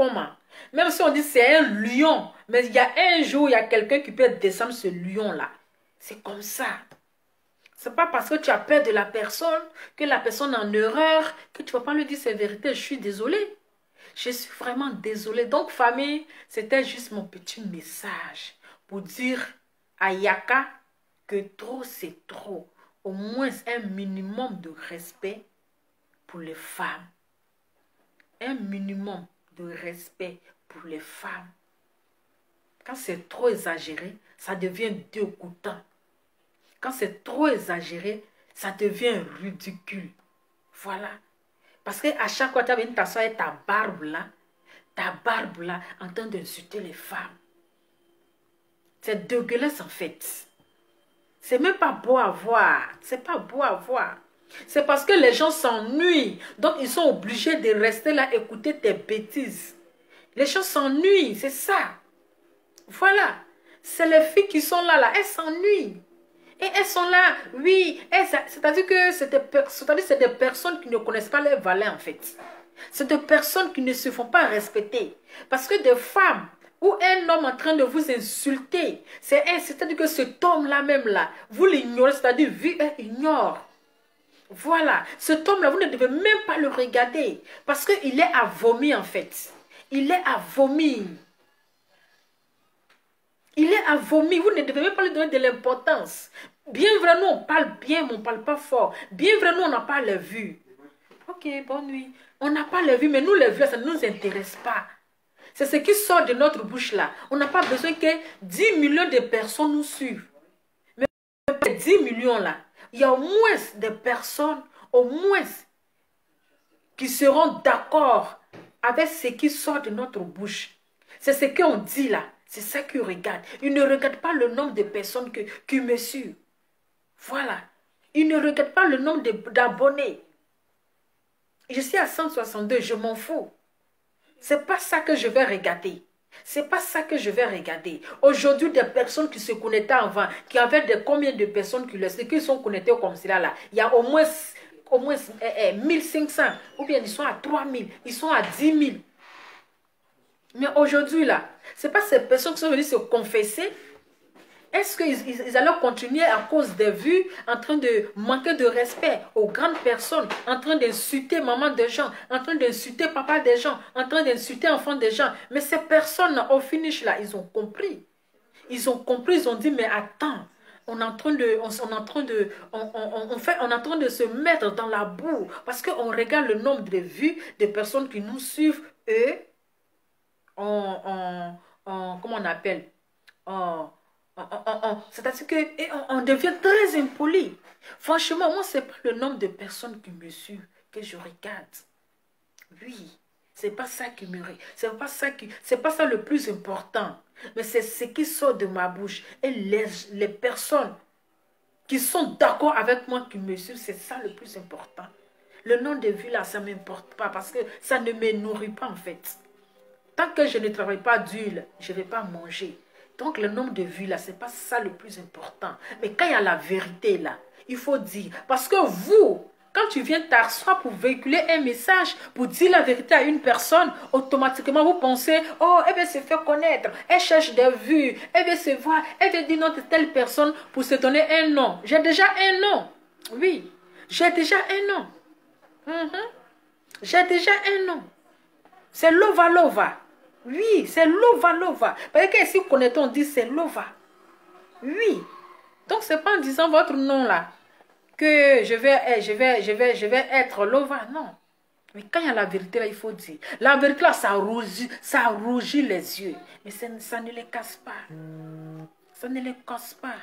[SPEAKER 1] Même si on dit c'est un lion, mais il y a un jour, il y a quelqu'un qui peut descendre ce lion-là. C'est comme ça. Ce n'est pas parce que tu as peur de la personne, que la personne est en erreur, que tu ne vas pas lui dire c'est vérité. Je suis désolée. Je suis vraiment désolée. Donc, famille, c'était juste mon petit message pour dire à Yaka que trop, c'est trop. Au moins un minimum de respect pour les femmes. Un minimum de respect pour les femmes. Quand c'est trop exagéré, ça devient dégoûtant. Quand c'est trop exagéré, ça devient ridicule. Voilà. Parce qu'à chaque fois, tu as venu t'asseoir avec ta barbe là, en train d'insulter les femmes. C'est dégueulasse en fait. C'est même pas beau à voir. C'est pas beau à voir. C'est parce que les gens s'ennuient. Donc, ils sont obligés de rester là, écouter tes bêtises. Les gens s'ennuient, c'est ça. Voilà. C'est les filles qui sont là, elles s'ennuient. Et elles sont là, oui. C'est-à-dire que c'est des personnes qui ne connaissent pas leur valeur, en fait. C'est des personnes qui ne se font pas respecter. Parce que des femmes ou un homme en train de vous insulter, c'est-à-dire que cet homme-là même là, vous l'ignorez, c'est-à-dire lui ignore. Voilà, cet homme-là, vous ne devez même pas le regarder. Parce qu'il est à vomir en fait. Il est à vomir. Il est à vomir. Vous ne devez même pas lui donner de l'importance. Bien vrai, nous, on parle bien, mais on ne parle pas fort. Bien vrai, nous, on n'a pas les vues. Ok, bonne nuit. On n'a pas les vues, mais nous, les vues, ça ne nous intéresse pas. C'est ce qui sort de notre bouche là. On n'a pas besoin que 10 millions de personnes nous suivent. Mais 10 millions là, il y a au moins des personnes, au moins, qui seront d'accord avec ce qui sort de notre bouche. C'est ce qu'on dit là. C'est ça qu'ils regardent. Ils ne regardent pas le nombre de personnes qui me suivent. Voilà. Ils ne regardent pas le nombre d'abonnés. Je suis à 162, je m'en fous. C'est pas ça que je vais regarder. C'est pas ça que je vais regarder. Aujourd'hui, des personnes qui se connectaient avant, qui avaient combien de personnes qui sont connectées comme cela là, il y a au moins 1500, ou bien ils sont à 3000, ils sont à 10 000. Mais aujourd'hui là, c'est pas ces personnes qui sont venues se confesser. Est-ce qu'ils allaient continuer à cause des vues, en train de manquer de respect aux grandes personnes, en train d'insulter maman des gens, en train d'insulter papa des gens, en train d'insulter enfants des gens? Mais ces personnes, au finish là, ils ont compris. Ils ont compris, ils ont dit, mais attends, on est en train de se mettre dans la boue parce qu'on regarde le nombre de vues des personnes qui nous suivent et comment on appelle, c'est-à-dire qu'on devient très impoli. Franchement, moi, c'est pas le nombre de personnes qui me suivent que je regarde. Oui, c'est pas ça qui me... C'est pas ça le plus important. Mais c'est ce qui sort de ma bouche. Et les personnes qui sont d'accord avec moi, qui me suivent, c'est ça le plus important. Le nom de vues là, ça ne m'importe pas parce que ça ne me nourrit pas en fait. Tant que je ne travaille pas d'huile, je ne vais pas manger. Donc le nombre de vues là, ce n'est pas ça le plus important. Mais quand il y a la vérité là, il faut dire. Parce que vous, quand tu viens t'asseoir pour véhiculer un message, pour dire la vérité à une personne, automatiquement vous pensez, oh, elle veut se faire connaître, elle cherche des vues, elle veut se voir, elle veut dire non de telle personne pour se donner un nom. J'ai déjà un nom. Oui, j'ai déjà un nom. J'ai déjà un nom. C'est Lova Lova. Oui, c'est Lova Lova. Parce que ici, on dit c'est Lova. Oui. Donc, c'est pas en disant votre nom là que je vais être Lova. Non. Mais quand il y a la vérité là, il faut dire. La vérité là, ça rougit les yeux. Mais ça ne les casse pas. Ça ne les casse pas.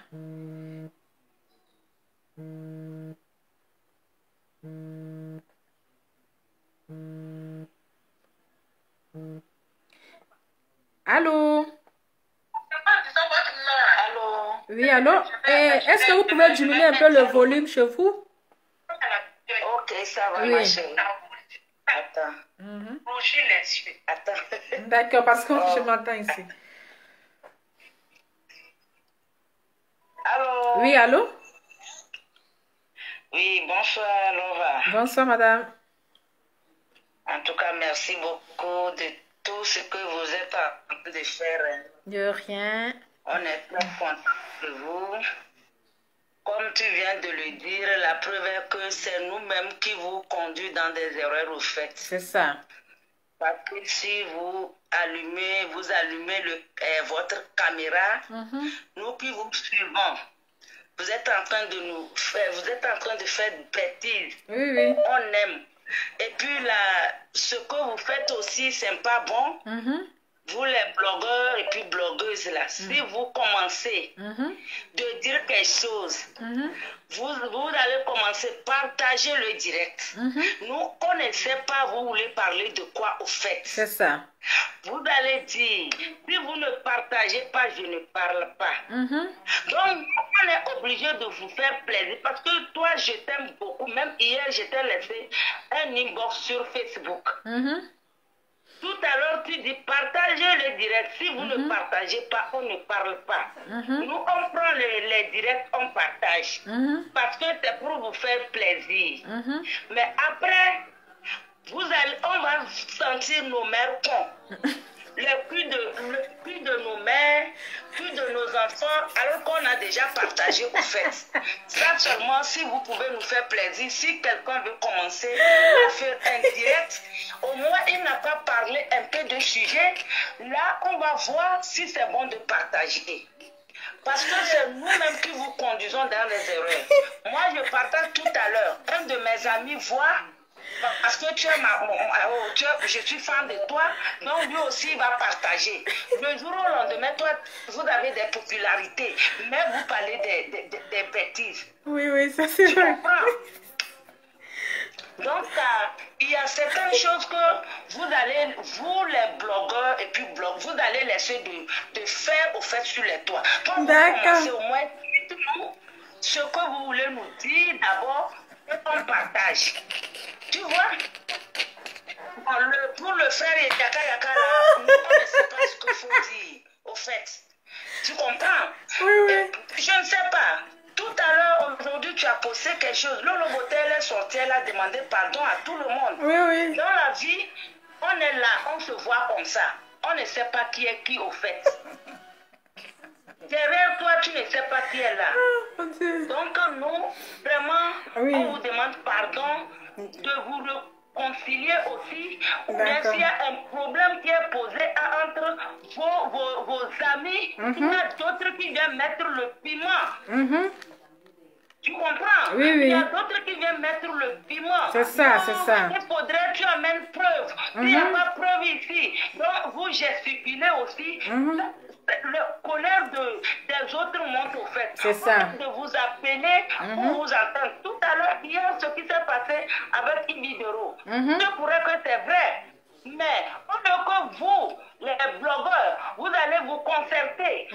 [SPEAKER 1] Allô?
[SPEAKER 2] Allô?
[SPEAKER 1] Oui, allô? Est-ce que vous pouvez diminuer un peu le volume chez vous?
[SPEAKER 2] Ok, ça va,
[SPEAKER 1] oui.
[SPEAKER 2] Ma chérie. Attends. Attends.
[SPEAKER 1] D'accord, parce que je m'entends ici.
[SPEAKER 2] Allô?
[SPEAKER 1] Oui, allô?
[SPEAKER 2] Oui, bonsoir, Lova.
[SPEAKER 1] Bonsoir, madame.
[SPEAKER 2] En tout cas, merci beaucoup de tout ce que vous êtes en train de faire.
[SPEAKER 1] De rien.
[SPEAKER 2] On est très content de vous. Comme tu viens de le dire, la preuve est que c'est nous-mêmes qui vous conduisons dans des erreurs au fait.
[SPEAKER 1] C'est ça.
[SPEAKER 2] Parce que si vous allumez votre caméra, nous qui vous suivons, vous êtes en train de faire des bêtises.
[SPEAKER 1] Oui, oui.
[SPEAKER 2] On aime. Et puis là, ce que vous faites aussi, c'est pas bon. Vous les blogueurs et puis blogueuses là, si vous commencez de dire quelque chose, vous allez commencer à partager le direct. Nous, on ne sait pas vous voulez parler de quoi au fait.
[SPEAKER 1] C'est ça.
[SPEAKER 2] Vous allez dire, si vous ne partagez pas, je ne parle pas. Donc, on est obligé de vous faire plaisir parce que toi, je t'aime beaucoup. Même hier, je t'ai laissé un inbox sur Facebook. Tout à l'heure, tu dis partagez le direct. Si vous ne partagez pas, on ne parle pas. Nous, on prend les directs, on partage. Parce que c'est pour vous faire plaisir. Mais après, on va sentir nos mères cons. le prix de nos mères, prix de nos enfants, alors qu'on a déjà partagé au fait. Ça seulement, si vous pouvez nous faire plaisir, si quelqu'un veut commencer à faire un direct, au moins il n'a pas parlé un peu de sujet. Là, on va voir si c'est bon de partager. Parce que c'est nous-mêmes qui vous conduisons dans les erreurs. Moi, je partage tout à l'heure. Un de mes amis voit, parce que je suis fan de toi, donc lui aussi il va partager. Le jour au lendemain, toi, vous avez des popularités, mais vous parlez des bêtises.
[SPEAKER 1] Oui, ça c'est vrai.
[SPEAKER 2] Donc, il y a certaines choses que vous les blogueurs et puis vous allez laisser de faire au fait sur les toits. Donc, vous commencez au moins ce que vous voulez nous dire d'abord et on partage. Tu vois? Pour le faire, yaka là, on ne sait pas ce qu'il faut dire, au fait. Tu comprends?
[SPEAKER 1] Oui.
[SPEAKER 2] Je ne sais pas. Tout à l'heure, aujourd'hui, tu as posté quelque chose. Lolo Botel est sorti, elle a demandé pardon à tout le monde.
[SPEAKER 1] Oui.
[SPEAKER 2] Dans la vie, on est là, on se voit comme ça. On ne sait pas qui est qui au fait. Derrière toi, tu ne sais pas qui est là. Donc nous, vraiment, on vous demande pardon de vous réconcilier aussi. Mais s'il y a un problème qui est posé entre vos amis, il y a d'autres qui viennent mettre le piment. Tu comprends?
[SPEAKER 1] Oui.
[SPEAKER 2] Il y a d'autres qui viennent mettre le piment.
[SPEAKER 1] C'est ça.
[SPEAKER 2] Il faudrait que tu amènes preuve. Il n'y a pas preuve ici. Donc vous gesticulez aussi. Le colère des autres monte au fait.
[SPEAKER 1] C'est ça.
[SPEAKER 2] De vous appeler pour vous entendre. Tout à l'heure, hier, ce qui s'est passé avec Ibidero. Je pourrais que c'est vrai. Mais au lieu que vous, les blogueurs, vous allez vous concerter,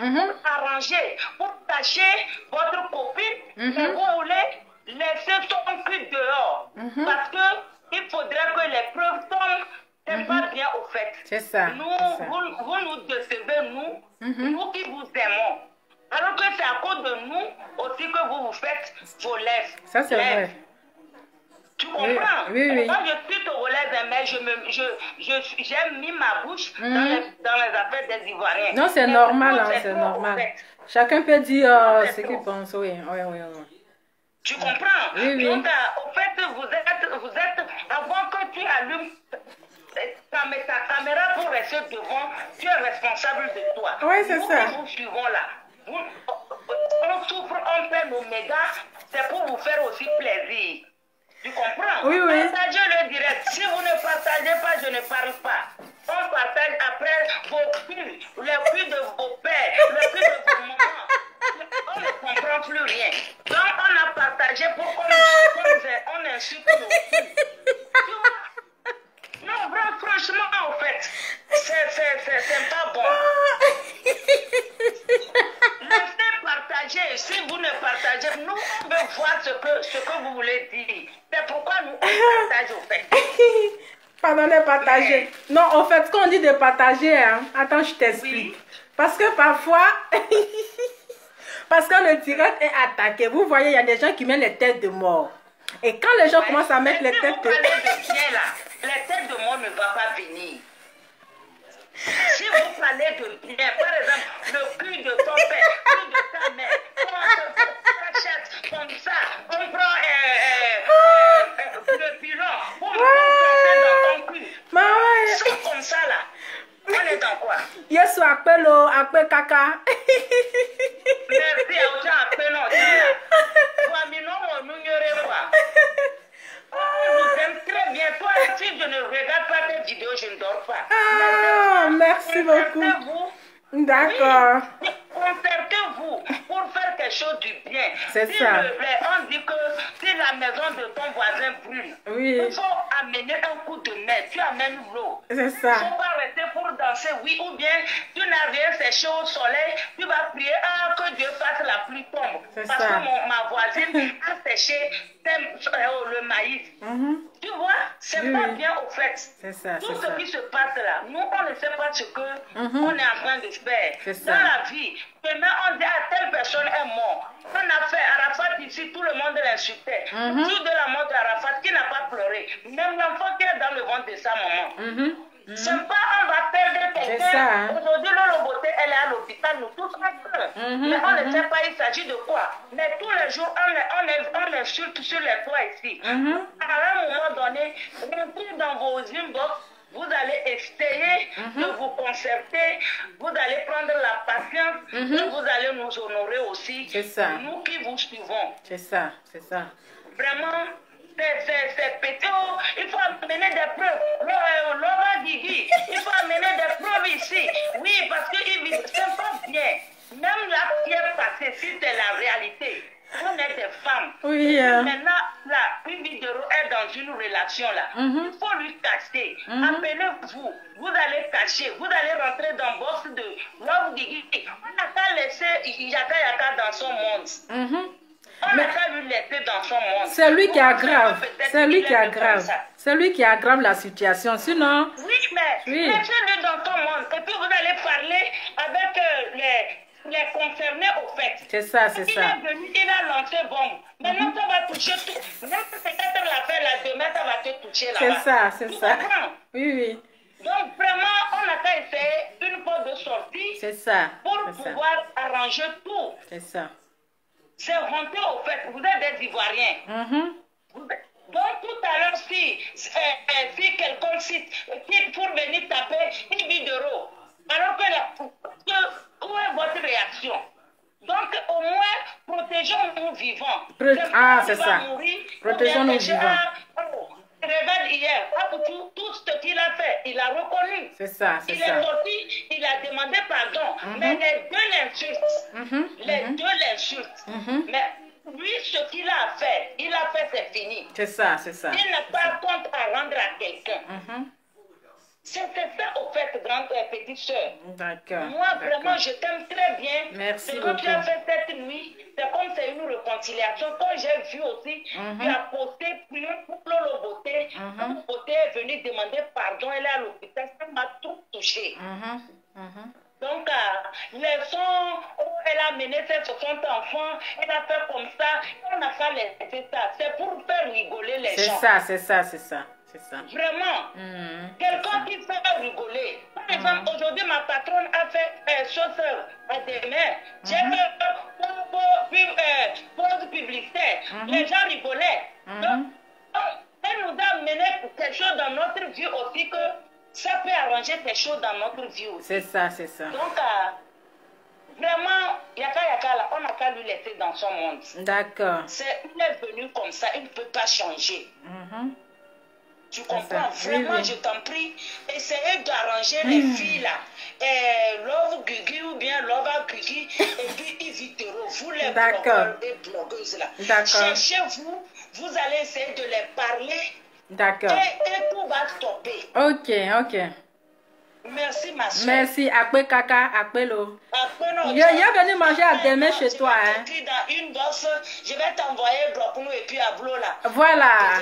[SPEAKER 2] arranger pour cacher votre copine, et vous voulez laisser son cul dehors. Parce qu'il faudrait que les preuves tombent. C'est pas bien au fait.
[SPEAKER 1] C'est ça.
[SPEAKER 2] Vous nous décevez, nous qui vous aimons. Alors que c'est à cause de nous aussi que vous faites vos lèvres.
[SPEAKER 1] Ça, c'est vrai.
[SPEAKER 2] Tu comprends?
[SPEAKER 1] Oui.
[SPEAKER 2] Moi, je suis togolaise, mais j'ai mis ma bouche dans les affaires des Ivoiriens.
[SPEAKER 1] Non, c'est normal, c'est normal. Chacun peut dire ce qu'il pense, oui.
[SPEAKER 2] Tu comprends?
[SPEAKER 1] Oui.
[SPEAKER 2] Donc, au fait, vous êtes, avant que tu allumes ta caméra pour rester devant, tu es responsable de toi.
[SPEAKER 1] Oui, c'est ça.
[SPEAKER 2] Nous suivons là. On souffre, on fait nos mégas, c'est pour vous faire aussi plaisir. Tu comprends?
[SPEAKER 1] Oui.
[SPEAKER 2] Partagez le direct. Si vous ne partagez pas, je ne parle pas. On partage après vos culs, le cul de vos pères, le cul de vos mamans. On ne comprend plus rien. Donc on a partagé pour qu'on insulte nos culs. Tu vois? Non, franchement, en fait, c'est pas bon. Laissez partager. Si vous ne partagez, nous, on veut voir ce que vous voulez dire. C'est pourquoi nous, on partage au fait.
[SPEAKER 1] Pardon de partager. Non, en fait, quand on dit de partager, attends, je t'explique. Parce que parfois, parce que le direct est attaqué. Vous voyez, il y a des gens qui mettent les têtes de mort. Et quand les gens commencent à mettre les têtes de mort,
[SPEAKER 2] les têtes de mort ne vont pas venir. Si vous parlez de bien, par exemple, le cul de ton père, le cul de ta mère, on s'achète comme ça, on prend le pilon, on met dans ton cul. C'est comme ça là. On est dans quoi?
[SPEAKER 1] Yes, appelle caca.
[SPEAKER 2] Merci à vous, appelle non. On nous n'y pas. On nous aime très bien. Toi, si je ne regarde pas tes vidéos, je ne dors pas.
[SPEAKER 1] Merci beaucoup. D'accord.
[SPEAKER 2] Oui, concertez-vous pour faire quelque chose du bien.
[SPEAKER 1] C'est ça.
[SPEAKER 2] On dit que si la maison de ton voisin brûle, il faut amener un coup de main. Tu amènes l'eau.
[SPEAKER 1] C'est ça.
[SPEAKER 2] Il ne faut pas rester pour danser, oui, ou bien tu n'as rien séché au soleil, tu vas prier que Dieu fasse la pluie tombe. Parce que ma voisine a séché le maïs. Tu vois, c'est pas bien au fait.
[SPEAKER 1] C'est ça.
[SPEAKER 2] Tout ce qui se passe là, nous, on ne sait pas ce que on est en train de faire. Dans la vie, demain, on dit à telle personne est mort. On a fait Arafat ici, tout le monde l'insultait. Le jour de la mort d'Arafat, qui n'a pas pleuré? Même l'enfant qui est dans le ventre de sa maman. C'est pas, on va
[SPEAKER 5] perdre quelqu'un.
[SPEAKER 1] Hein.
[SPEAKER 5] Aujourd'hui, Lolo Beauté, elle est à l'hôpital, nous tous ensemble. Mais on ne sait pas, il s'agit de quoi. Mais tous les jours, on insulte sur les toits ici. À un moment donné, rentrez dans vos inbox, vous allez essayer de vous concerter, vous allez prendre la patience, et vous allez nous honorer aussi.
[SPEAKER 1] C'est ça.
[SPEAKER 5] Nous qui vous suivons.
[SPEAKER 1] C'est ça, c'est ça.
[SPEAKER 5] Vraiment, c'est petit. Il faut amener des preuves. Laura Guigui, il faut amener des preuves ici. Oui, parce que c'est pas bien. Même là qui est passé, si c'est la réalité. On est des femmes.
[SPEAKER 1] Oui.
[SPEAKER 5] Maintenant, là, une vidéo est dans une relation là. Il faut lui cacher. Appelez-vous. Vous allez cacher. Vous allez rentrer dans le box de Love Guigui. On n'a qu'à laisser Yaka Yaka dans son monde. On n'a qu'à lui laisser dans son monde.
[SPEAKER 1] C'est lui qui aggrave. C'est lui qui aggrave. C'est lui qui aggrave la situation. Sinon.
[SPEAKER 5] Oui, mais laissez-le dans son monde. Et puis vous allez parler avec les concernés au fait.
[SPEAKER 1] C'est ça, c'est ça.
[SPEAKER 5] Il est venu, il a lancé bombe. Maintenant, ça va toucher tout. Même si peut-être l'affaire là, demain, ça va te toucher là-bas.
[SPEAKER 1] C'est ça, c'est ça.
[SPEAKER 5] Comprends?
[SPEAKER 1] Oui, oui.
[SPEAKER 5] Donc, vraiment, on a qu'à essayer une porte de sortie.
[SPEAKER 1] C'est ça.
[SPEAKER 5] Pour pouvoir arranger tout.
[SPEAKER 1] C'est ça.
[SPEAKER 5] C'est honteux au fait. Vous êtes des Ivoiriens. Donc, tout à l'heure, si quelqu'un cite pour venir taper une vidéo, alors que où est votre réaction? Donc, au moins, protégeons-nous vivants.
[SPEAKER 1] C'est ça. Protégeons-nous vivants.
[SPEAKER 5] Révèle hier, tout ce qu'il a fait, il a reconnu.
[SPEAKER 1] C'est ça, c'est ça.
[SPEAKER 5] Il est sorti, il a demandé pardon. Mais les deux l'insultent. Mais lui, ce qu'il a fait, c'est fini.
[SPEAKER 1] C'est ça, c'est ça.
[SPEAKER 5] Il n'a pas compte à rendre à quelqu'un. C'est ça, au fait, grande petite soeur.
[SPEAKER 1] D'accord.
[SPEAKER 5] Moi, vraiment, je t'aime très bien.
[SPEAKER 1] Merci
[SPEAKER 5] beaucoup. Ce que tu as fait cette nuit, c'est comme c'est une réconciliation. Quand j'ai vu aussi, tu as posté pour Lolo Beauté. Lolo Beauté est venue demander pardon. Elle est à l'hôpital. Ça m'a tout touché. Donc, les sons où elle a mené ses 60 enfants, elle a fait comme ça. On n'a pas laissé ça. C'est pour faire rigoler les gens.
[SPEAKER 1] C'est ça.
[SPEAKER 5] Vraiment, quelqu'un qui fait rigoler. Par exemple, aujourd'hui, ma patronne a fait chausseur à des mains. J'ai fait pause publicitaire. Les gens rigolaient. Donc, elle nous a mené quelque chose dans notre vie aussi que ça peut arranger des choses dans notre vie aussi.
[SPEAKER 1] C'est ça.
[SPEAKER 5] Donc, vraiment, Yaka là, on n'a qu'à lui laisser dans son monde.
[SPEAKER 1] D'accord.
[SPEAKER 5] Il est venu comme ça, il ne peut pas changer. Tu comprends? Vraiment, oui. Je t'en prie, essayez d'arranger les filles là. Love Guigui ou bien Love Guigui et puis Ivitero, vous les blogueurs et blogueuses là. Cherchez-vous, vous allez essayer de les parler.
[SPEAKER 1] D'accord.
[SPEAKER 5] Et tout va stopper.
[SPEAKER 1] Ok.
[SPEAKER 5] Merci ma soeur.
[SPEAKER 1] Merci. Akpe Kaka, Akpelo. Il est venu manger à demain chez toi. Hein.
[SPEAKER 5] Dans une box, je vais t'envoyer Dropnou et puis Ablo là.
[SPEAKER 1] Voilà.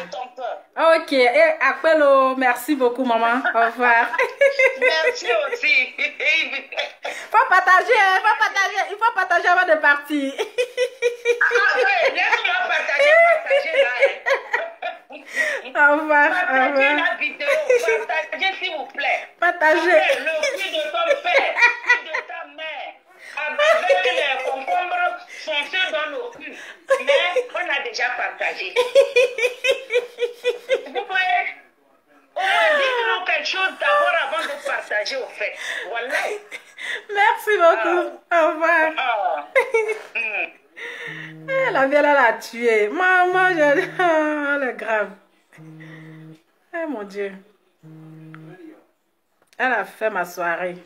[SPEAKER 1] Ok. Et Akpelo, merci beaucoup maman. Au revoir.
[SPEAKER 5] Merci aussi.
[SPEAKER 1] Faut partager, il faut partager avant de partir.
[SPEAKER 5] Oui, laisse-moi partager là.
[SPEAKER 1] Au revoir.
[SPEAKER 5] Partagez la vidéo, partagez s'il vous plaît.
[SPEAKER 1] Partagez.
[SPEAKER 5] Le cul de ton père, le cul de ta mère, avec les concombres foncés dans nos culs. Mais on a déjà partagé. Vous voyez, au moins dites-nous quelque chose d'abord avant de partager au fait. Voilà.
[SPEAKER 1] Merci beaucoup. Au revoir. La vieille l'a tué. Maman, elle est grave. Eh mon Dieu. Elle a fait ma soirée.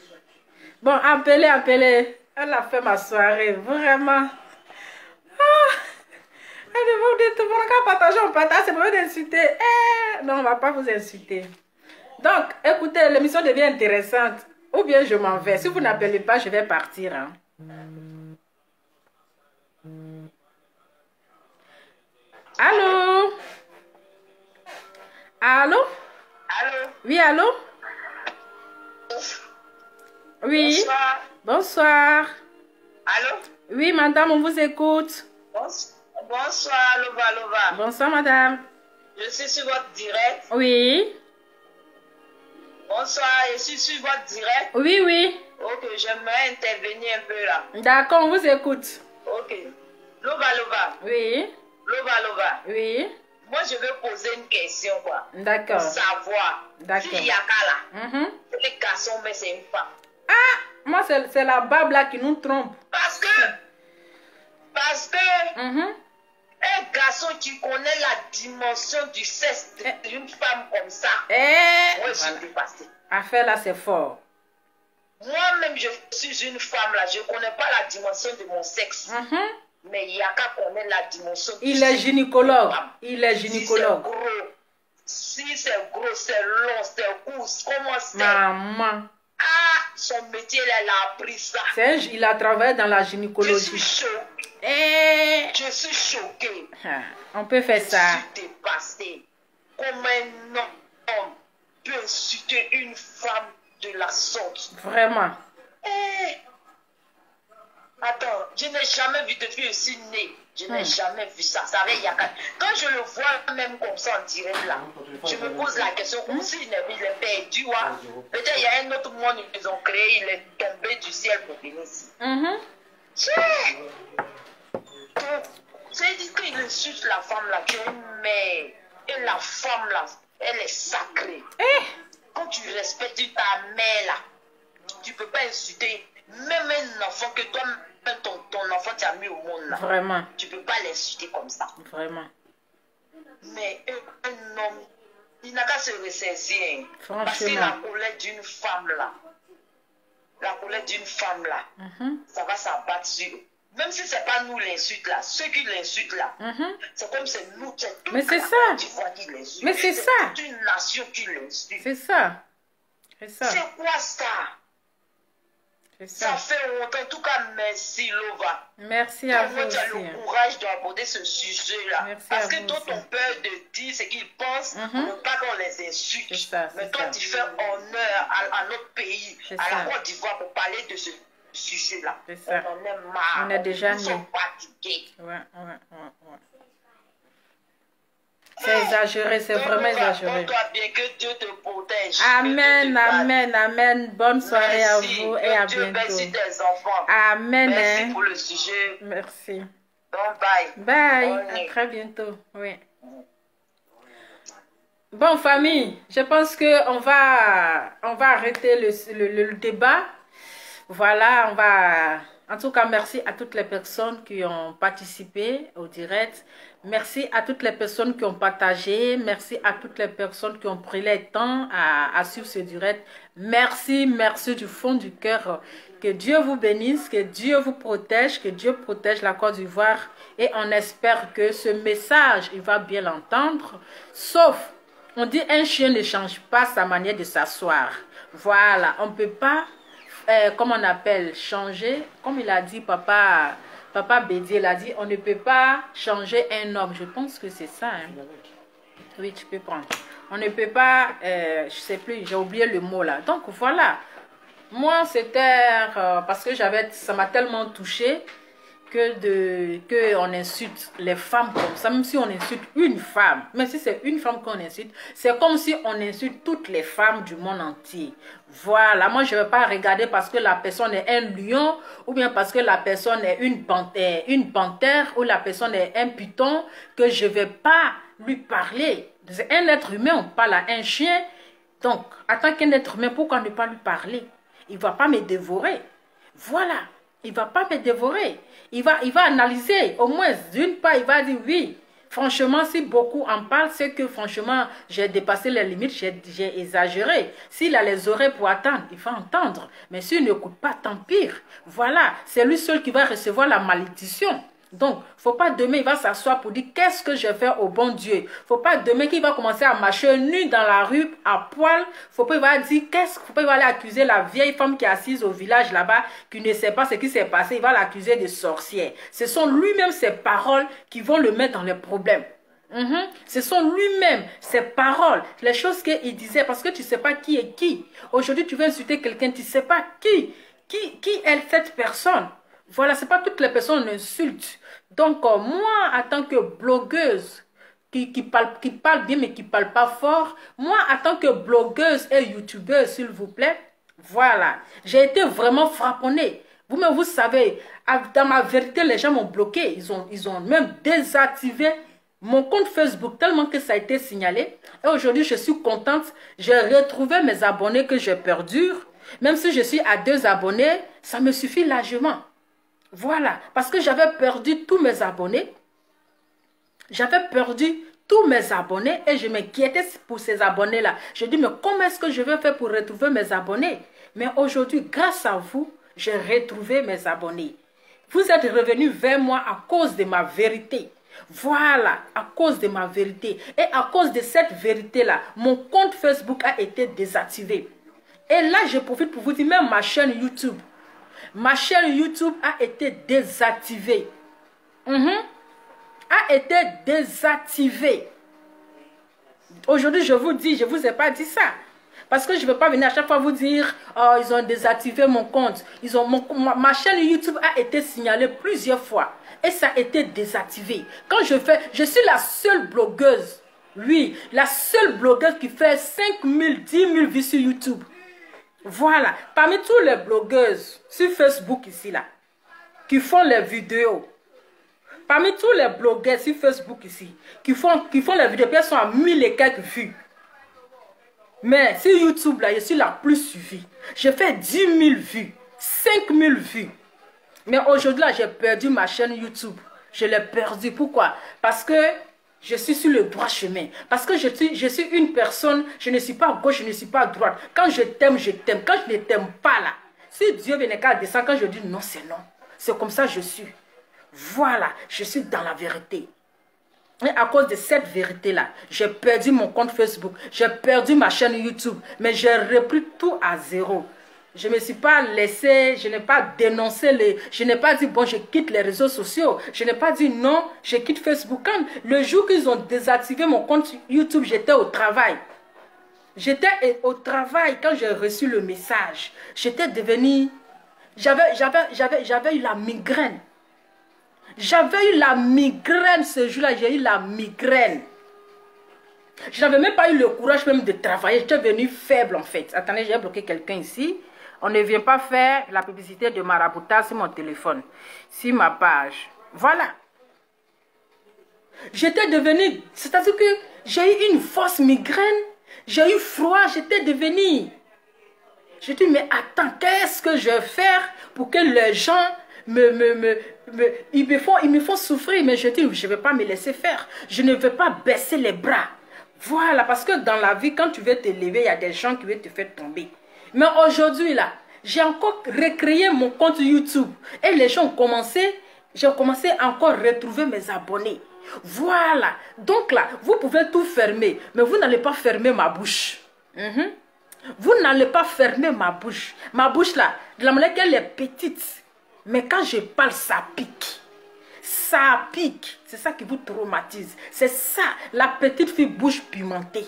[SPEAKER 1] Bon, appelez. Elle a fait ma soirée. Vraiment. Elle demande de tout le monde partager. On partage. C'est pour d'insulter. Non, on ne va pas vous insulter. Donc, écoutez, l'émission devient intéressante. Ou bien je m'en vais. Si vous n'appelez pas, je vais partir. Hein. Allô? Allô?
[SPEAKER 2] Allô?
[SPEAKER 1] Oui, allô? Oui.
[SPEAKER 2] Bonsoir.
[SPEAKER 1] Bonsoir.
[SPEAKER 2] Allô?
[SPEAKER 1] Oui, madame, on vous écoute.
[SPEAKER 2] Bonsoir, Lova.
[SPEAKER 1] Bonsoir, madame.
[SPEAKER 2] Je suis sur votre direct.
[SPEAKER 1] Oui.
[SPEAKER 5] Bonsoir, je suis sur votre direct.
[SPEAKER 1] Oui, oui.
[SPEAKER 5] Ok, j'aimerais intervenir un peu là.
[SPEAKER 1] D'accord, on vous écoute.
[SPEAKER 5] Ok. Lova, Lova.
[SPEAKER 1] Oui.
[SPEAKER 5] Lova, Lova.
[SPEAKER 1] Oui.
[SPEAKER 5] Moi, je veux poser une question, quoi.
[SPEAKER 1] D'accord.
[SPEAKER 5] Pour savoir.
[SPEAKER 1] D'accord.
[SPEAKER 5] Si Yaka là, les garçons, mais c'est une femme.
[SPEAKER 1] Ah, moi, c'est la barbe là qui nous trompe.
[SPEAKER 5] Parce que, un garçon qui connaît la dimension du sexe d'une femme comme ça, moi, je suis dépassée.
[SPEAKER 1] Affaire là, c'est fort.
[SPEAKER 5] Moi-même, je suis une femme là, je ne connais pas la dimension de mon sexe. Mais Yaka connaît la dimension du sexe.
[SPEAKER 1] Il est gynécologue. Il est gynécologue.
[SPEAKER 5] Si c'est gros, c'est long, c'est court, comment c'est?
[SPEAKER 1] Maman.
[SPEAKER 5] Ah, son métier, elle a appris ça.
[SPEAKER 1] Il a travaillé dans la gynécologie.
[SPEAKER 5] Je suis choquée. Je suis choquée.
[SPEAKER 1] On peut faire ça.
[SPEAKER 5] Je suis dépassée. Comment un homme peut insulter une femme de la sorte?
[SPEAKER 1] Vraiment.
[SPEAKER 5] Attends, je n'ai jamais vu depuis que je suis née. Je n'ai jamais vu ça. Ça avait Yaka. Quand je le vois même comme ça en direct là, je me pose la question, s'il est perdu, peut-être il y a un autre monde qu'ils ont créé, il est tombé du ciel pour venir ici. C'est dit qu'il insulte la femme là, tu es une mère. Et la femme là, elle est sacrée. Quand tu respectes ta mère là, tu ne peux pas insulter même un enfant que toi, ton enfant t'a mis au monde là.
[SPEAKER 1] Vraiment.
[SPEAKER 5] Tu ne peux pas l'insulter comme ça.
[SPEAKER 1] Vraiment.
[SPEAKER 5] Mais un homme, il n'a qu'à se ressaisir.
[SPEAKER 1] Franchement.
[SPEAKER 5] Parce que la colère d'une femme là, ça va s'abattre sur eux. Même si ce n'est pas nous l'insulte là, ceux qui l'insultent là, c'est comme c'est nous, c'est toute la Côte d'Ivoire qui l'insulte.
[SPEAKER 1] Mais c'est ça.
[SPEAKER 5] C'est une nation qui l'insulte.
[SPEAKER 1] C'est ça. C'est ça.
[SPEAKER 5] C'est quoi ça? Ça fait longtemps. En tout cas, merci Lova.
[SPEAKER 1] Merci à vous.
[SPEAKER 5] Tu as le courage d'aborder ce sujet-là. Parce que toi, ton peur de dire ce qu'ils pensent, pour ne pas qu'on les insulte. Mais toi, tu fais honneur à notre pays, à la Côte d'Ivoire, pour parler de ce sujet-là. On en est marre.
[SPEAKER 1] On est déjà
[SPEAKER 5] Nous sommes fatigués.
[SPEAKER 1] Ouais. C'est exagéré, c'est vraiment exagéré.
[SPEAKER 5] Toi bien, que Dieu te protège.
[SPEAKER 1] Amen, amen, amen. Bonne soirée à vous et à bientôt.
[SPEAKER 5] Merci tes enfants.
[SPEAKER 1] Amen.
[SPEAKER 5] Merci pour le sujet.
[SPEAKER 1] Merci.
[SPEAKER 5] Donc, bye.
[SPEAKER 1] Bye. À très bientôt. Oui. Bon, famille, je pense que on va arrêter le débat. Voilà, on va... En tout cas, merci à toutes les personnes qui ont participé au direct. Merci à toutes les personnes qui ont partagé. Merci à toutes les personnes qui ont pris le temps à suivre ce direct. Merci du fond du cœur. Que Dieu vous bénisse, que Dieu vous protège, que Dieu protège la Côte d'Ivoire. Et on espère que ce message, il va bien l'entendre. Sauf, on dit un chien ne change pas sa manière de s'asseoir. Voilà, on ne peut pas... comme on appelle, changer, comme il a dit Papa Bédier, il a dit, on ne peut pas changer un homme. Je pense que c'est ça. Oui, tu peux prendre. On ne peut pas, je sais plus, j'ai oublié le mot là. Donc voilà, moi c'était parce que ça m'a tellement touché que on insulte les femmes comme ça, même si on insulte une femme, même si c'est une femme qu'on insulte, c'est comme si on insulte toutes les femmes du monde entier. Voilà, moi je ne vais pas regarder parce que la personne est un lion, ou bien parce que la personne est une panthère, ou la personne est un python, que je ne vais pas lui parler. C'est un être humain, on parle à un chien. Donc, en tant qu'un être humain, pourquoi ne pas lui parler? Il ne va pas me dévorer. Voilà. Il ne va pas me dévorer. Il va analyser. Au moins, d'une part, il va dire oui. Franchement, si beaucoup en parlent, c'est que franchement, j'ai dépassé les limites, j'ai exagéré. S'il a les oreilles pour attendre, il faut entendre. Mais s'il n'écoute pas, tant pire. Voilà, c'est lui seul qui va recevoir la malédiction. Donc, il ne faut pas demain, il va s'asseoir pour dire qu'est-ce que je vais faire au bon Dieu. Il ne faut pas demain qu'il va commencer à marcher nu dans la rue, à poil. Il ne faut pas, il va dire faut pas, il va aller accuser la vieille femme qui est assise au village là-bas, qui ne sait pas ce qui s'est passé. Il va l'accuser de sorcière. Ce sont lui-même ses paroles qui vont le mettre dans les problèmes. Ce sont lui-même ses paroles, les choses qu'il disait, parce que tu ne sais pas qui est qui. Aujourd'hui, tu veux insulter quelqu'un, tu ne sais pas qui est cette personne. Voilà, ce n'est pas toutes les personnes qu'on insulte. Donc, moi, en tant que blogueuse, qui parlent bien, mais qui ne parlent pas fort. Moi, en tant que blogueuse et youtubeuse, s'il vous plaît, voilà, j'ai été vraiment frapponnée. Vous-même, vous savez, dans ma vérité, les gens m'ont bloqué. Ils ont même désactivé mon compte Facebook tellement que ça a été signalé. Et aujourd'hui, je suis contente. J'ai retrouvé mes abonnés que j'ai perdus. Même si je suis à 2 abonnés, ça me suffit largement. Voilà, parce que j'avais perdu tous mes abonnés. J'avais perdu tous mes abonnés et je m'inquiétais pour ces abonnés-là. Je dis, mais comment est-ce que je vais faire pour retrouver mes abonnés? Mais aujourd'hui, grâce à vous, j'ai retrouvé mes abonnés. Vous êtes revenus vers moi à cause de ma vérité. Voilà, à cause de ma vérité. Et à cause de cette vérité-là, mon compte Facebook a été désactivé. Et là, je profite pour vous dire, même ma chaîne YouTube. Ma chaîne YouTube a été désactivée. A été désactivée. Aujourd'hui, je vous dis, je ne vous ai pas dit ça. Parce que je ne vais pas venir à chaque fois vous dire, oh, ils ont désactivé mon compte. Ma chaîne YouTube a été signalée plusieurs fois. Et ça a été désactivé. Quand je suis la seule blogueuse. Oui, la seule blogueuse qui fait 5 000, 10 000 vues sur YouTube. Voilà. Parmi tous les blogueuses sur Facebook ici, là, qui font les vidéos. Parmi tous les blogueurs sur Facebook ici, qui font les vidéos, elles sont à 1000 et quelques vues. Mais sur YouTube, là, je suis la plus suivie. J'ai fait 10 000 vues, 5 000 vues. Mais aujourd'hui, là, j'ai perdu ma chaîne YouTube. Je l'ai perdue. Pourquoi? Parce que je suis sur le droit chemin. Parce que je suis une personne, je ne suis pas à gauche, je ne suis pas à droite. Quand je t'aime, je t'aime. Quand je ne t'aime pas, là, si Dieu venait qu'à descendre, quand je dis non, c'est non. C'est comme ça que je suis. Voilà, je suis dans la vérité. Et à cause de cette vérité-là, j'ai perdu mon compte Facebook, j'ai perdu ma chaîne YouTube, mais j'ai repris tout à zéro. Je ne me suis pas laissé, je n'ai pas dénoncé, je n'ai pas dit, bon, je quitte les réseaux sociaux. Je n'ai pas dit, non, je quitte Facebook. Quand le jour qu'ils ont désactivé mon compte YouTube, j'étais au travail. J'étais au travail quand j'ai reçu le message. J'étais devenue, j'avais eu la migraine. J'avais eu la migraine ce jour-là, j'ai eu la migraine. Je n'avais même pas eu le courage même de travailler, j'étais venue faible en fait. Attendez, j'ai bloqué quelqu'un ici. On ne vient pas faire la publicité de maraboutage sur mon téléphone, sur ma page. Voilà. J'étais devenue, c'est-à-dire que j'ai eu une fausse migraine, j'ai eu froid, j'étais devenue. Je dis, mais attends, qu'est-ce que je vais faire pour que les gens ils me font souffrir, mais je dis, je ne vais pas me laisser faire. Je ne vais pas baisser les bras. Voilà, parce que dans la vie, quand tu veux te lever, il y a des gens qui veulent te faire tomber. Mais aujourd'hui, là, j'ai encore recréé mon compte YouTube. Et les gens ont commencé, j'ai commencé à encore retrouver mes abonnés. Voilà. Donc là, vous pouvez tout fermer, mais vous n'allez pas fermer ma bouche. Vous n'allez pas fermer ma bouche. Ma bouche, là, de la manière qu'elle est petite. Mais quand je parle, ça pique. Ça pique. C'est ça qui vous traumatise. C'est ça, la petite fille bouche pimentée.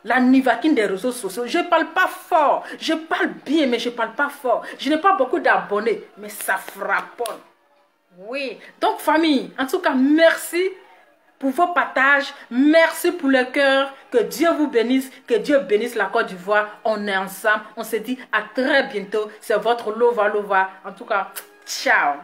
[SPEAKER 1] La nivaquine des réseaux sociaux. Je ne parle pas fort. Je parle bien, mais je ne parle pas fort. Je n'ai pas beaucoup d'abonnés, mais ça frapponne. Oui. Donc, famille, en tout cas, merci pour vos partages. Merci pour le cœur. Que Dieu vous bénisse. Que Dieu bénisse la Côte d'Ivoire. On est ensemble. On se dit à très bientôt. C'est votre Lova Lova. En tout cas, ciao.